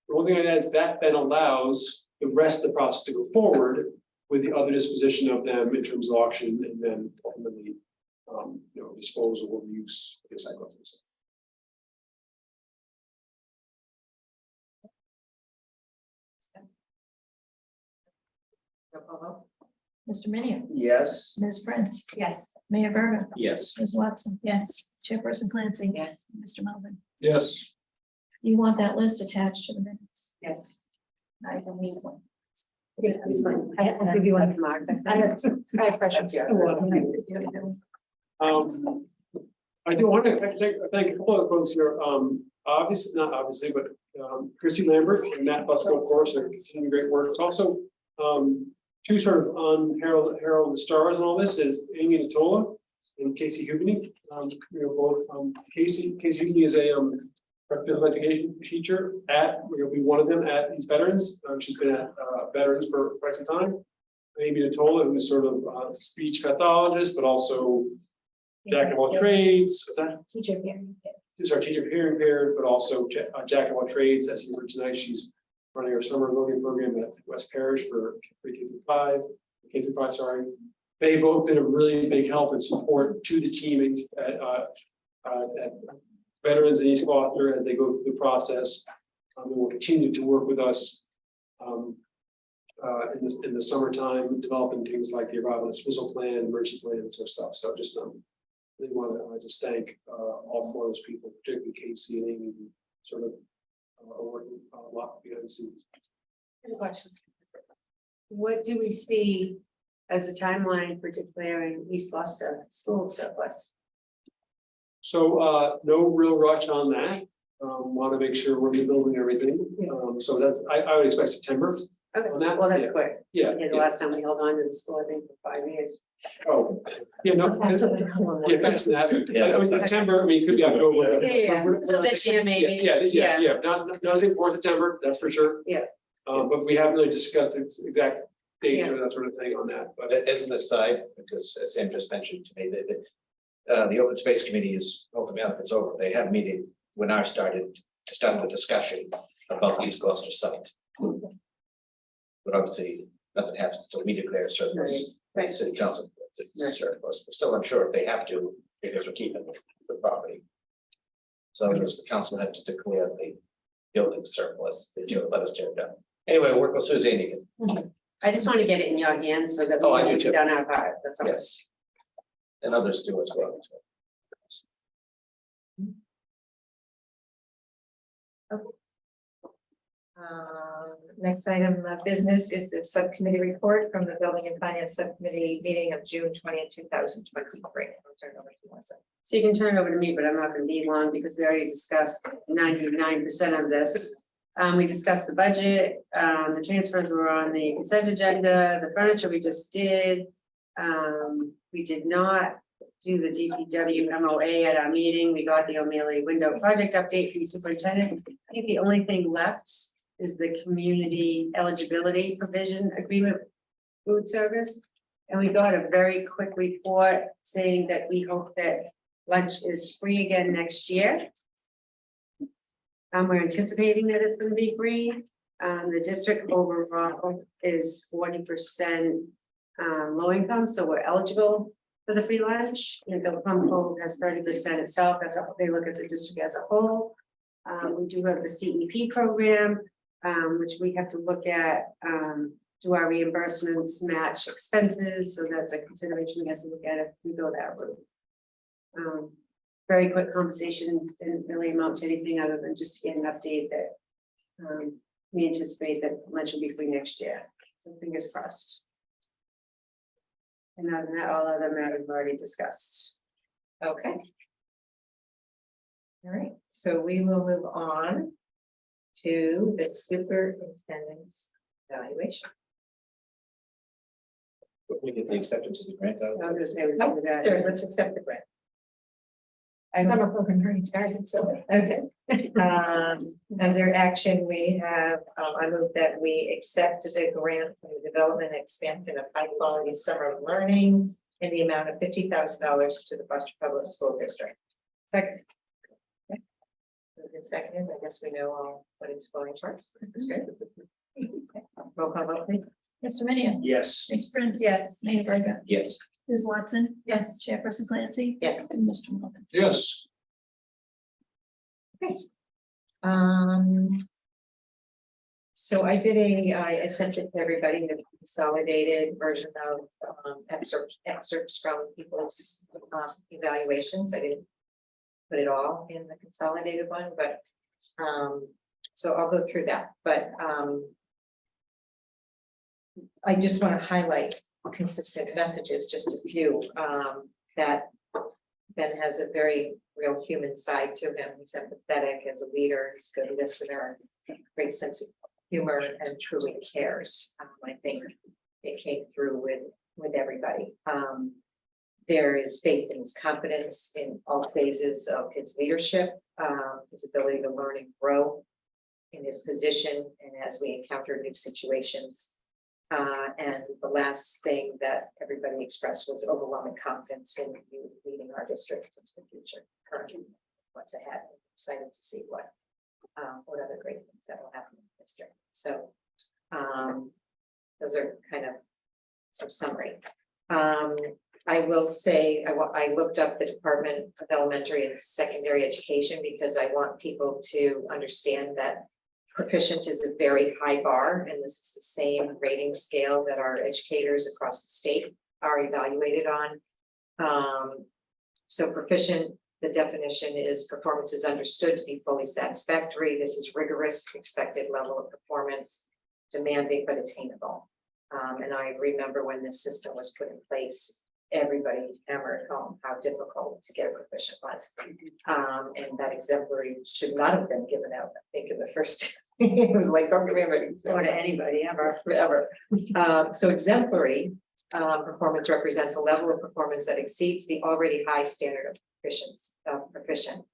Speaker 3: The only thing I'd add is that then allows the rest of the process to go forward with the other disposition of them in terms of auction and then ultimately, disposal or use. I guess I got this.
Speaker 2: Mr. Minio,
Speaker 11: Yes.
Speaker 2: Ms. Prince,
Speaker 1: Yes.
Speaker 2: Mayor Verda,
Speaker 11: Yes.
Speaker 2: Ms. Watson. Yes. Chairperson Clancy.
Speaker 1: Yes.
Speaker 2: Mr. Melvin.
Speaker 3: Yes.
Speaker 2: You want that list attached to the minutes?
Speaker 1: Yes.
Speaker 2: I don't need one.
Speaker 7: That's fine. I'll give you one tomorrow. I have pressure.
Speaker 3: I do want to thank a couple of folks here. Obviously, not obviously, but Christy Lambert and Matt Busco, of course, are continuing great work. It's also two sort of on Herald the Stars and all this is Amy Natola and Casey Hubney. Both Casey Hubney is a physical education teacher will be one of them at these veterans. She's been at veterans for quite some time. Amy Natola, who's sort of speech pathologist, but also jack of all trades. What's that?
Speaker 2: Teacher here.
Speaker 3: She's our teacher hearing impaired, but also jack of all trades. As you heard tonight, she's running our summer learning program at West Parish for K-5. Sorry. They've both been a really big help and support to the team at veterans in East Gloucester as they go through the process. They will continue to work with us in the summertime, developing things like the arrival dismissal plan, emergency plan, and sort of stuff. So just really want to just thank all four of those people, particularly Casey and Amy, who sort of are working a lot behind the scenes.
Speaker 7: Good question. What do we see as a timeline for declaring East Gloucester school surplus?
Speaker 3: So no real rush on that. Want to make sure we're rebuilding everything. So that's I would expect September.
Speaker 7: Okay,
Speaker 3: On that?
Speaker 7: well, that's
Speaker 3: Yeah.
Speaker 7: quick.
Speaker 3: Yeah.
Speaker 7: The last time we held on to the school, I think, for 5 years.
Speaker 3: Oh, yeah, no. Yeah, thanks to that. I mean, September, I mean, it could be October.
Speaker 7: So this year, maybe.
Speaker 3: Yeah. Nothing for September, that's for sure.
Speaker 7: Yeah.
Speaker 3: But we haven't really discussed its exact date or that sort of thing on that, but.
Speaker 11: As an aside, because as Sam just mentioned to me, that the Open Space Committee is ultimately, it's over. They had a meeting when I started to start the discussion about the East Gloucester site. But obviously, nothing happens until we declare surplus.
Speaker 7: Right.
Speaker 11: City council
Speaker 7: Right.
Speaker 11: surplus. We're still unsure if they have to, because we're keeping the property. So I guess the council had to declare the building surplus, they let us tear it down. Anyway, we'll work with Suzanne again.
Speaker 7: I just want to get it in your hands so that
Speaker 11: Oh, I do
Speaker 7: we
Speaker 11: too.
Speaker 7: done our part, that's all.
Speaker 11: Yes. And others do as well.
Speaker 1: Next item of business is the subcommittee report from the Building and Finance Subcommittee meeting of June 20th, 2023. I'll turn it over to Melissa.
Speaker 7: So you can turn it over to me, but I'm not gonna be long because we already discussed 99% of this. We discussed the budget, the transfers were on the consent agenda, the furniture we just did. We did not do the DPW MOA at our meeting. We got the O'Malley window project update from the superintendent. I think the only thing left is the community eligibility provision agreement food service. And we got a very quick report saying that we hope that lunch is free again next year. We're anticipating that it's gonna be free. The district overall is 40% low income, so we're eligible for the free lunch. And the plum code has 30% itself. That's how they look at the district as a whole. We do have the CEP program, which we have to look at, do our reimbursements match expenses? So that's a consideration we have to look at if we go that route. Very quick conversation, didn't really amount to anything other than just to get an update that we anticipate that lunch will be free next year. So fingers crossed. And other than that, all other matters were already discussed.
Speaker 1: Okay. All right, so we will move on to the superintendent's evaluation.
Speaker 11: We get the acceptance of the grant out.
Speaker 7: I was gonna say, we can do that.
Speaker 1: Sure, let's accept the grant.
Speaker 2: Summer program already started, so.
Speaker 1: Okay. Under action, we have, I move that we accept the grant for the development and expansion of high quality summer learning in the amount of $50,000 to the Gloucester Public School District. Second. Okay. Moved and seconded. I guess we know all what it's going towards. That's great. Okay. Roll call vote, please.
Speaker 8: Mr. Minio.
Speaker 4: Yes.
Speaker 8: Ms. Prince.
Speaker 1: Yes.
Speaker 8: Mayor Verga.
Speaker 11: Yes.
Speaker 8: Ms. Watson. Yes. Chairperson Clancy.
Speaker 1: Yes.
Speaker 8: And Mr. Morgan.
Speaker 5: Yes.
Speaker 1: So I sent it to everybody, the consolidated version of excerpts from people's evaluations. I didn't put it all in the consolidated one, but so I'll go through that, but I just want to highlight consistent messages, just a few, that Ben has a very real human side to him. He's empathetic as a leader, he's a good listener, great sense of humor, and truly cares. I think it came through with everybody. There is faith in his confidence in all phases of his leadership, his ability to learn and grow in his position, and as we encounter new situations. And the last thing that everybody expressed was overwhelming confidence in you leading our district into the future, currently what's ahead. Excited to see what other great things that will happen in the district. So those are kind of some summary. I will say, I looked up the Department of Elementary and Secondary Education because I want people to understand that proficient is a very high bar, and this is the same rating scale that our educators across the state are evaluated on. So proficient, the definition is performance is understood to be fully satisfactory. This is rigorous, expected level of performance, demanding but attainable. And I remember when this system was put in place, everybody hammered home how difficult to get a proficient was. And that exemplary should not have been given out, I think, in the first. It was like, don't give everybody
Speaker 7: Or to anybody ever.
Speaker 1: forever. So exemplary performance represents a level of performance that exceeds the already high standard of proficient.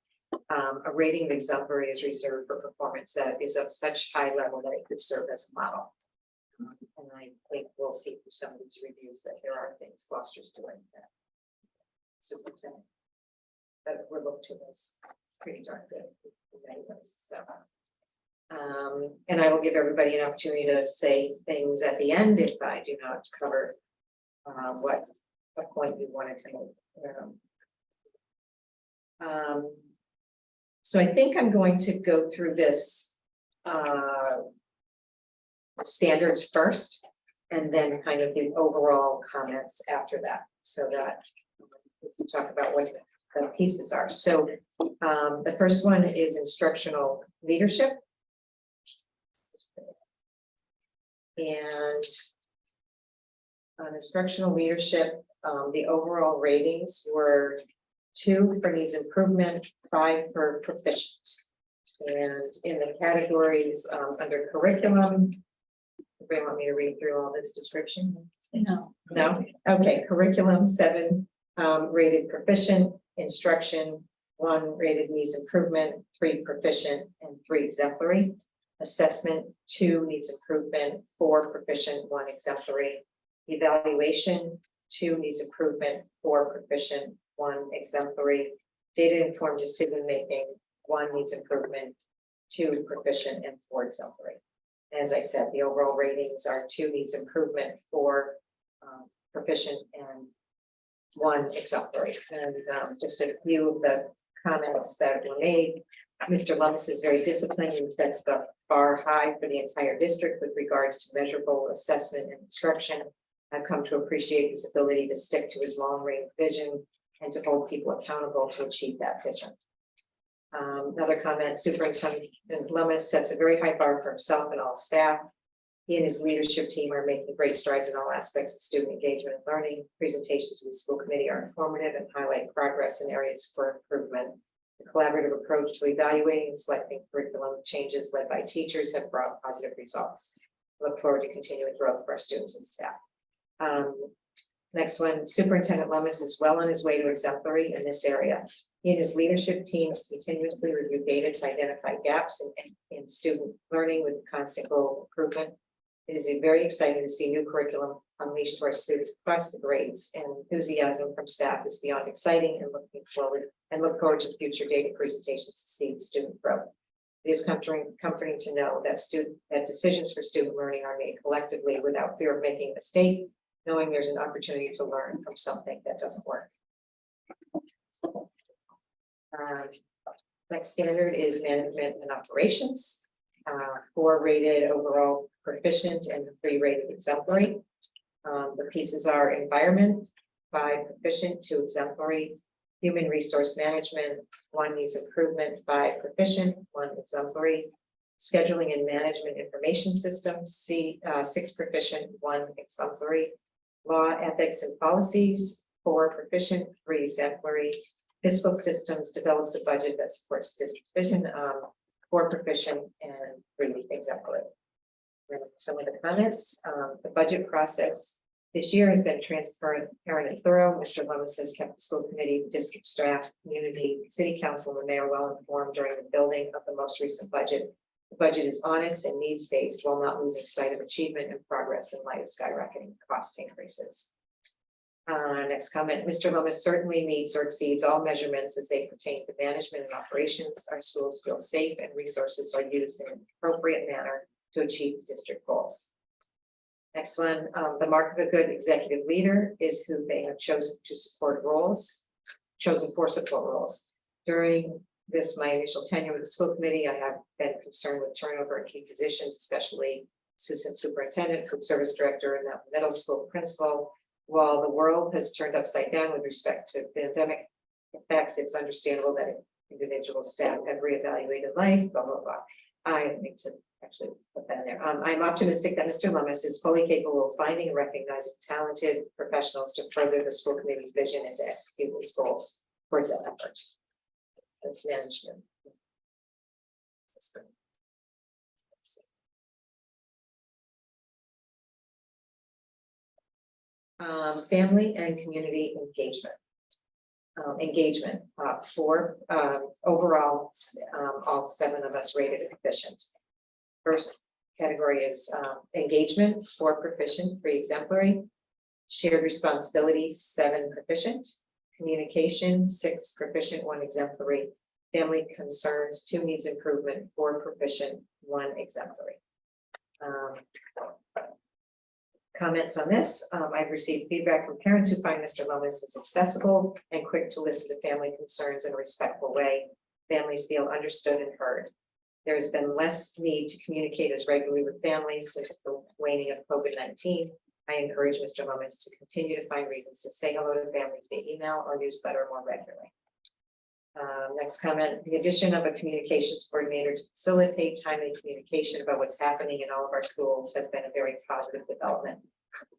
Speaker 1: A rating of exemplary is reserved for performance that is of such high level that it could serve as a model. And I think we'll see through some of these reviews that there are things Gloucester's doing that superintendent that we're looked to as pretty darn good in many ways. So. And I will give everybody an opportunity to say things at the end if I do not cover what point you wanted to make. So I think I'm going to go through this standards first, and then kind of the overall comments after that, so that we can talk about what the pieces are. So the first one is instructional leadership. And on instructional leadership, the overall ratings were 2 for needs improvement, 5 for proficient. And in the categories under curriculum, anybody want me to read through all this description?
Speaker 8: No.
Speaker 1: No? Okay, curriculum 7 Rated proficient, instruction, 1 rated needs improvement, 3 proficient, and 3 exemplary. Assessment, 2 needs improvement, 4 proficient, 1 exemplary. Evaluation, 2 needs improvement, 4 proficient, 1 exemplary. Data informed decision making, 1 needs improvement, 2 proficient, and 4 exemplary. As I said, the overall ratings are 2 needs improvement, 4 proficient, and 1 exemplary. And just a few of the comments that were made. Mr. Lummis is very disciplined and sets the bar high for the entire district with regards to measurable assessment and instruction. I've come to appreciate his ability to stick to his long-range vision and to hold people accountable to achieve that vision. Another comment, Superintendent Lummis sets a very high bar for himself and all staff. He and his leadership team are making great strides in all aspects of student engagement and learning. Presentations to the school committee are informative and highlight progress in areas for improvement. The collaborative approach to evaluating and selecting curriculum changes led by teachers have brought positive results. I look forward to continuing growth for our students and staff. Next one, Superintendent Lummis is well on his way to exemplary in this area. He and his leadership teams continuously review data to identify gaps in student learning with constant goal of improvement. It is very exciting to see new curriculum unleashed to our students across the grades, and enthusiasm from staff is beyond exciting and look forward to future data presentations to see student growth. It is comforting to know that decisions for student learning are made collectively without fear of making a mistake, knowing there's an opportunity to learn from something that doesn't work. Next standard is management and operations. 4 rated overall proficient and 3 rated exemplary. The pieces are environment, 5 proficient, 2 exemplary. Human resource management, 1 needs improvement, 5 proficient, 1 exemplary. Scheduling and management information systems, 6 proficient, 1 exemplary. Law, ethics, and policies, 4 proficient, 3 exemplary. Fiscal systems develops a budget that supports district vision, 4 proficient, and 3 exemplary. Some of the comments, the budget process this year has been transparent and thorough. Mr. Lummis has kept the school committee, district staff, community, city council, and mayor well informed during the building of the most recent budget. The budget is honest and needs-based while not losing sight of achievement and progress in light of skyrocketing cost increases. Next comment, Mr. Lummis certainly meets or exceeds all measurements as they pertain to management and operations. Our schools feel safe and resources are used in an appropriate manner to achieve district goals. Next one, the mark of a good executive leader is who they have chosen for support roles. During my initial tenure with the school committee, I have been concerned with turnover in key positions, especially assistant superintendent, food service director, and now middle school principal. While the world has turned upside down with respect to pandemic effects, it's understandable that individual staff have reevaluated life, blah, blah, blah. I need to actually put that in there. I'm optimistic that Mr. Lummis is fully capable of finding and recognizing talented professionals to further the school committee's vision and to execute these goals towards that effort. That's management. Family and community engagement. For overall, all 7 of us rated proficient. First category is engagement, 4 proficient, 3 exemplary. Shared responsibility, 7 proficient. Communication, 6 proficient, 1 exemplary. Family concerns, 2 needs improvement, 4 proficient, 1 exemplary. Comments on this, I've received feedback from parents who find Mr. Lummis is accessible and quick to listen to family concerns in a respectful way. Families feel understood and heard. There has been less need to communicate as regularly with families since the waning of COVID-19. I encourage Mr. Lummis to continue to find reasons to say hello to families via email or newsletter more regularly. Next comment, the addition of a communications coordinator to facilitate timely communication about what's happening in all of our schools has been a very positive development.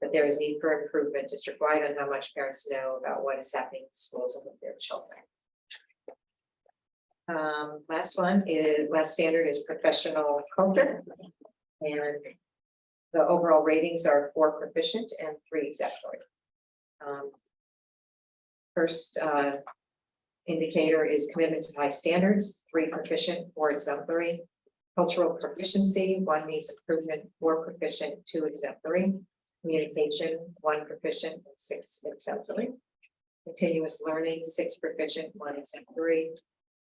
Speaker 1: But there is need for improvement district-wide on how much parents know about what is happening in schools and with their children. Last standard is professional culture. And the overall ratings are 4 proficient and 3 exemplary. First indicator is commitment to high standards, 3 proficient, 4 exemplary. Cultural proficiency, 1 needs improvement, 4 proficient, 2 exemplary. Communication, 1 proficient, and 6 exemplary. Continuous learning, 6 proficient, 1 exemplary.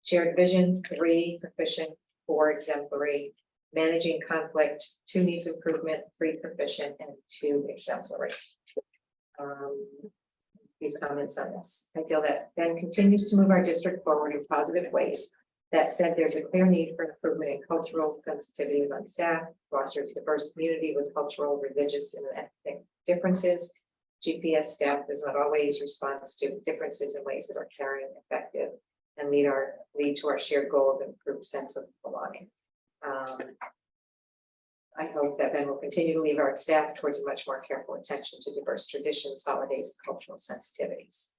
Speaker 1: Shared vision, 3 proficient, 4 exemplary. Managing conflict, 2 needs improvement, 3 proficient, and 2 exemplary. Few comments on this. I feel that Ben continues to move our district forward in positive ways. That said, there's a clear need for improvement in cultural sensitivity among staff, fosters diverse community with cultural, religious, and ethnic differences. GPS staff does not always respond to student differences in ways that are caring, effective, and lead to our shared goal of improved sense of belonging. I hope that Ben will continue to lead our staff towards a much more careful attention to diverse traditions, holidays, and cultural sensitivities.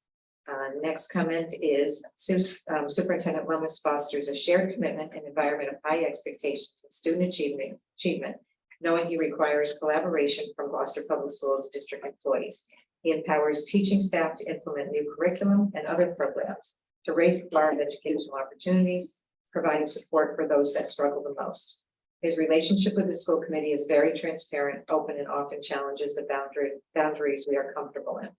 Speaker 1: Next comment is Superintendent Lummis fosters a shared commitment and environment of high expectations and student achievement, knowing he requires collaboration from Gloucester Public Schools district employees. He empowers teaching staff to implement new curriculum and other programs to raise the bar of educational opportunities, providing support for those that struggle the most. His relationship with the school committee is very transparent, open, and often challenges the boundaries we are comfortable in.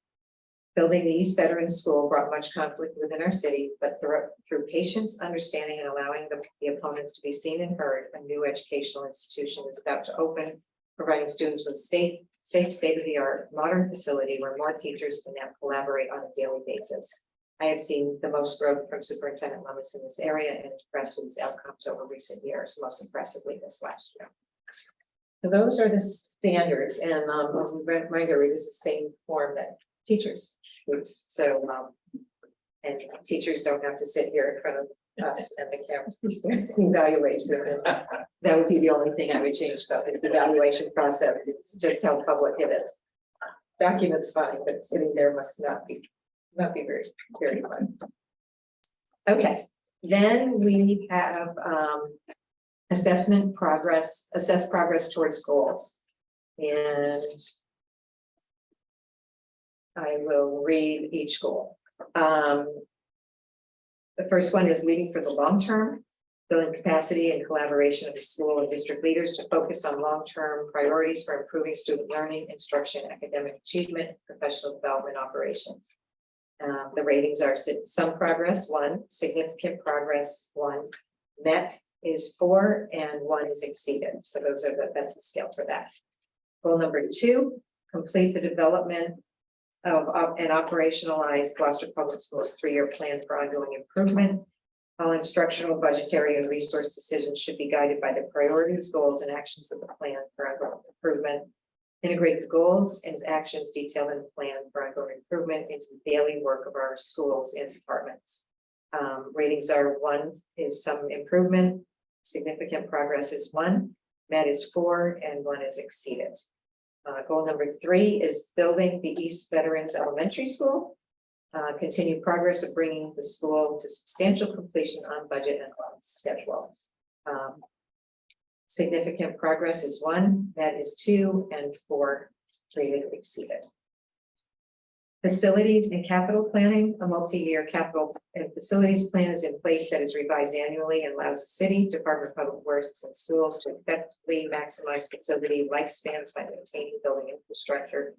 Speaker 1: Building the East Veterans School brought much conflict within our city, but through patience, understanding, and allowing the opponents to be seen and heard, a new educational institution is about to open, providing students with safe, state-of-the-art, modern facility where more teachers can now collaborate on a daily basis. I have seen the most growth from Superintendent Lummis in this area and impressed with his outcomes over recent years, most impressively this last year. So those are the standards, and a reminder, this is the same form that teachers use. So, and teachers don't have to sit here in front of us and the camera evaluation. That would be the only thing I would change about this evaluation process. It's just how public it is. Documents fine, but sitting there must not be very, very fun. Okay, then we have assess progress towards goals. And I will read each goal. The first one is leading for the long term, building capacity and collaboration of the school and district leaders to focus on long-term priorities for improving student learning, instruction, academic achievement, professional development operations. The ratings are some progress, 1, significant progress, 1, met is 4, and 1 is exceeded. So those are that's the scale for that. Goal number 2, complete the development of and operationalize Gloucester Public Schools 3-year plan for ongoing improvement. All instructional, budgetary, and resource decisions should be guided by the priorities, goals, and actions of the plan for ongoing improvement. Integrate the goals and actions detailed in the plan for ongoing improvement into the daily work of our schools and departments. Ratings are 1 is some improvement, significant progress is 1, met is 4, and 1 is exceeded. Goal number 3 is building the East Veterans Elementary School. Continue progress of bringing the school to substantial completion on budget and on schedule. Significant progress is 1, that is 2, and 4 rated exceeded. Facilities and capital planning, a multi-year capital and facilities plan is in place that is revised annually and allows the city, Department of Public Works, and schools to effectively maximize facility lifespans by maintaining building infrastructure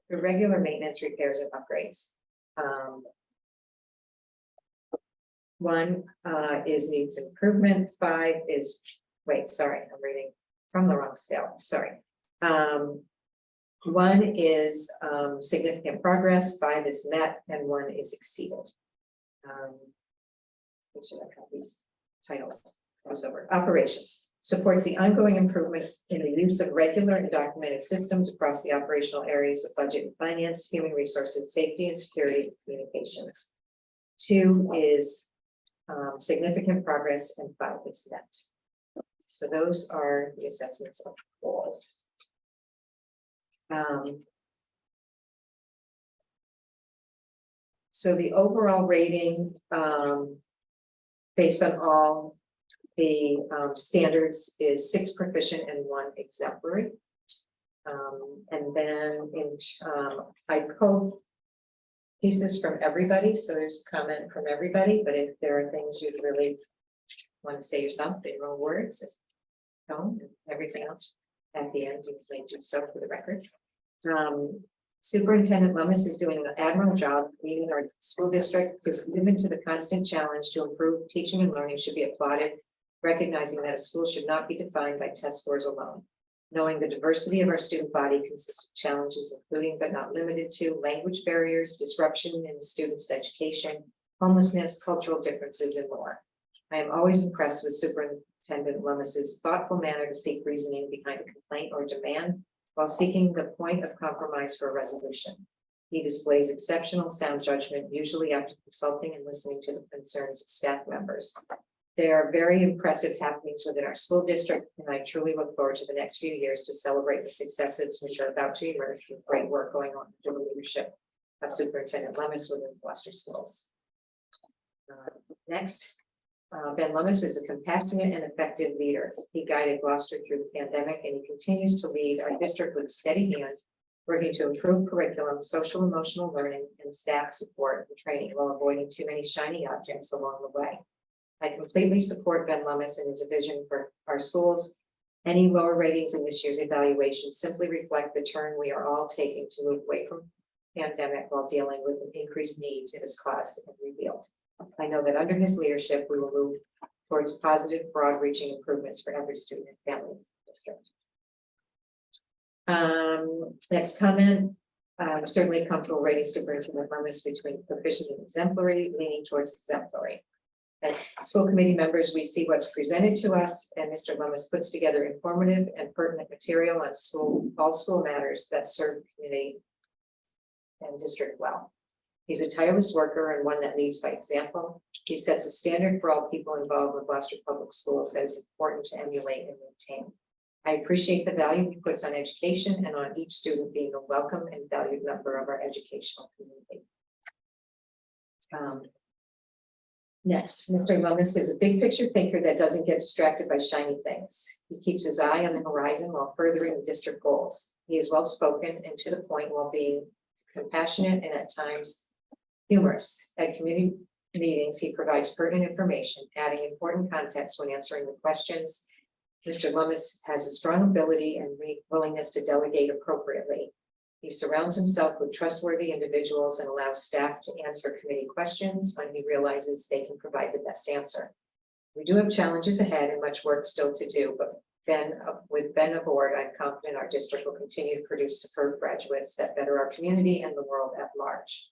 Speaker 1: through regular maintenance, repairs, and upgrades. 1 is needs improvement, 5 is I'm reading from the wrong scale, sorry. 1 is significant progress, 5 is met, and 1 is exceeded. Make sure I have these titles crossover. Operations supports the ongoing improvement in the use of regular and documented systems across the operational areas of budget and finance, human resources, safety and security, and communications. 2 is significant progress, and 5 is met. So those are the assessments of goals. So the overall rating, based on all the standards, is 6 proficient and 1 exemplary. And then I pulled pieces from everybody, so there's comment from everybody, but if there are things you'd really want to say yourself in your own words, don't, and everything else at the end, you may do so for the record. Superintendent Lummis is doing an admirable job leading our school district. His commitment to the constant challenge to improve teaching and learning should be applauded, recognizing that a school should not be defined by test scores alone. Knowing the diversity of our student body consists of challenges, including but not limited to language barriers, disruption in students' education, homelessness, cultural differences, and more. I am always impressed with Superintendent Lummis's thoughtful manner to seek reasoning behind a complaint or demand while seeking the point of compromise for a resolution. He displays exceptional sound judgment, usually after consulting and listening to the concerns of staff members. There are very impressive happenings within our school district, and I truly look forward to the next few years to celebrate the successes which are about to emerge with great work going on under the leadership of Superintendent Lummis within Gloucester Schools. Next. Ben Lummis is a compassionate and effective leader. He guided Gloucester through the pandemic, and he continues to lead our district with a steady hand, working to improve curriculum, social emotional learning, and staff support and training while avoiding too many shiny objects along the way. I completely support Ben Lummis and his vision for our schools. Any lower ratings in this year's evaluation simply reflect the turn we are all taking to move away from pandemic while dealing with the increased needs it has caused and revealed. I know that under his leadership, we will move towards positive, broad-reaching improvements for every student and family in the district. Next comment. I'm certainly comfortable rating Superintendent Lummis between proficient and exemplary, leaning towards exemplary. As school committee members, we see what's presented to us, and Mr. Lummis puts together informative and pertinent material on all school matters that serve the community and district well. He's a tireless worker and one that leads by example. He sets a standard for all people involved with Gloucester Public Schools that is important to emulate and maintain. I appreciate the value he puts on education and on each student being a welcome and valued member of our educational community. Next, Mr. Lummis is a big picture thinker that doesn't get distracted by shiny things. He keeps his eye on the horizon while furthering the district goals. He is well spoken and to the point while being compassionate and at times humorous. At community meetings, he provides pertinent information, adding important context when answering the questions. Mr. Lummis has a strong ability and willingness to delegate appropriately. He surrounds himself with trustworthy individuals and allows staff to answer committee questions when he realizes they can provide the best answer. We do have challenges ahead and much work still to do, but with Ben aboard, I'm confident our district will continue to produce superb graduates that better our community and the world at large.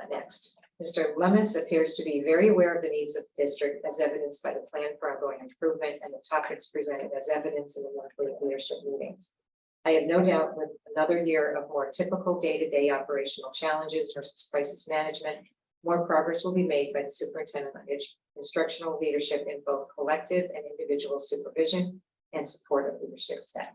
Speaker 1: Next, Mr. Lummis appears to be very aware of the needs of the district as evidenced by the plan for ongoing improvement and the topics presented as evidence in the monthly leadership meetings. I have no doubt with another year of more typical day-to-day operational challenges versus crisis management, more progress will be made by the superintendent on instructional leadership in both collective and individual supervision and support of leadership staff.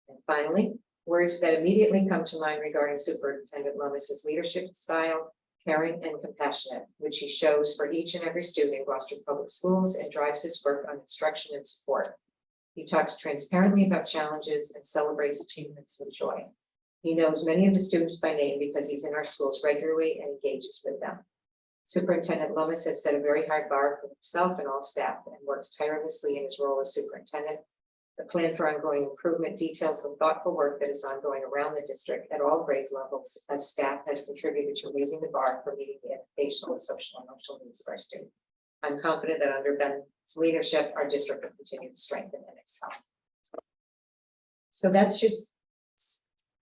Speaker 1: And finally, words that immediately come to mind regarding Superintendent Lummis's leadership style, caring and compassionate, which he shows for each and every student in Gloucester Public Schools and drives his work on instruction and support. He talks transparently about challenges and celebrates achievements with joy. He knows many of the students by name because he's in our schools regularly and engages with them. Superintendent Lummis has set a very high bar for himself and all staff and works tirelessly in his role as superintendent. The plan for ongoing improvement details the thoughtful work that is ongoing around the district at all grades levels as staff has contributed to raising the bar for meeting the educational and social and emotional needs of our students. I'm confident that under Ben's leadership, our district will continue to strengthen and excel. So that's just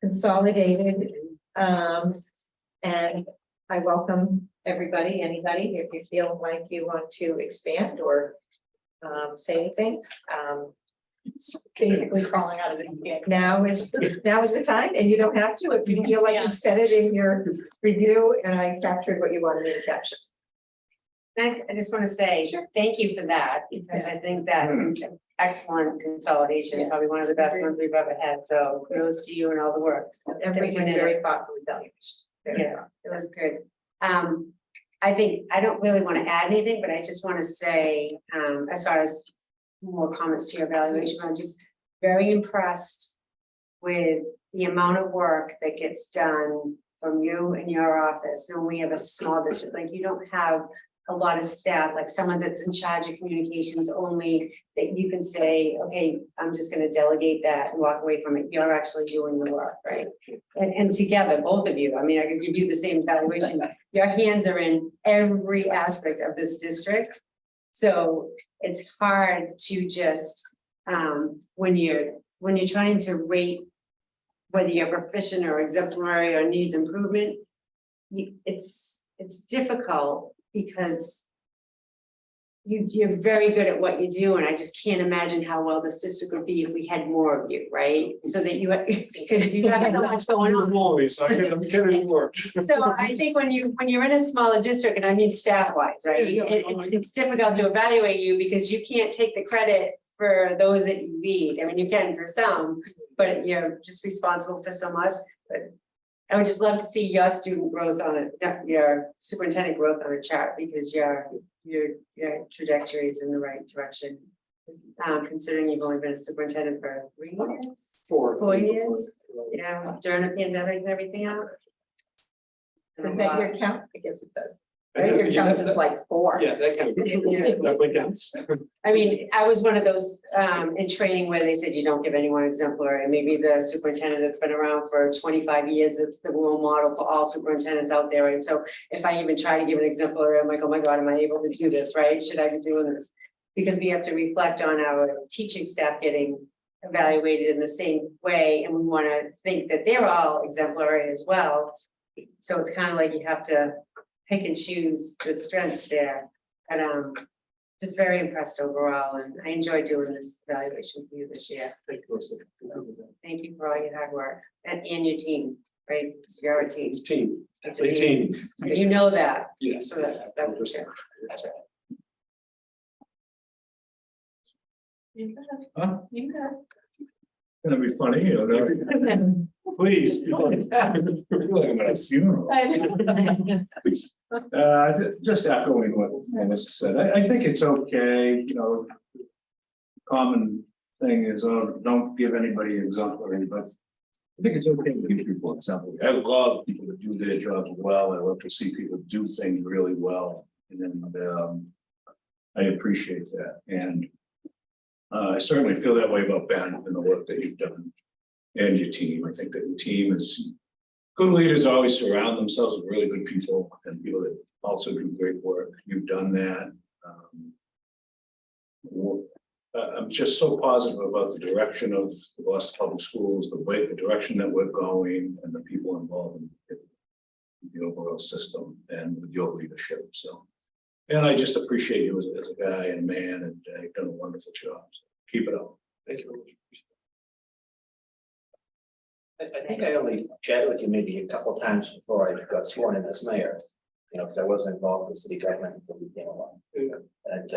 Speaker 1: consolidated. And I welcome everybody, anybody, if you feel like you want to expand or say anything.
Speaker 8: Basically crawling out of the.
Speaker 1: Now is the time, and you don't have to if you feel like you said it in your review and I captured what you wanted me to capture.
Speaker 7: I just want to say, thank you for that, because I think that excellent consolidation, probably one of the best ones we've ever had. So kudos to you and all the work.
Speaker 1: Everybody's very thoughtful evaluation.
Speaker 7: Yeah, it was good. I think I don't really want to add anything, but I just want to say, as far as more comments to your evaluation, I'm just very impressed with the amount of work that gets done from you in your office, knowing we have a small district, like you don't have a lot of staff, like someone that's in charge of communications only, that you can say, okay, I'm just gonna delegate that and walk away from it. You're actually doing the work, right? And together, both of you, I mean, I could give you the same evaluation. Your hands are in every aspect of this district. So it's hard to just, when you're trying to rate whether you're proficient or exemplary or needs improvement, it's difficult because you're very good at what you do, and I just can't imagine how well this district would be if we had more of you, right? So that you, because you have so much going on.
Speaker 3: Slowly, so I'm getting more.
Speaker 7: So I think when you're in a smaller district, and I mean staff wise, right?
Speaker 3: Yeah,
Speaker 7: It's difficult to evaluate you because you can't take the credit for those that you lead. I mean, you can for some, but you're just responsible for so much. But I would just love to see your student growth on it, your superintendent growth on a chart, because your trajectory is in the right direction. Considering you've only been a superintendent for 3 years, 4 years, during a pandemic and everything else.
Speaker 1: Does that your count? I guess it does.
Speaker 3: Yeah,
Speaker 1: Your
Speaker 3: yeah,
Speaker 1: count
Speaker 3: that-
Speaker 1: is like 4.
Speaker 3: Yeah, that kind of, that counts.
Speaker 7: I mean, I was one of those in training where they said you don't give anyone exemplary. Maybe the superintendent that's been around for 25 years, it's the role model for all superintendents out there. And so if I even try to give an exemplary, I'm like, oh my God, am I able to do this, right? Should I be doing this? Because we have to reflect on our teaching staff getting evaluated in the same way, and we want to think that they're all exemplary as well. So it's kind of like you have to pick and choose the strengths there. And just very impressed overall, and I enjoyed doing this evaluation for you this year. Thank you for all your hard work and your team, right? You're a team.
Speaker 3: It's team.
Speaker 7: It's
Speaker 3: It's a team.
Speaker 7: You know that.
Speaker 3: Yes.
Speaker 7: So that's for sure.
Speaker 5: Huh? Gonna be funny, you know.
Speaker 3: Please.
Speaker 5: I feel like I'm at a funeral. Just echoing what Melissa said, I think it's okay, you know. Common thing is, don't give anybody exemplary, but I think it's okay to give people exemplary. I love people to do their jobs well. I love to see people do things really well. And then I appreciate that. And I certainly feel that way about Ben and the work that you've done and your team. I think that your team is good. Leaders always surround themselves with really good people and people that also do great work. You've done that. I'm just so positive about the direction of the Gloucester Public Schools, the direction that we're going, and the people involved in the overall system and with your leadership. So, and I just appreciate you as a guy and man, and you've done a wonderful job. So keep it up.
Speaker 3: Thank you very much.
Speaker 11: I think I only chatted with you maybe a couple times before I got sworn in as mayor, because I wasn't involved with city government until we came along. And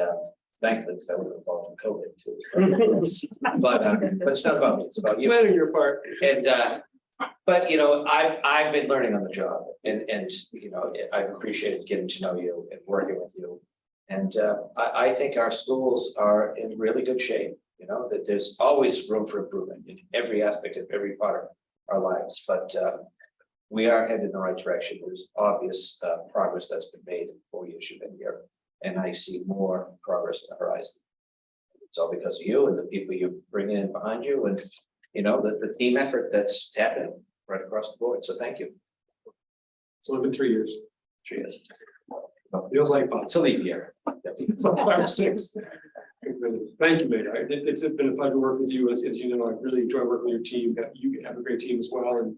Speaker 11: thankfully, because I was involved in COVID too. But it's not about me, it's about you.
Speaker 3: Planning your part.
Speaker 11: And but I've been learning on the job, and I've appreciated getting to know you and working with you. And I think our schools are in really good shape, that there's always room for improvement in every aspect of every part of our lives, but we are headed in the right direction. There's obvious progress that's been made in 4 years you've been here, and I see more progress on the horizon. It's all because of you and the people you bring in behind you, and the team effort that's happening right across the board. So thank you.
Speaker 3: It's only been 3 years.
Speaker 11: 3 years.
Speaker 3: Feels like
Speaker 11: It's a leap year.
Speaker 3: it's like 5 or 6. Thank you, Mayor. It's been a pleasure to work with you. As you know, I really enjoy working with your team. You have a great team as well,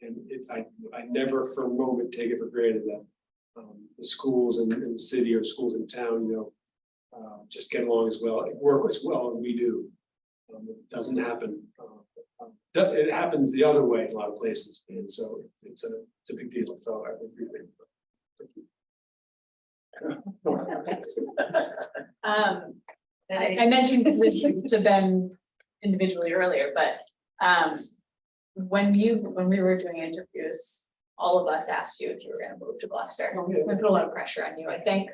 Speaker 3: and I never for a moment take it for granted that the schools in the city or schools in town, just get along as well, work as well as we do. It doesn't happen. It happens the other way in a lot of places, and so it's a big deal. So I really appreciate it. Thank you.
Speaker 8: I mentioned this to Ben individually earlier, but when we were doing interviews, all of us asked you if you were going to move to Gloucester. We put a lot of pressure on you, I think.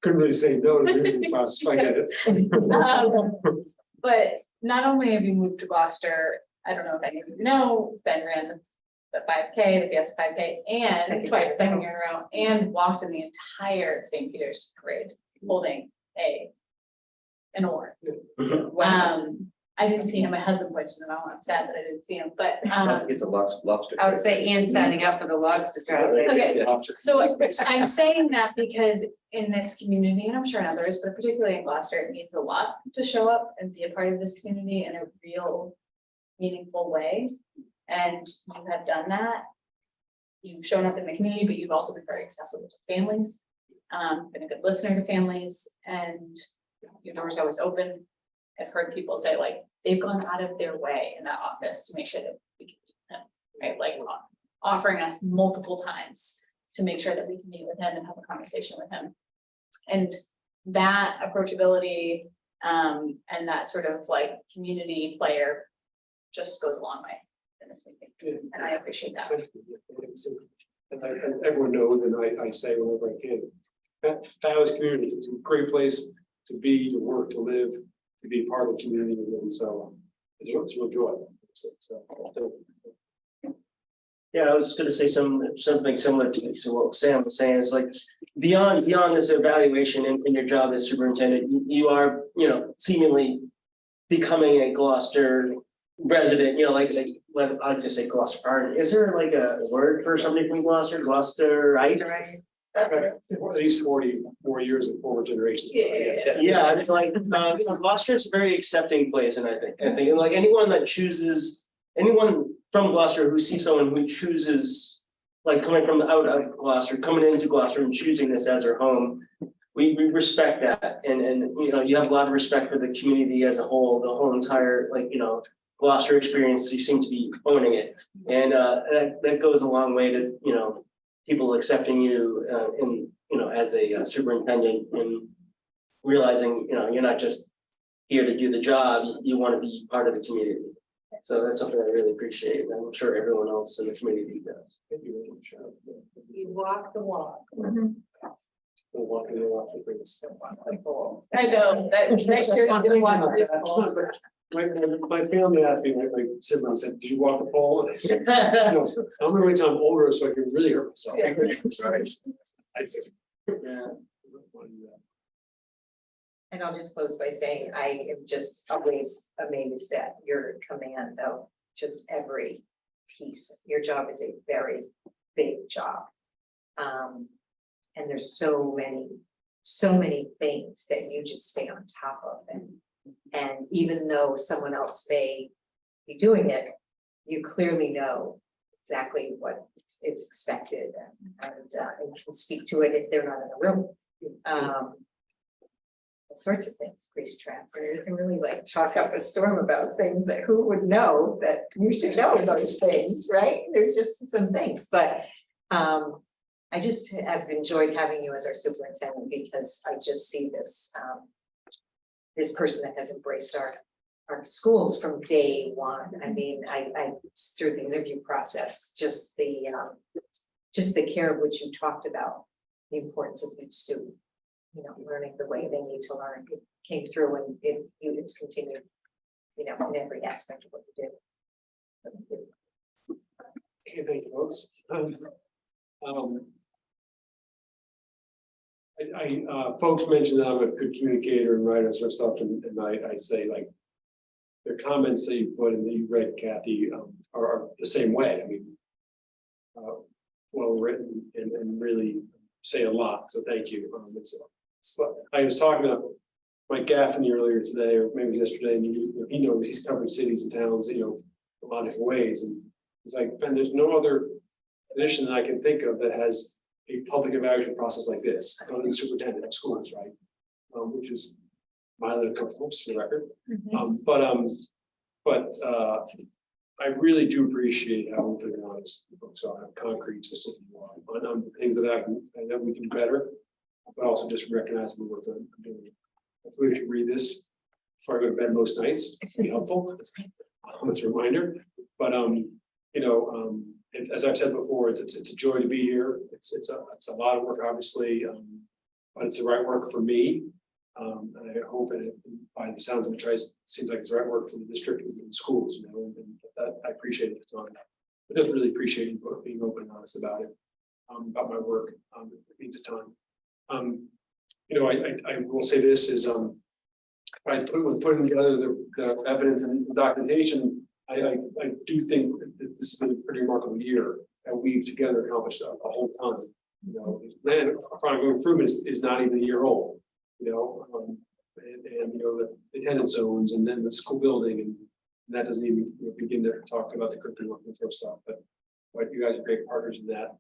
Speaker 3: Couldn't really say no to the interview process. I get it.
Speaker 8: But not only have you moved to Gloucester, I don't know if any of you know, Ben ran the 5K, the Fiesta 5K, and
Speaker 1: Second year
Speaker 8: twice,
Speaker 1: in a
Speaker 8: second
Speaker 1: row.
Speaker 8: year in a row, and walked in the entire St. Peter's parade holding an oar. I didn't see him, my husband pointed him out, I'm sad that I didn't see him, but,
Speaker 11: Get the lobster.
Speaker 7: I would say Ian signing up for the lobster trap.
Speaker 8: Okay. so I'm saying that because in this community, and I'm sure in others, but particularly in Gloucester, it means a lot to show up and be a part of this community in a real meaningful way. And you have done that. You've shown up in the community, but you've also been very accessible to families, been a good listener to families, and your door's always open. I've heard people say like, they've gone out of their way in that office to make sure that we can meet with him, right? Like offering us multiple times to make sure that we can meet with him and have a conversation with him. And that approachability, and that sort of like community player just goes a long way in this meeting. And I appreciate that.
Speaker 3: And everyone knows, and I say whenever I can, that Fallis community is a great place to be, to work, to live, to be part of the community, and so it's real joy. So,
Speaker 4: Yeah, I was gonna say something similar to what Sam was saying, is like, beyond this evaluation in your job as superintendent, you are, seemingly becoming a Gloucester resident, I just say Gloucester Park. Is there like a word for somebody from Gloucester, right?
Speaker 3: at least 44 years and 4 generations.
Speaker 4: Yeah, I mean, like, Gloucester is a very accepting place, and I think, and like anyone from Gloucester who sees someone who chooses, like coming from out of Gloucester, coming into Gloucester and choosing this as their home, we respect that, and you have a lot of respect for the community as a whole, the whole entire, Gloucester experience. You seem to be owning it, and that goes a long way to, people accepting you as a superintendent, and realizing, you're not just here to do the job, you want to be part of the community. So that's something I really appreciate, and I'm sure everyone else in the community does. Thank you very much.
Speaker 7: You walk the walk.
Speaker 3: Walking the walk to bring us.
Speaker 8: I know, that next year I'm doing one.
Speaker 3: My family asked me, my siblings said, did you walk the pole? And I said, no, I'm gonna wait till I'm older so I can really hurt myself. I just-
Speaker 4: Yeah.
Speaker 1: And I'll just close by saying, I am just always amazed at your command of just every piece. Your job is a very big job. And there's so many things that you just stay on top of, and even though someone else may be doing it, you clearly know exactly what it's expected, and can speak to it if they're not in the room. All sorts of things, grease traps, and you can really like chalk up a storm about things that who would know that you should know those things, right? There's just some things, but I just have enjoyed having you as our superintendent, because I just see this this person that has embraced our schools from day one. I mean, I through the interview process, just the care of which you talked about, the importance of each student, learning the way they need to learn. It came through, and it's continued, in every aspect of what you do.
Speaker 3: Okay, thank you, folks. Folks mentioned that I'm a good communicator and writer and sort of stuff, and I'd say, like, the comments that you put and that you read, Kathy, are the same way. I mean, well written and really say a lot. So thank you. I was talking to Mike Gaffney earlier today, or maybe yesterday, and he knows he's covered cities and towns, a lot of different ways, and it's like, Ben, there's no other position that I can think of that has a public evaluation process like this, other than superintendent of schools, right? Which is mildly uncomfortable, just for the record. But I really do appreciate how open and honest the folks are, how concrete, specific on things that I know we can do better, but also just recognizing the work that I'm doing. I feel we should read this before I go to bed most nights. It'd be helpful. It's a reminder, but as I've said before, it's a joy to be here. It's a lot of work, obviously, but it's the right work for me. And I hope, and by the sounds of it, seems like it's the right work for the district and the schools. And that I appreciate it. I just really appreciate you both being open and honest about it, about my work. It means a ton. You know, I will say this is, when putting together the evidence and documentation, I do think that this has been a pretty remarkable year, and we've together accomplished a whole ton. You know, the plan of ongoing improvement is not even a year old, you know, and you know, the attendance zones and then the school building, and that doesn't even begin to talk about the curriculum and sort of stuff, but you guys are great partners in that.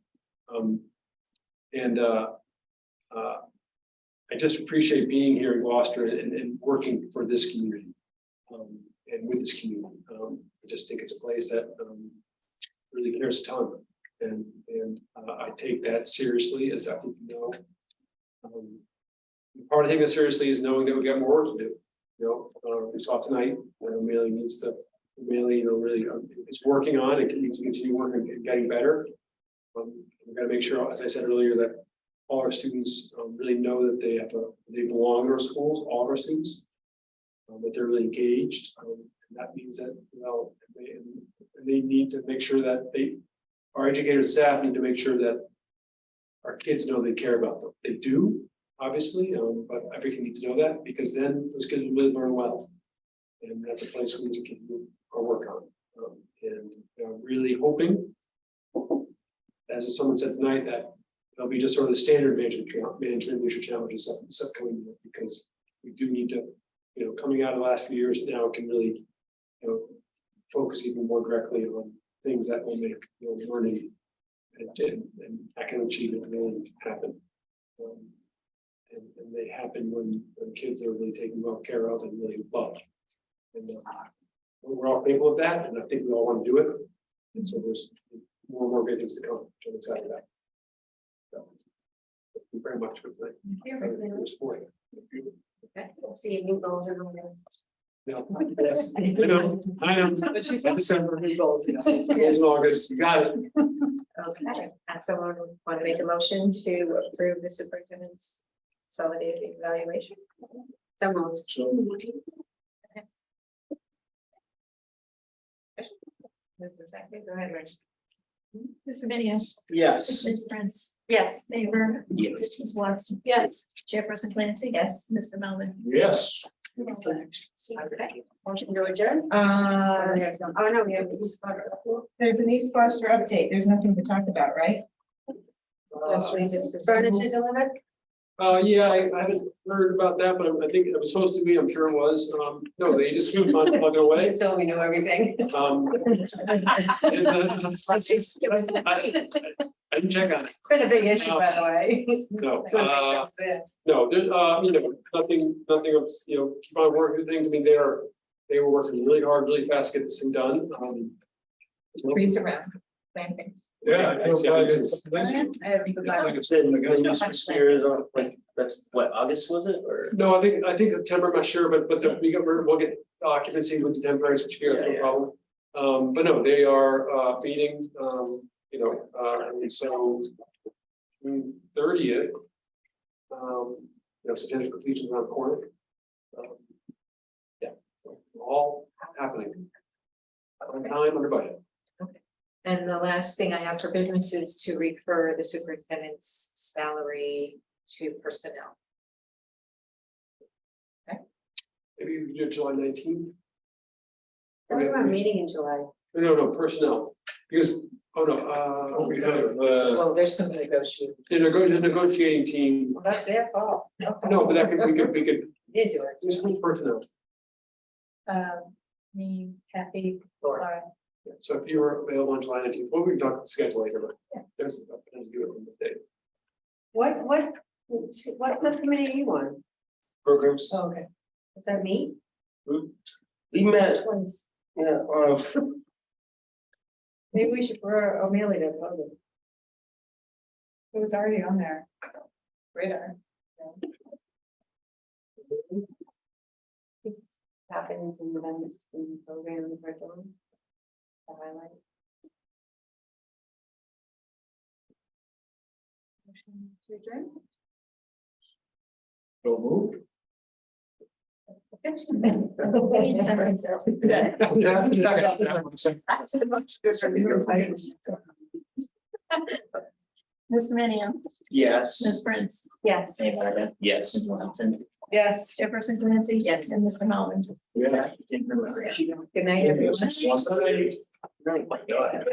Speaker 3: I just appreciate being here in Gloucester and working for this community, and with this community. I just think it's a place that really cares a ton, and I take that seriously, as I think you know. Part of taking it seriously is knowing that we got more work to do. You know, we saw tonight, Amelia needs to, Amelia, you know, really is working on it, needs to continue working and getting better. We've got to make sure, as I said earlier, that all our students really know that they belong in our schools, all of our students, that they're really engaged. And that means that, you know, they need to make sure that our educators and staff need to make sure that our kids know they care about them. They do, obviously, but everyone needs to know that, because then those kids will really learn well. And that's a place we need to continue our work on. And I'm really hoping, as someone said tonight, that there'll be just sort of the standard management leadership challenges this upcoming year, because we do need to, you know, coming out of the last few years now can really, you know, focus even more directly on things that will make, you know, learning and academic achievement really happen. And they happen when kids are really taken well care of and really loved. And we're all capable of that, and I think we all want to do it. And so there's more and more good things to come, which I'm excited about. So, thank you very much for tonight. Thank you for your support.
Speaker 7: See you new goals and all that.
Speaker 3: No, yes, I know. December goals. Goals in August, you got it.
Speaker 1: Okay, someone want to make a motion to approve the superintendent's consolidated evaluation?
Speaker 7: Someone.
Speaker 1: Exactly, go ahead, Rich.
Speaker 8: Mr. Vinius.
Speaker 4: Yes.
Speaker 8: Ms. Prince.
Speaker 7: Yes.
Speaker 8: Favor.
Speaker 4: Yes.
Speaker 8: Ms. Watson. Yes. Chairperson Clancy.
Speaker 1: Yes.
Speaker 8: Mr. Melvin.
Speaker 3: Yes.
Speaker 1: Okay.
Speaker 7: Motion to adjourn?
Speaker 9: Uh,
Speaker 7: Oh, no, we have.
Speaker 9: there's an East Gloucester update. There's nothing to talk about, right?
Speaker 7: Furniture delivered?
Speaker 3: Yeah, I haven't heard about that, but I think it was supposed to be, I'm sure it was. No, they just plugged it away.
Speaker 7: So we knew everything.
Speaker 3: I didn't check on it.
Speaker 7: It's been a big issue, by the way.
Speaker 3: No,
Speaker 7: Just wanna make sure it's there.
Speaker 3: no, there's, you know, nothing of, you know, keep on working things. I mean, they were working really hard, really fast to get this thing done.
Speaker 1: Trees around, plantings.
Speaker 3: Yeah.
Speaker 4: I feel glad it's been the switch gears on, like, that's what, August was it, or?
Speaker 3: No, I think September, I'm not sure, but we'll get occupancy with the temporary switch gear, no problem. But no, they are meeting, you know, and so 30th, you know, substantial completion around the corner. Yeah, so all happening on time, under budget.
Speaker 1: And the last thing I have for business is to refer the superintendent's salary to personnel.
Speaker 3: Maybe we do it July 19th.
Speaker 7: We have a meeting in July.
Speaker 3: No, personnel, because, we have,
Speaker 1: Well, there's some negotiation.
Speaker 3: the negotiating team.
Speaker 7: Well, that's their fault.
Speaker 3: No, but that could, we could,
Speaker 7: Did do it.
Speaker 3: just with personnel.
Speaker 8: Me, Kathy,
Speaker 1: Laura.
Speaker 8: Laura.
Speaker 3: Yeah, so if you were available on July 19th, well, we can talk schedule later, but there's a to do it on the day.
Speaker 7: What subcommittee are you on?
Speaker 4: Programs.
Speaker 7: Oh, okay. Is that me?
Speaker 4: We met, yeah,
Speaker 7: Maybe we should throw O'Malley to vote.
Speaker 8: It was already on there. Radar.
Speaker 7: Happens in events in program and curriculum. The highlight.
Speaker 8: Motion to adjourn.
Speaker 5: So moved.
Speaker 8: Ms. Minio,
Speaker 11: Yes.
Speaker 8: Ms. Prince,
Speaker 9: Yes.
Speaker 8: Dave Barda,
Speaker 11: Yes.
Speaker 8: Ms. Watson,
Speaker 9: Yes.
Speaker 8: Jefferson Clancy, yes, and Mr. Holland.
Speaker 1: Good night, everyone.
Speaker 3: Oh my God.